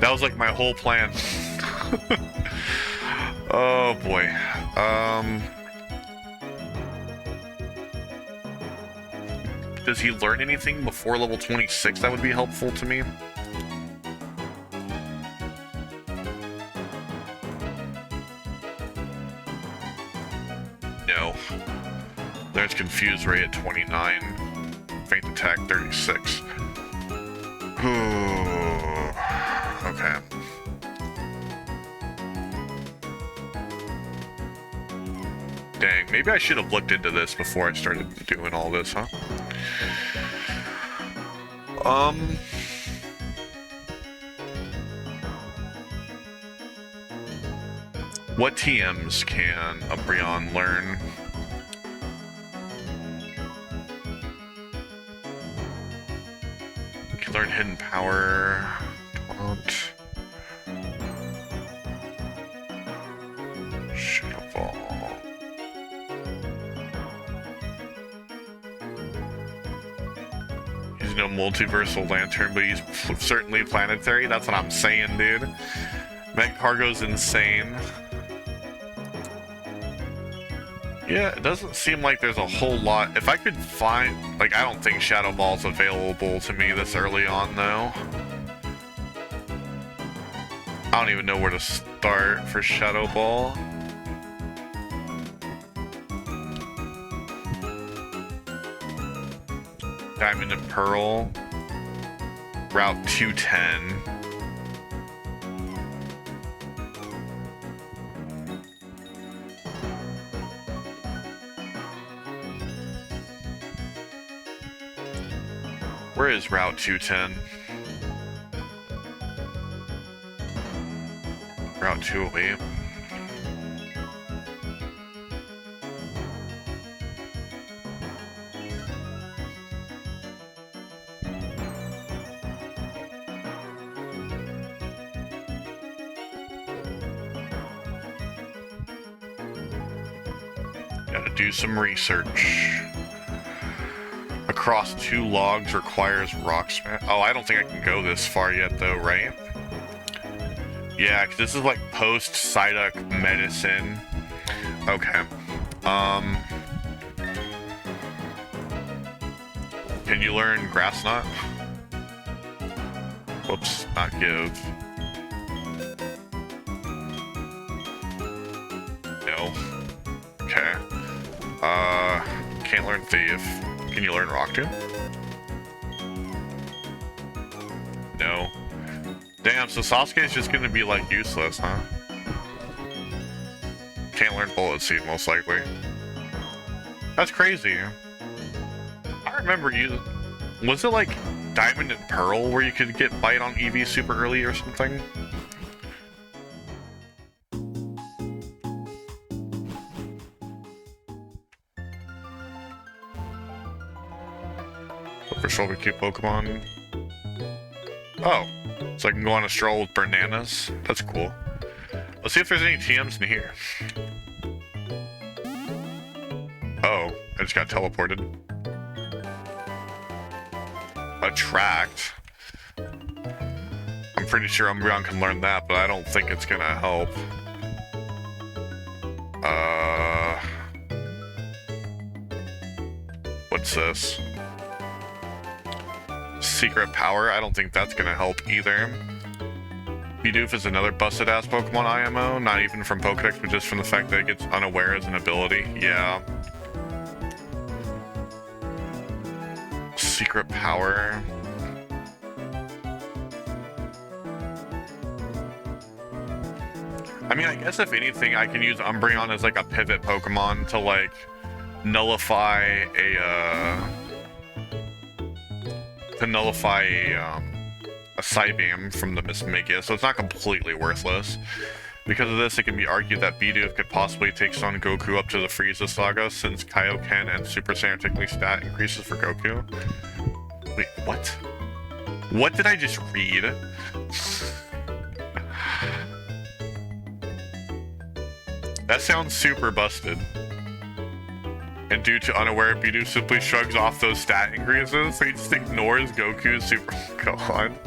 That was like my whole plan. Oh boy. Does he learn anything before level 26 that would be helpful to me? No. There's Confuse Ray at 29. Faint Attack 36. Okay. Dang, maybe I should have looked into this before I started doing all this, huh? What TMs can Umbreon learn? You can learn Hidden Power, Taunt, Shadow Ball. He's no multiversal lantern, but he's certainly planetary. That's what I'm saying, dude. Met Cargo's insane. Yeah, it doesn't seem like there's a whole lot. If I could find... Like, I don't think Shadow Ball's available to me this early on, though. I don't even know where to start for Shadow Ball. Diamond and Pearl. Route 210. Where is Route 210? Route 208. Gotta do some research. Across 2 logs requires rock smash. Oh, I don't think I can go this far yet though, right? Yeah, because this is like post-Psyduck medicine. Okay. Can you learn Grass Knot? Whoops, not give. No. Okay. Can't learn Thief. Can you learn Rock Tomb? No. Damn, so Sasuke's just gonna be like useless, huh? Can't learn Bullet Seed, most likely. That's crazy. I remember you... Was it like Diamond and Pearl where you could get Bite on EV super early or something? For sure we keep Pokemon. Oh, so I can go on a stroll with Bananas. That's cool. Let's see if there's any TMs in here. Oh, I just got teleported. Attract. I'm pretty sure Umbreon can learn that, but I don't think it's gonna help. What's this? Secret Power, I don't think that's gonna help either. Bidoof is another busted-ass Pokemon IMO, not even from Pokedex, but just from the fact that it gets Unaware as an ability. Yeah. Secret Power. I mean, I guess if anything, I can use Umbreon as like a pivot Pokemon to like nullify a Psybeam from the Miss Megia, so it's not completely worthless. Because of this, it can be argued that Bidoof could possibly take Son Goku up to the Frieza Saga, since Kaioken and Super Saiyan technically stat increases for Goku. Wait, what? What did I just read? That sounds super busted. And due to Unaware, Bidoof simply shrugs off those stat increases, so he just ignores Goku's super... Go on.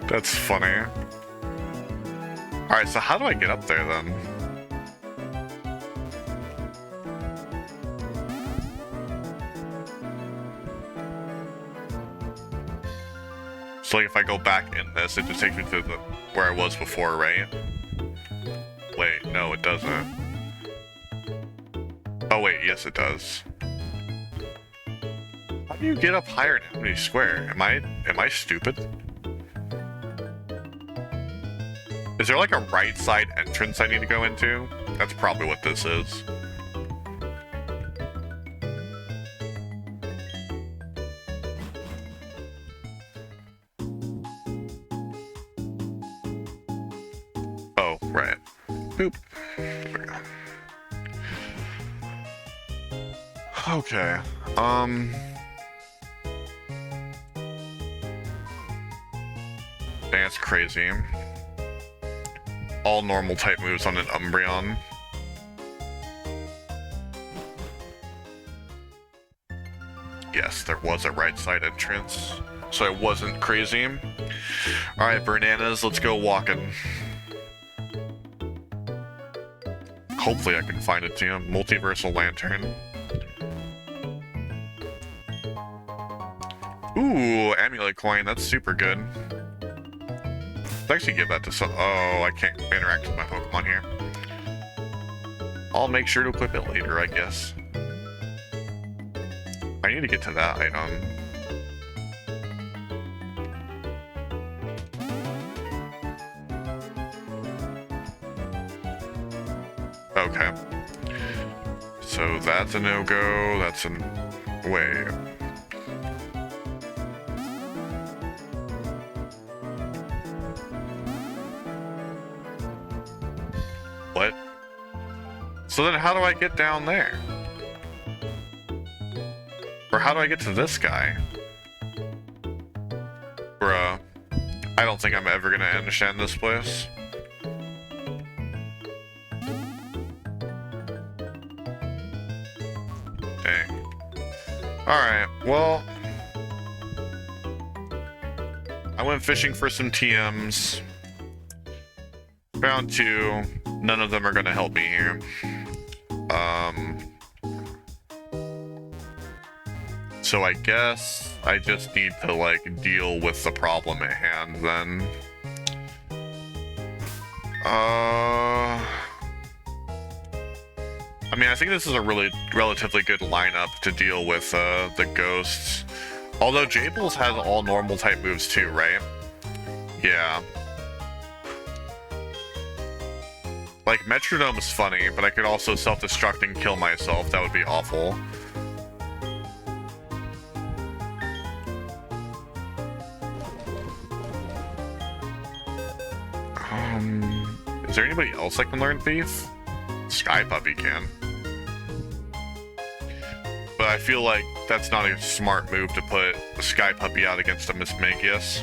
That's funny. Alright, so how do I get up there then? So like if I go back in this, it just takes me to the where I was before, right? Wait, no it doesn't. Oh wait, yes it does. How do you get up higher than Amity Square? Am I stupid? Is there like a right side entrance I need to go into? That's probably what this is. Oh, right. Boop. There we go. Okay. That's crazy. All normal type moves on an Umbreon. Yes, there was a right side entrance, so I wasn't crazy. Alright, Bananas, let's go walking. Hopefully I can find it to you. Multiversal Lantern. Ooh, Amulet Coin, that's super good. Let's actually give that to some... Oh, I can't interact with my Pokemon here. I'll make sure to equip it later, I guess. I need to get to that item. Okay. So that's a no-go, that's a... Wait. What? So then how do I get down there? Or how do I get to this guy? Bruh. I don't think I'm ever gonna understand this place. Alright, well, I went fishing for some TMs. Found two. None of them are gonna help me here. So I guess I just need to, like, deal with the problem at hand then. I mean, I think this is a relatively good lineup to deal with the ghosts. Although Jables has all normal type moves too, right? Yeah. Like, Metronome is funny, but I could also self-destruct and kill myself. That would be awful. Is there anybody else that can learn Thief? Sky Puppy can. But I feel like that's not a smart move to put a Sky Puppy out against a Mismagius.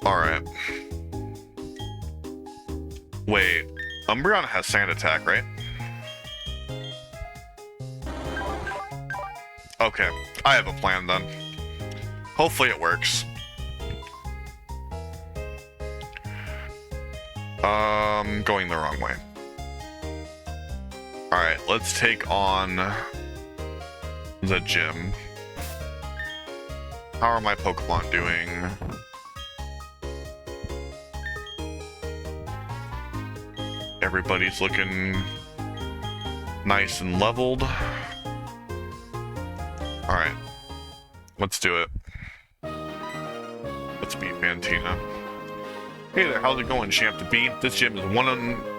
Alright. Wait, Umbreon has Sand Attack, right? Okay, I have a plan then. Hopefully it works. Going the wrong way. Alright, let's take on the gym. How are my Pokemon doing? Everybody's looking nice and leveled. Alright, let's do it. Let's beat Fantina. Hey there, how's it going, Champ to beat? This gym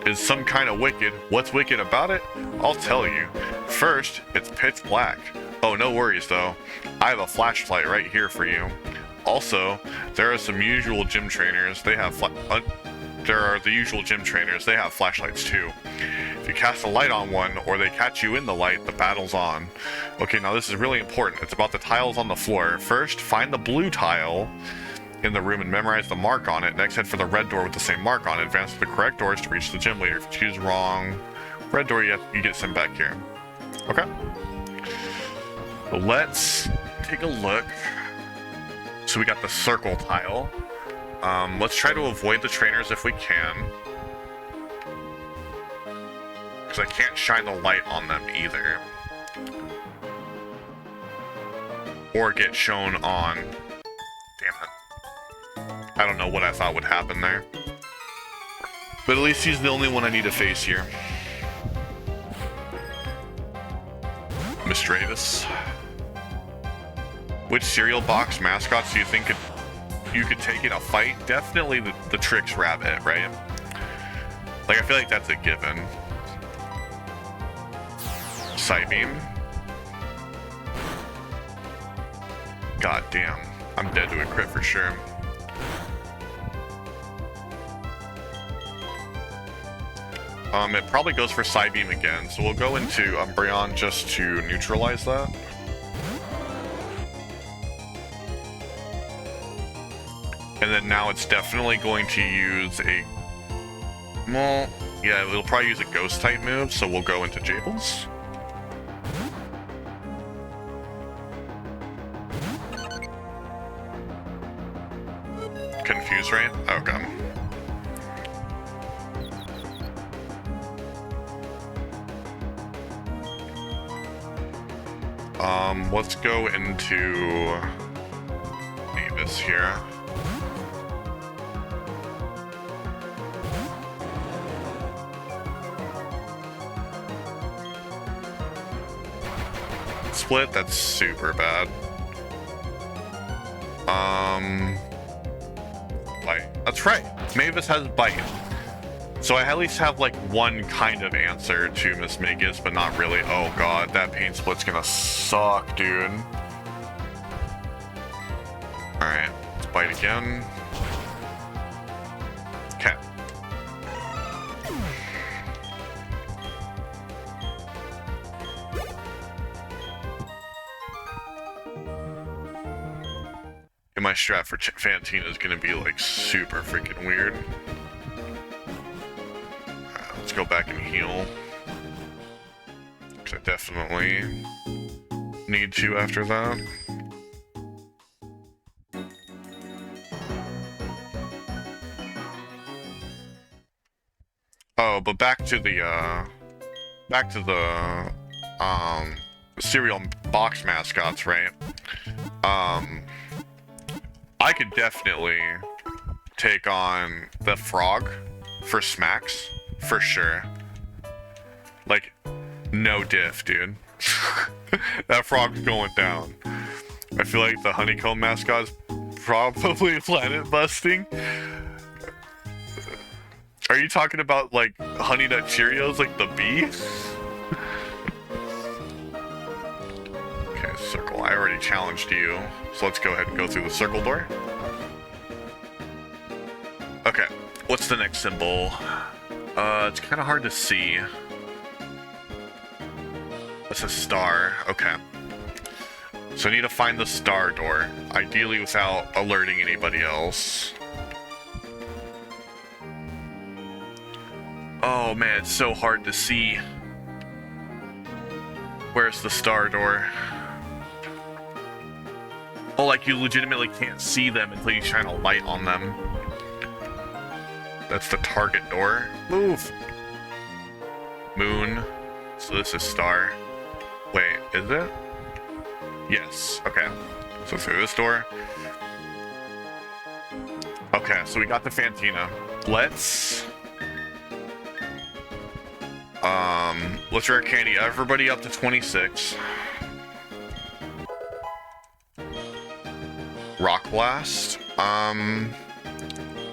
is some kind of wicked. What's wicked about it? I'll tell you. First, it's pitch black. Oh, no worries though. I have a flashlight right here for you. Also, there are some usual gym trainers. They have flashlights too. If you cast a light on one, or they catch you in the light, the battle's on. Okay, now this is really important. It's about the tiles on the floor. First, find the blue tile in the room and memorize the mark on it. Next, head for the red door with the same mark on it. Advance to the correct doors to reach the gym leader. If you choose wrong red door, you get sent back here. Okay. So let's take a look. So we got the circle tile. Let's try to avoid the trainers if we can. Because I can't shine the light on them either. Or get shown on. Damn it. I don't know what I thought would happen there. But at least he's the only one I need to face here. Mr. Davis. Which cereal box mascots do you think you could take in a fight? Definitely the Trix Rabbit, right? Like, I feel like that's a given. Psybeam. God damn. I'm dead to a crit for sure. It probably goes for Psybeam again, so we'll go into Umbreon just to neutralize that. And then now it's definitely going to use a... Well, yeah, it'll probably use a Ghost type move, so we'll go into Jables. Confuse, right? Okay. Let's go into Mavis here. Split, that's super bad. Bite. That's right. Mavis has Bite. So I at least have like one kind of answer to Mismagius, but not really. Oh god, that Pain Split's gonna suck, dude. Alright, let's Bite again. Okay. And my strat for Fantina is gonna be like super freaking weird. go back and heal. Because I definitely need to after that. Oh, but back to the cereal box mascots, right? I could definitely take on the frog for smacks, for sure. Like, no diff, dude. That frog's going down. I feel like the honeycomb mascot is probably planet busting. Are you talking about, like, Honey Nut Cheerios, like the bee? Okay, circle. I already challenged you, so let's go ahead and go through the circle door. Okay, what's the next symbol? It's kind of hard to see. That's a star. Okay. So I need to find the star door, ideally without alerting anybody else. Oh man, it's so hard to see. Where's the star door? Oh, like you legitimately can't see them until you shine a light on them. That's the target door. Move! Moon. So this is star. Wait, is it? Yes, okay. So through this door. Okay, so we got the Fantina. Let's rare candy everybody up to 26. Rock Blast.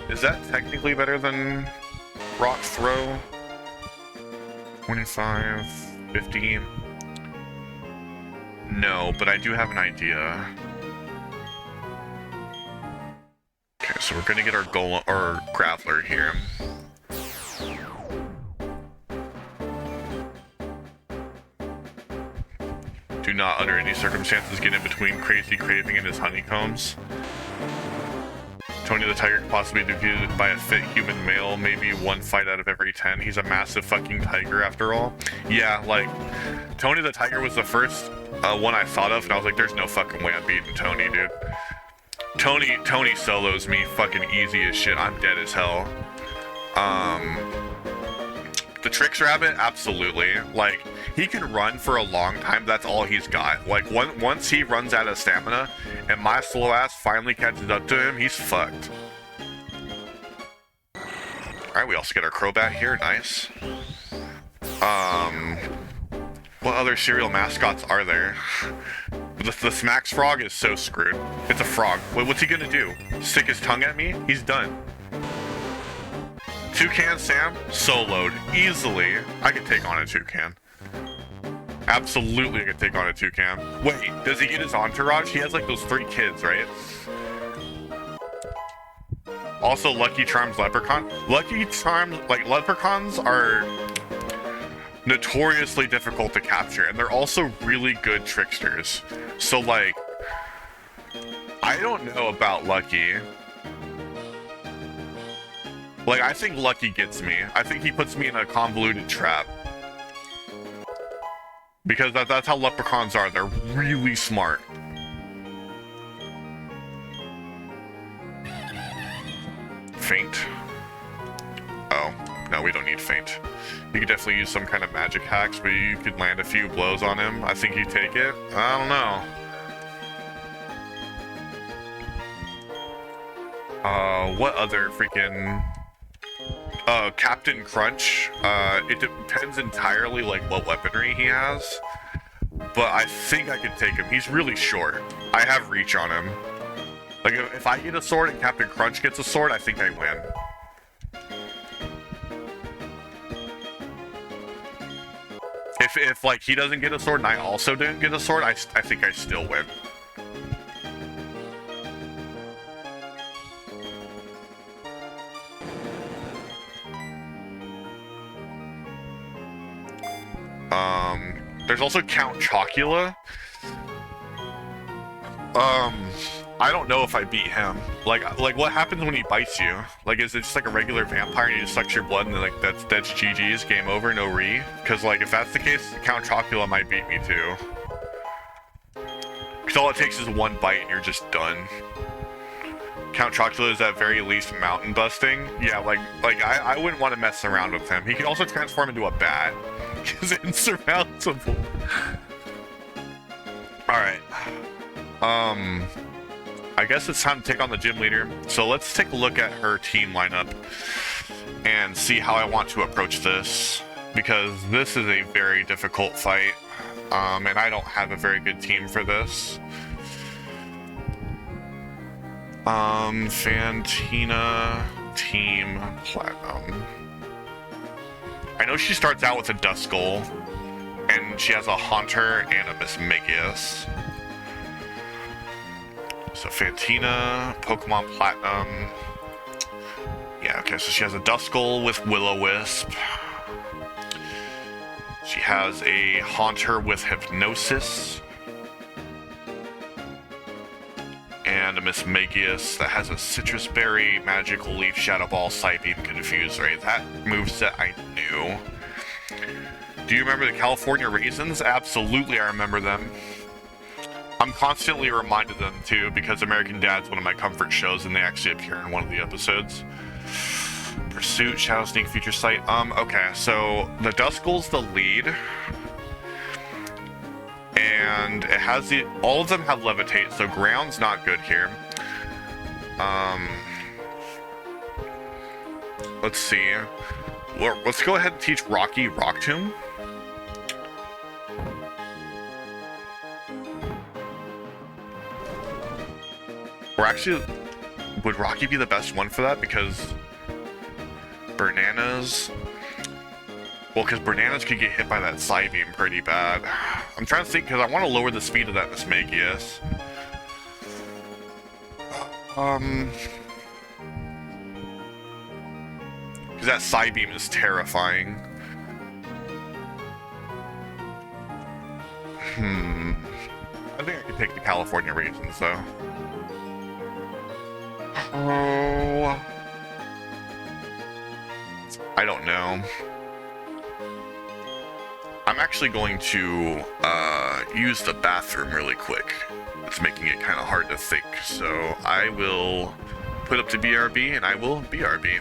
Is that technically better than Rock Throw? 25, 50. No, but I do have an idea. Okay, so we're gonna get our Golem or Grappler here. Do not, under any circumstances, get in between Crazy Craving and his honeycombs. Tony the Tiger could possibly be defeated by a fit human male, maybe one fight out of every 10. He's a massive fucking tiger after all. Yeah, like, Tony the Tiger was the first one I thought of, and I was like, there's no fucking way I'm beating Tony, dude. Tony solos me fucking easy as shit. I'm dead as hell. The Tricks Rabbit, absolutely. Like, he can run for a long time, that's all he's got. Like, once he runs out of stamina, and my slow ass finally catches up to him, he's fucked. Alright, we also get our Crobat here, nice. What other cereal mascots are there? The Smacks Frog is so screwed. It's a frog. What's he gonna do? Stick his tongue at me? He's done. Toucan Sam, soloed, easily. I could take on a Toucan. Absolutely I could take on a Toucan. Wait, does he get his entourage? He has like those 3 kids, right? Also, Lucky Charms Leprechaun. Lucky Charms, like, leprechauns are notoriously difficult to capture, and they're also really good tricksters. So, like, I don't know about Lucky. Like, I think Lucky gets me. I think he puts me in a convoluted trap. Because that's how leprechauns are. They're really smart. Feint. Oh, no, we don't need feint. You could definitely use some kind of magic hacks, but you could land a few blows on him. I think you take it. I don't know. What other freaking... Captain Crunch. It depends entirely, like, what weaponry he has. But I think I could take him. He's really short. I have reach on him. Like, if I get a sword and Captain Crunch gets a sword, I think I win. If like, he doesn't get a sword and I also didn't get a sword, I think I still win. There's also Count Chocula. I don't know if I beat him. Like what happens when he bites you? Like, is it just like a regular vampire and he just sucks your blood and then, like, that's GG's, game over, no re? Because, like, if that's the case, Count Chocula might beat me too. Because all it takes is one bite and you're just done. Count Chocula is at very least mountain busting. Yeah, like I wouldn't want to mess around with him. He can also transform into a bat. He's insurmountable. Alright. I guess it's time to take on the gym leader. So let's take a look at her team lineup and see how I want to approach this, because this is a very difficult fight, and I don't have a very good team for this. Fantina team platinum. I know she starts out with a Duskull, and she has a Haunter and a Mismagius. So Fantina, Pokemon Platinum. Yeah, okay, so she has a Duskull with Will-O-Wisp. She has a Haunter with Hypnosis. And a Mismagius that has a Citrus Berry, Magical Leaf, Shadow Ball, Psybeam, Confuse Ray. That moveset I knew. Do you remember the California Raisins? Absolutely, I remember them. I'm constantly reminded of them too, because American Dad's one of my comfort shows, and they actually appear in one of the episodes. Pursuit, Shadow Sneak, Future Sight. Okay, so the Duskull's the lead. And it has all of them have Levitate, so ground's not good here. Let's see. Well, let's go ahead and teach Rocky Rock Tomb. Or actually, would Rocky be the best one for that? Because Bananas... Well, because Bananas could get hit by that Psybeam pretty bad. I'm trying to think, because I want to lower the speed of that Mismagius. Because that Psybeam is terrifying. I think I could take the California Raisins, though. Oh... I don't know. I'm actually going to use the bathroom really quick. It's making it kind of hard to think, so I will put up to BRB and I will BRB.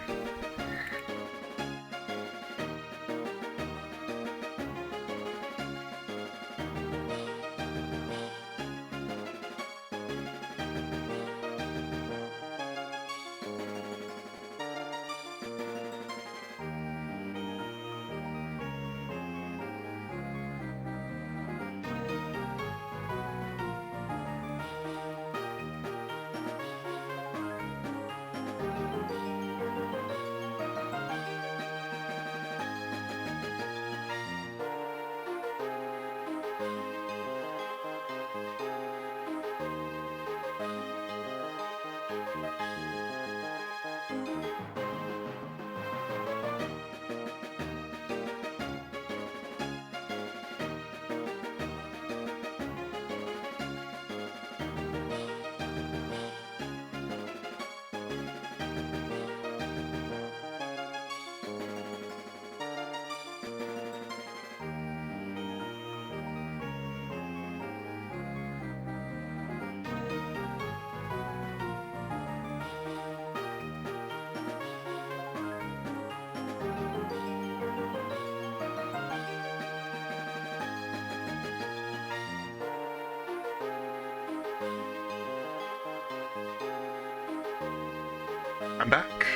I'm back.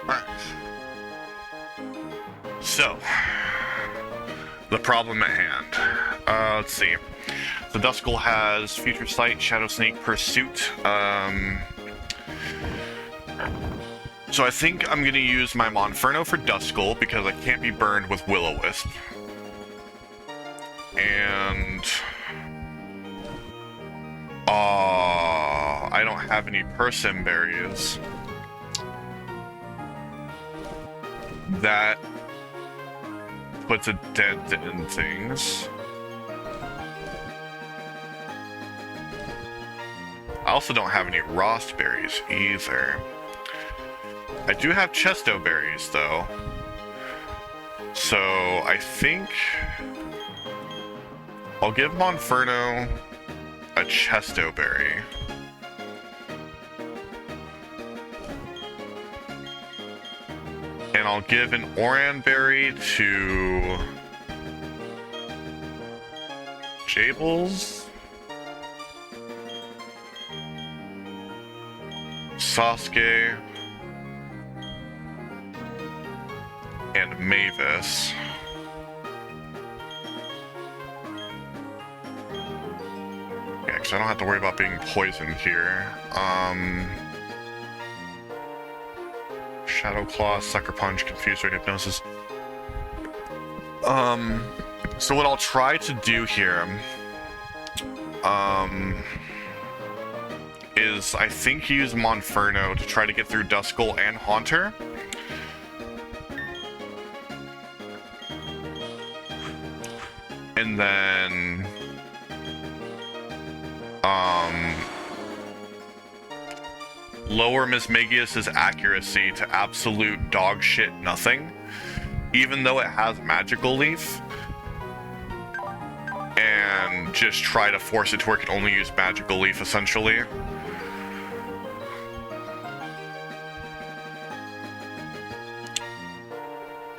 Alright. So, the problem at hand. Let's see. The Duskull has Future Sight, Shadow Sneak, Pursuit. So I think I'm going to use my Monferno for Duskull because I can't be burned with Will-O-Wisp. And... I don't have any Persim Berries. That puts a dent in things. I also don't have any Rost berries either. I do have Chesto berries though. So I think I'll give Monferno a Chesto berry. And I'll give an Oran berry to Jables, Sasuke, and Mavis. Yeah, because I don't have to worry about being poisoned here. Shadow Claw, Sucker Punch, Confuser, Hypnosis. So what I'll try to do here, is I think use Monferno to try to get through Duskull and Haunter. And then, lower Mismagius's accuracy to absolute dog shit nothing, even though it has Magical Leaf, and just try to force it to where it can only use Magical Leaf, essentially.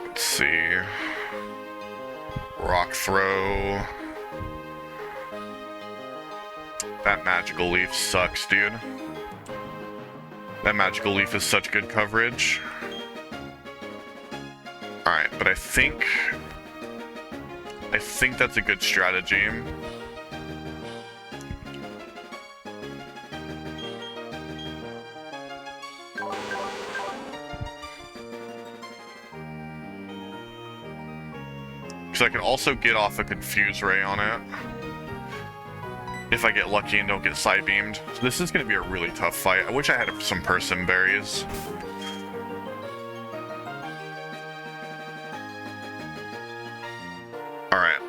Let's see. Rock Throw. That Magical Leaf sucks, dude. That Magical Leaf is such good coverage. Alright, but I think that's a good strategy. Because I can also get off a Confuse Ray on it. If I get lucky and don't get Psybeamed. So this is going to be a really tough fight. I wish I had some Persim berries. Alright.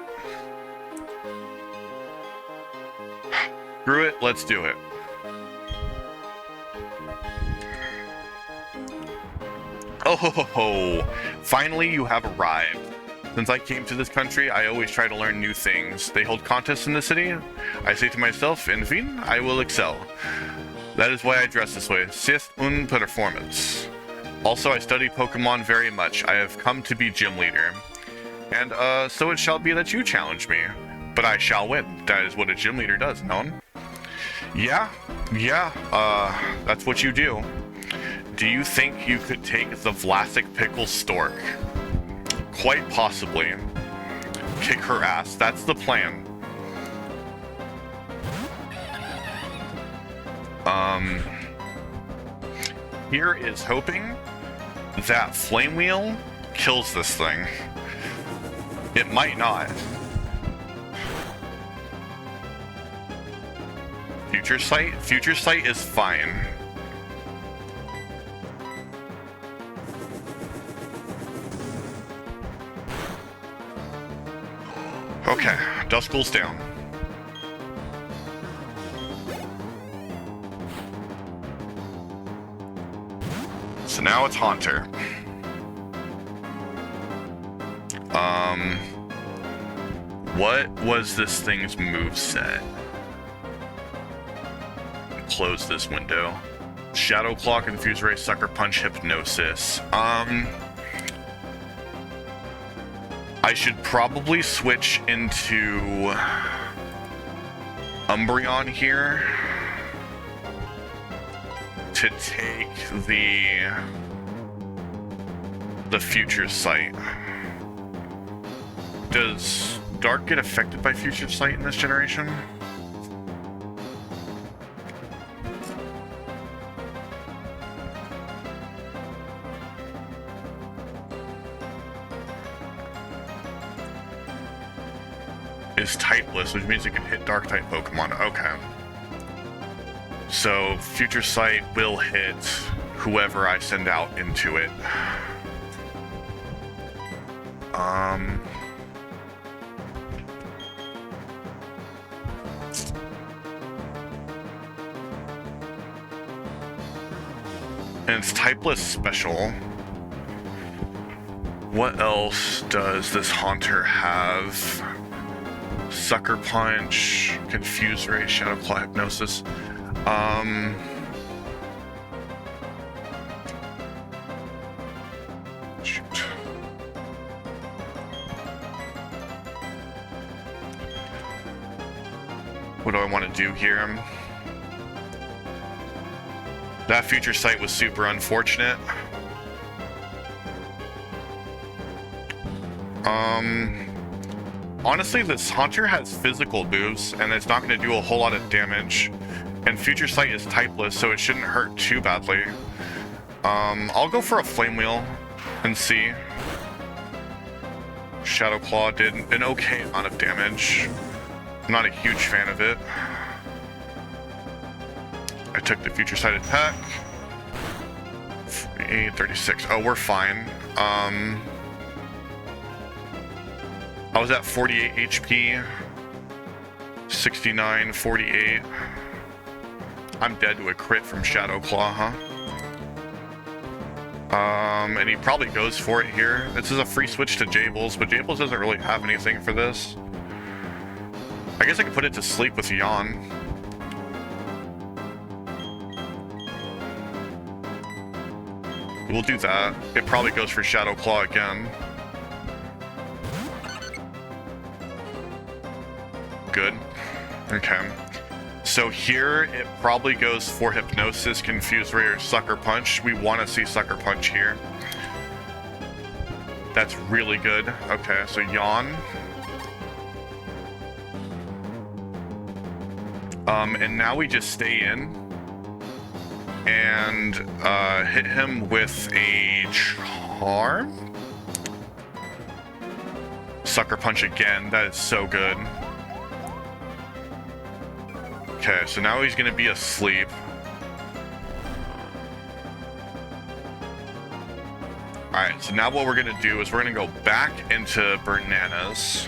Screw it, let's do it. Oh ho ho ho! Finally you have arrived. Since I came to this country, I always try to learn new things. They hold contests in the city. I say to myself, en fin, I will excel. That is why I dress this way. C'est une performance. Also, I study Pokemon very much. I have come to be gym leader. And, so it shall be that you challenge me. But I shall win. That is what a gym leader does, known? Yeah, that's what you do. Do you think you could take the Vlasic Pickle Stork? Quite possibly. Kick her ass. That's the plan. Here is hoping that Flame Wheel kills this thing. It might not. Future Sight? Future Sight is fine. Okay, Duskull's down. So now it's Haunter. What was this thing's moveset? Close this window. Shadow Claw, Confuse Ray, Sucker Punch, Hypnosis. I should probably switch into Umbreon here to take the Future Sight. Does Dark get affected by Future Sight in this generation? Is typeless, which means it can hit Dark type Pokemon. Okay. So Future Sight will hit whoever I send out into it. And it's typeless special. What else does this Haunter have? Sucker Punch, Confuse Ray, Shadow Claw, Hypnosis. Shoot. What do I want to do here? That future sight was super unfortunate. Honestly, this Haunter has physical moves, and it's not going to do a whole lot of damage. And Future Sight is typeless, so it shouldn't hurt too badly. I'll go for a Flame Wheel and see. Shadow Claw did an okay amount of damage. I'm not a huge fan of it. I took the Future Sight attack. 36. Oh, we're fine. I was at 48 HP. 69, 48. I'm dead to a crit from Shadow Claw, huh? And he probably goes for it here. This is a free switch to Jables, but Jables doesn't really have anything for this. I guess I could put it to sleep with Yawn. We'll do that. It probably goes for Shadow Claw again. Good. Okay. So here, it probably goes for Hypnosis, Confuse Ray, or Sucker Punch. We want to see Sucker Punch here. That's really good. Okay, so Yawn. And now we just stay in and hit him with a Charm? Sucker Punch again. That is so good. Okay, so now he's gonna be asleep. Alright, so now what we're gonna do is we're gonna go back into Bananas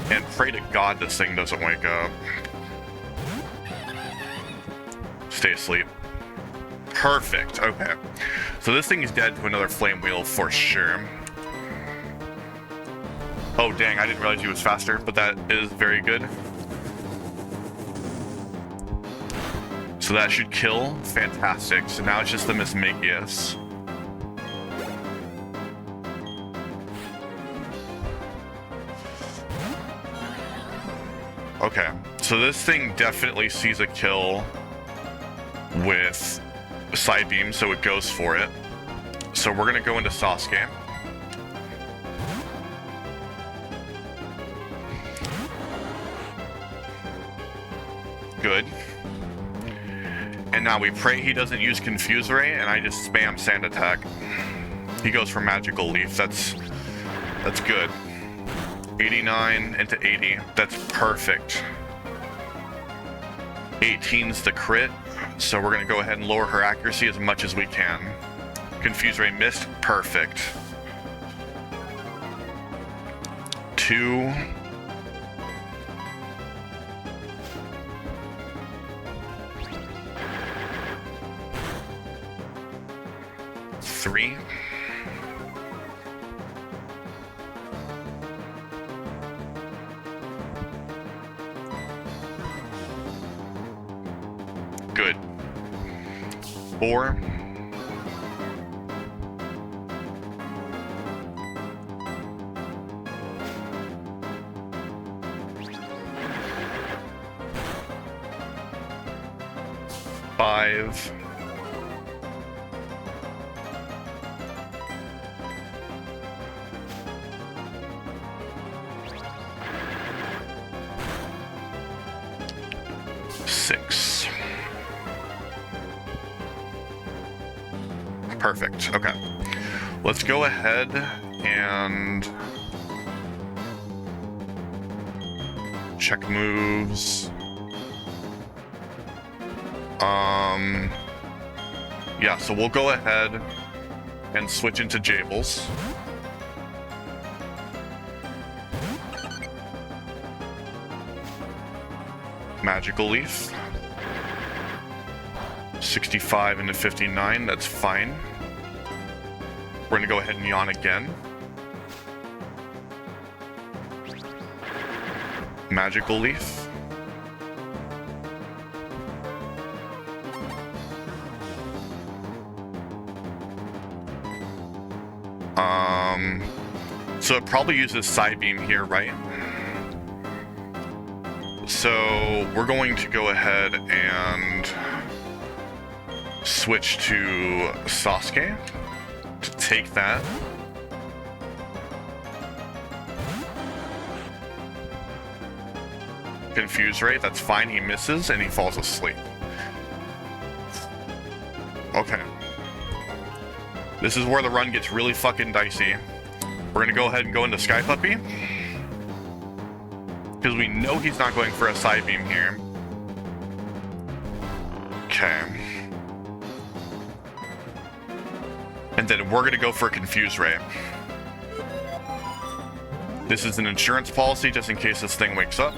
and pray to God this thing doesn't wake up. Stay asleep. Perfect, okay. So this thing is dead to another Flame Wheel for sure. Oh dang, I didn't realize he was faster, but that is very good. So that should kill. Fantastic. So now it's just the Mismagius. Okay. So this thing definitely sees a kill with Side Beam, so it goes for it. So we're going to go into Sasuke. Good. And now we pray he doesn't use Confuse Ray, and I just spam Sand Attack. He goes for Magical Leaf. That's good. 89 into 80. That's perfect. 18's the crit, so we're going to go ahead and lower her accuracy as much as we can. Confuse Ray missed. Perfect. 2. 3. Good. 4. 5. 6. Perfect. Okay. Let's go ahead and check moves. Yeah, so we'll go ahead and switch into Jables. Magical Leaf. 65 into 59, that's fine. We're gonna go ahead and yawn again. Magical Leaf. So it probably uses Side Beam here, right? So we're going to go ahead and switch to Sasuke to take that. Confuse Ray, that's fine, he misses and he falls asleep. Okay. This is where the run gets really fucking dicey. We're gonna go ahead and go into Sky Puppy. Because we know he's not going for a Side Beam here. Okay. And then we're gonna go for Confuse Ray. This is an insurance policy just in case this thing wakes up.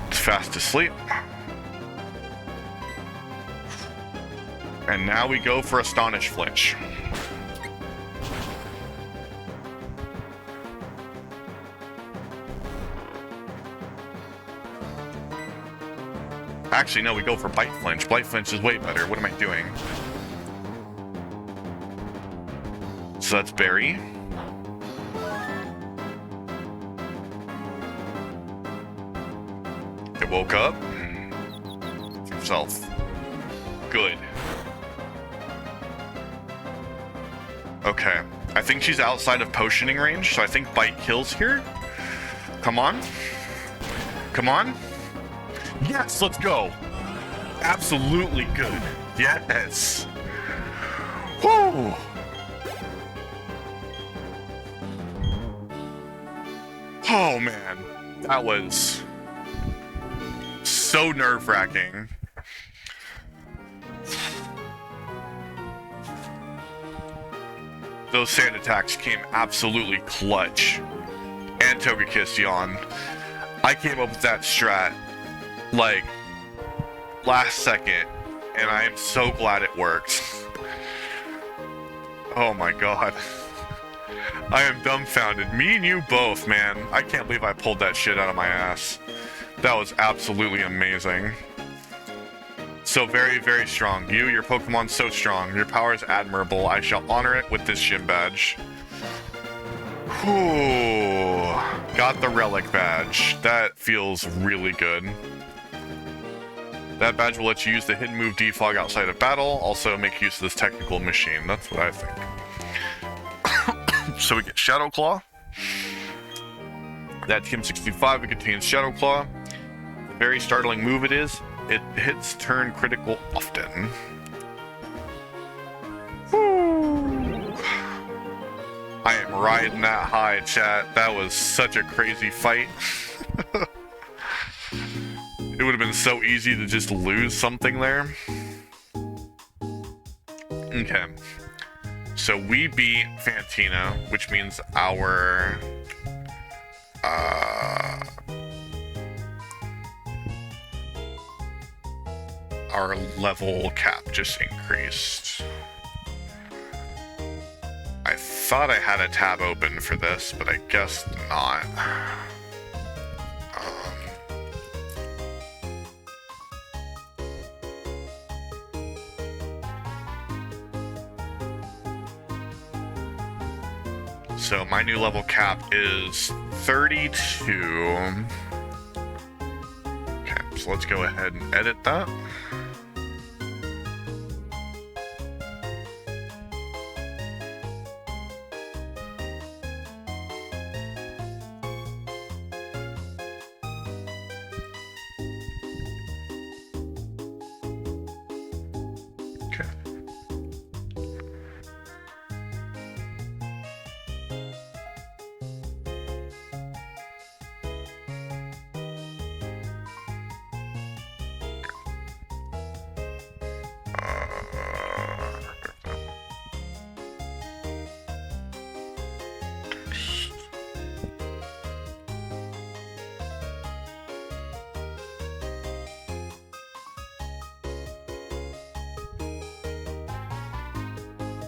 It's fast asleep. And now we go for Astonish Flinch. Actually, no, we go for Bite Flinch. Bite Flinch is way better. What am I doing? So that's Berry. It woke up. Himself. Good. Okay. I think she's outside of potioning range, so I think Bite kills here. Come on. Come on. Yes, let's go. Absolutely good. Yes. Woo. Oh man, that was so nerve-wracking. Those sand attacks came absolutely clutch. And Togekiss yawn. I came up with that strat like last second, and I am so glad it worked. Oh my god. I am dumbfounded. Me and you both, man. I can't believe I pulled that shit out of my ass. That was absolutely amazing. So very, very strong. Your Pokemon's so strong. Your power is admirable. I shall honor it with this gym badge. Whew. Got the Relic badge. That feels really good. That badge will let you use the hidden move Defog outside of battle. Also make use of this technical machine. That's what I think. So we get Shadow Claw. That TM65, it contains Shadow Claw. Very startling move it is. It hits turn critical often. Woo. I am riding that high, chat. That was such a crazy fight. It would have been so easy to just lose something there. Okay. So we beat Fantina, which means our level cap just increased. I thought I had a tab open for this, but I guess not. So my new level cap is 32. Okay, so let's go ahead and edit that.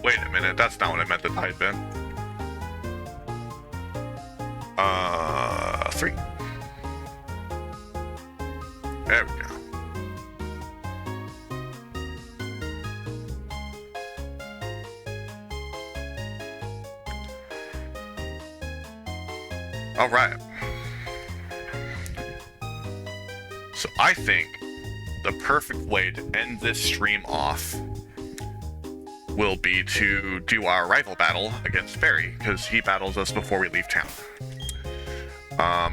Wait a minute, that's not what I meant to type in. 3. There we go. All right. So I think the perfect way to end this stream off will be to do our rival battle against Barry, because he battles us before we leave town.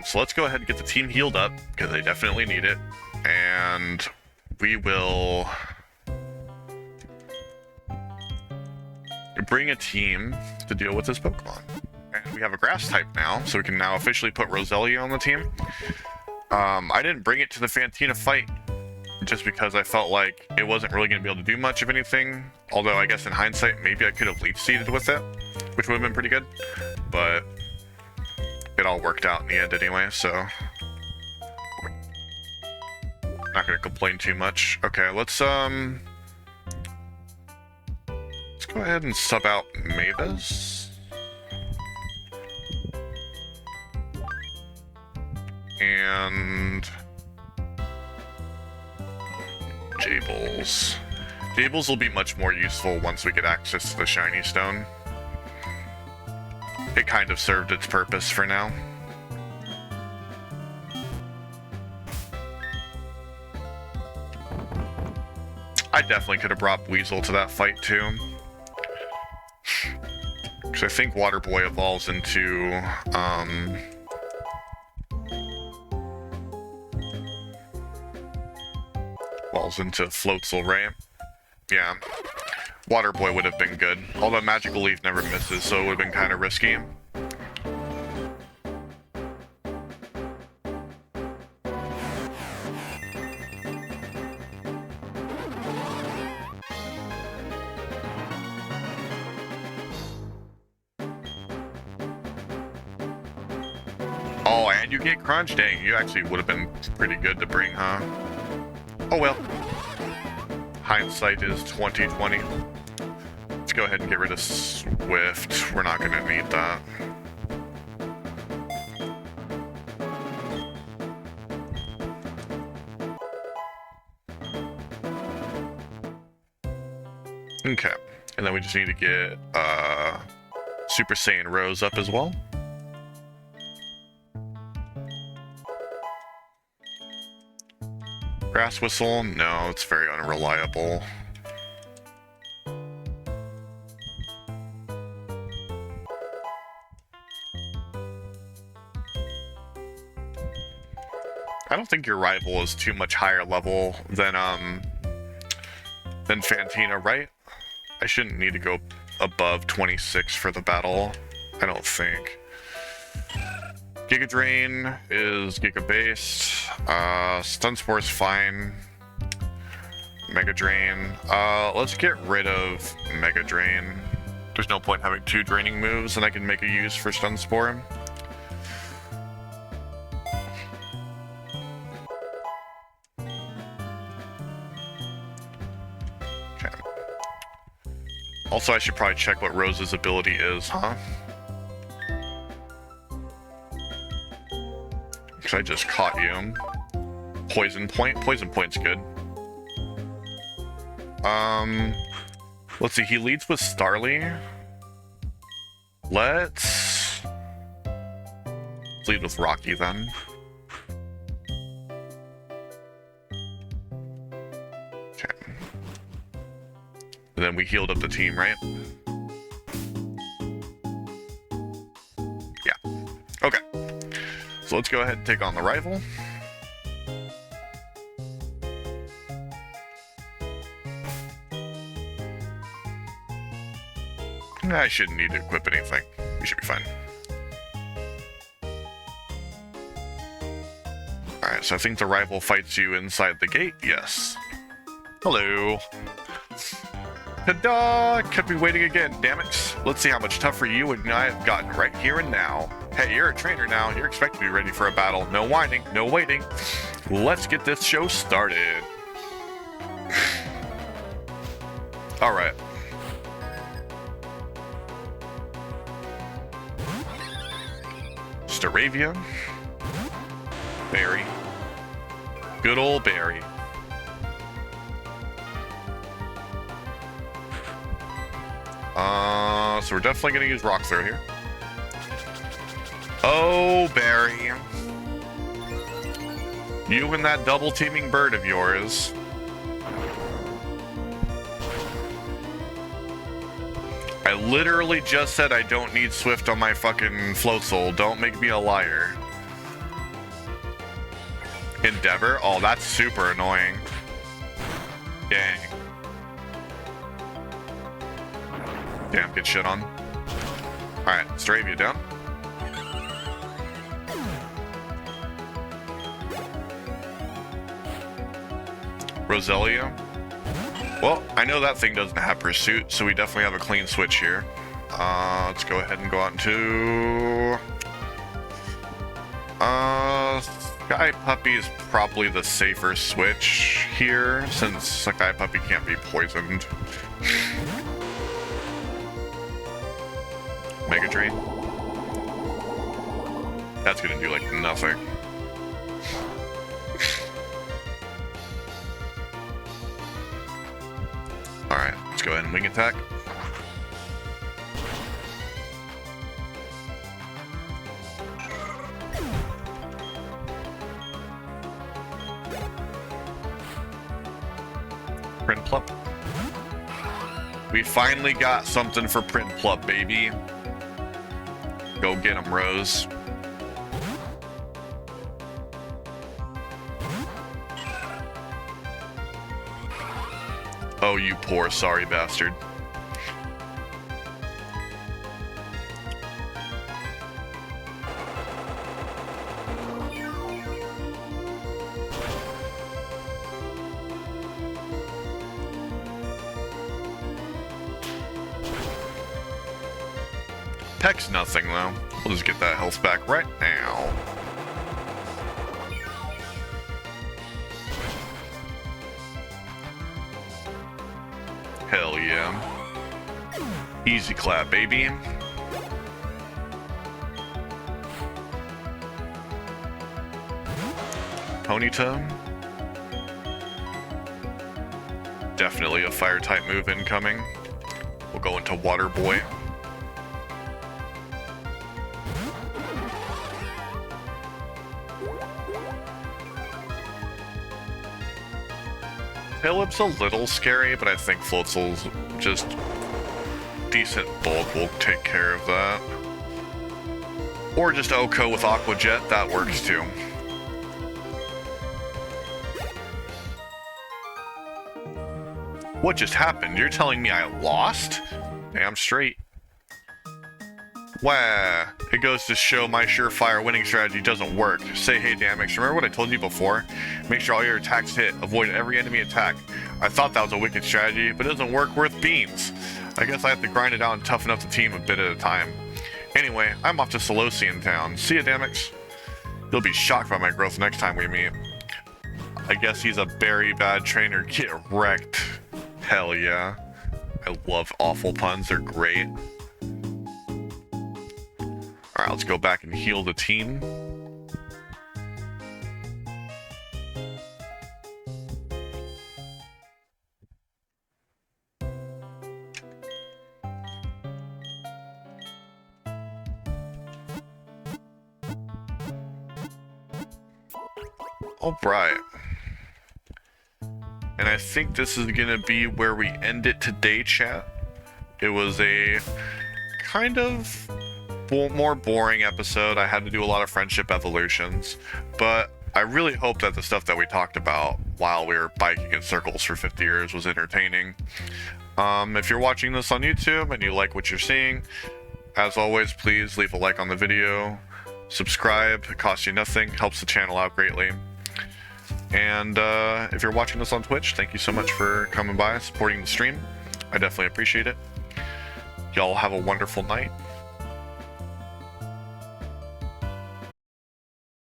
So let's go ahead and get the team healed up, because they definitely need it, and we will bring a team to deal with this Pokemon. And we have a grass type now, so we can now officially put Roselia on the team. I didn't bring it to the Fantina fight just because I felt like it wasn't really going to be able to do much of anything. Although I guess in hindsight, maybe I could have leaf seeded with it, which would have been pretty good. But it all worked out in the end anyway, so not going to complain too much. Okay, let's go ahead and sub out Mavis. And Jables. Jables will be much more useful once we get access to the shiny stone. It kind of served its purpose for now. I definitely could have brought Weasel to that fight too. Because I think Water Boy evolves into Floatzel, right? Yeah. Water Boy would have been good. Although Magical Leaf never misses, so it would have been kind of risky. Oh, and you get Crunch? Dang, you actually would have been pretty good to bring, huh? Oh well. Hindsight is 20/20. Let's go ahead and get rid of Swift. We're not gonna need that. Okay. And then we just need to get Super Saiyan Rose up as well. Grass Whistle? No, it's very unreliable. I don't think your rival is too much higher level than Fantina, right? I shouldn't need to go above 26 for the battle, I don't think. Giga Drain is Giga based. Stun Spore's fine. Mega Drain. Let's get rid of Mega Drain. There's no point having 2 draining moves, and I can make a use for Stun Spore. Okay. Also, I should probably check what Rose's ability is, huh? Because I just caught you. Poison Point? Poison Point's good. Let's see, he leads with Starly. Let's lead with Rocky then. Okay. And then we healed up the team, right? Yeah. Okay. So let's go ahead and take on the rival. I shouldn't need to equip anything. We should be fine. Alright, so I think the rival fights you inside the gate. Yes. Hello. Ta-da! Kept me waiting again, damn it. Let's see how much tougher you and I have gotten right here and now. Hey, you're a trainer now. You're expected to be ready for a battle. No whining, no waiting. Let's get this show started. Alright. Staravia. Barry. Good old Barry. So we're definitely gonna use Rock Throw here. Oh, Barry. You and that double teaming bird of yours. I literally just said I don't need Swift on my fucking Floatzel. Don't make me a liar. Endeavor? Oh, that's super annoying. Dang. Damn, get shit on. Alright, Staravia down. Roselia. Well, I know that thing doesn't have Pursuit, so we definitely have a clean switch here. Let's go ahead and go out into... Sky Puppy is probably the safer switch here, since Sky Puppy can't be poisoned. Mega Drain. That's gonna do, like, nothing. Alright, let's go ahead and wing attack. Prinplup. We finally got something for Prinplup, baby. Go get him, Rose. Oh, you poor sorry bastard. Peck's nothing, though. We'll just get that health back right now. Hell yeah. Easy clap, baby. Ponyta. Definitely a fire type move incoming. We'll go into Water Boy. Philip's a little scary, but I think Floatzel's just decent bulk will take care of that. Or just Oko with Aqua Jet, that works too. What just happened? You're telling me I lost? Damn straight. Wah. It goes to show my surefire winning strategy doesn't work. Say hey Damix, remember what I told you before? Make sure all your attacks hit. Avoid every enemy attack. I thought that was a wicked strategy, but it doesn't work worth beans. I guess I have to grind it out and toughen up the team a bit at a time. Anyway, I'm off to Solosian Town. See ya, Damix. You'll be shocked by my growth next time we meet. I guess he's a very bad trainer. Get wrecked. Hell yeah. I love awful puns. They're great. Alright, let's go back and heal the team. Alright. And I think this is gonna be where we end it today, chat. It was a kind of more boring episode. I had to do a lot of friendship evolutions, but I really hope that the stuff that we talked about while we were biking in circles for 50 years was entertaining. If you're watching this on YouTube and you like what you're seeing, as always, please leave a like on the video, subscribe. It costs you nothing, helps the channel out greatly. And if you're watching this on Twitch, thank you so much for coming by, supporting the stream. I definitely appreciate it. Y'all have a wonderful night.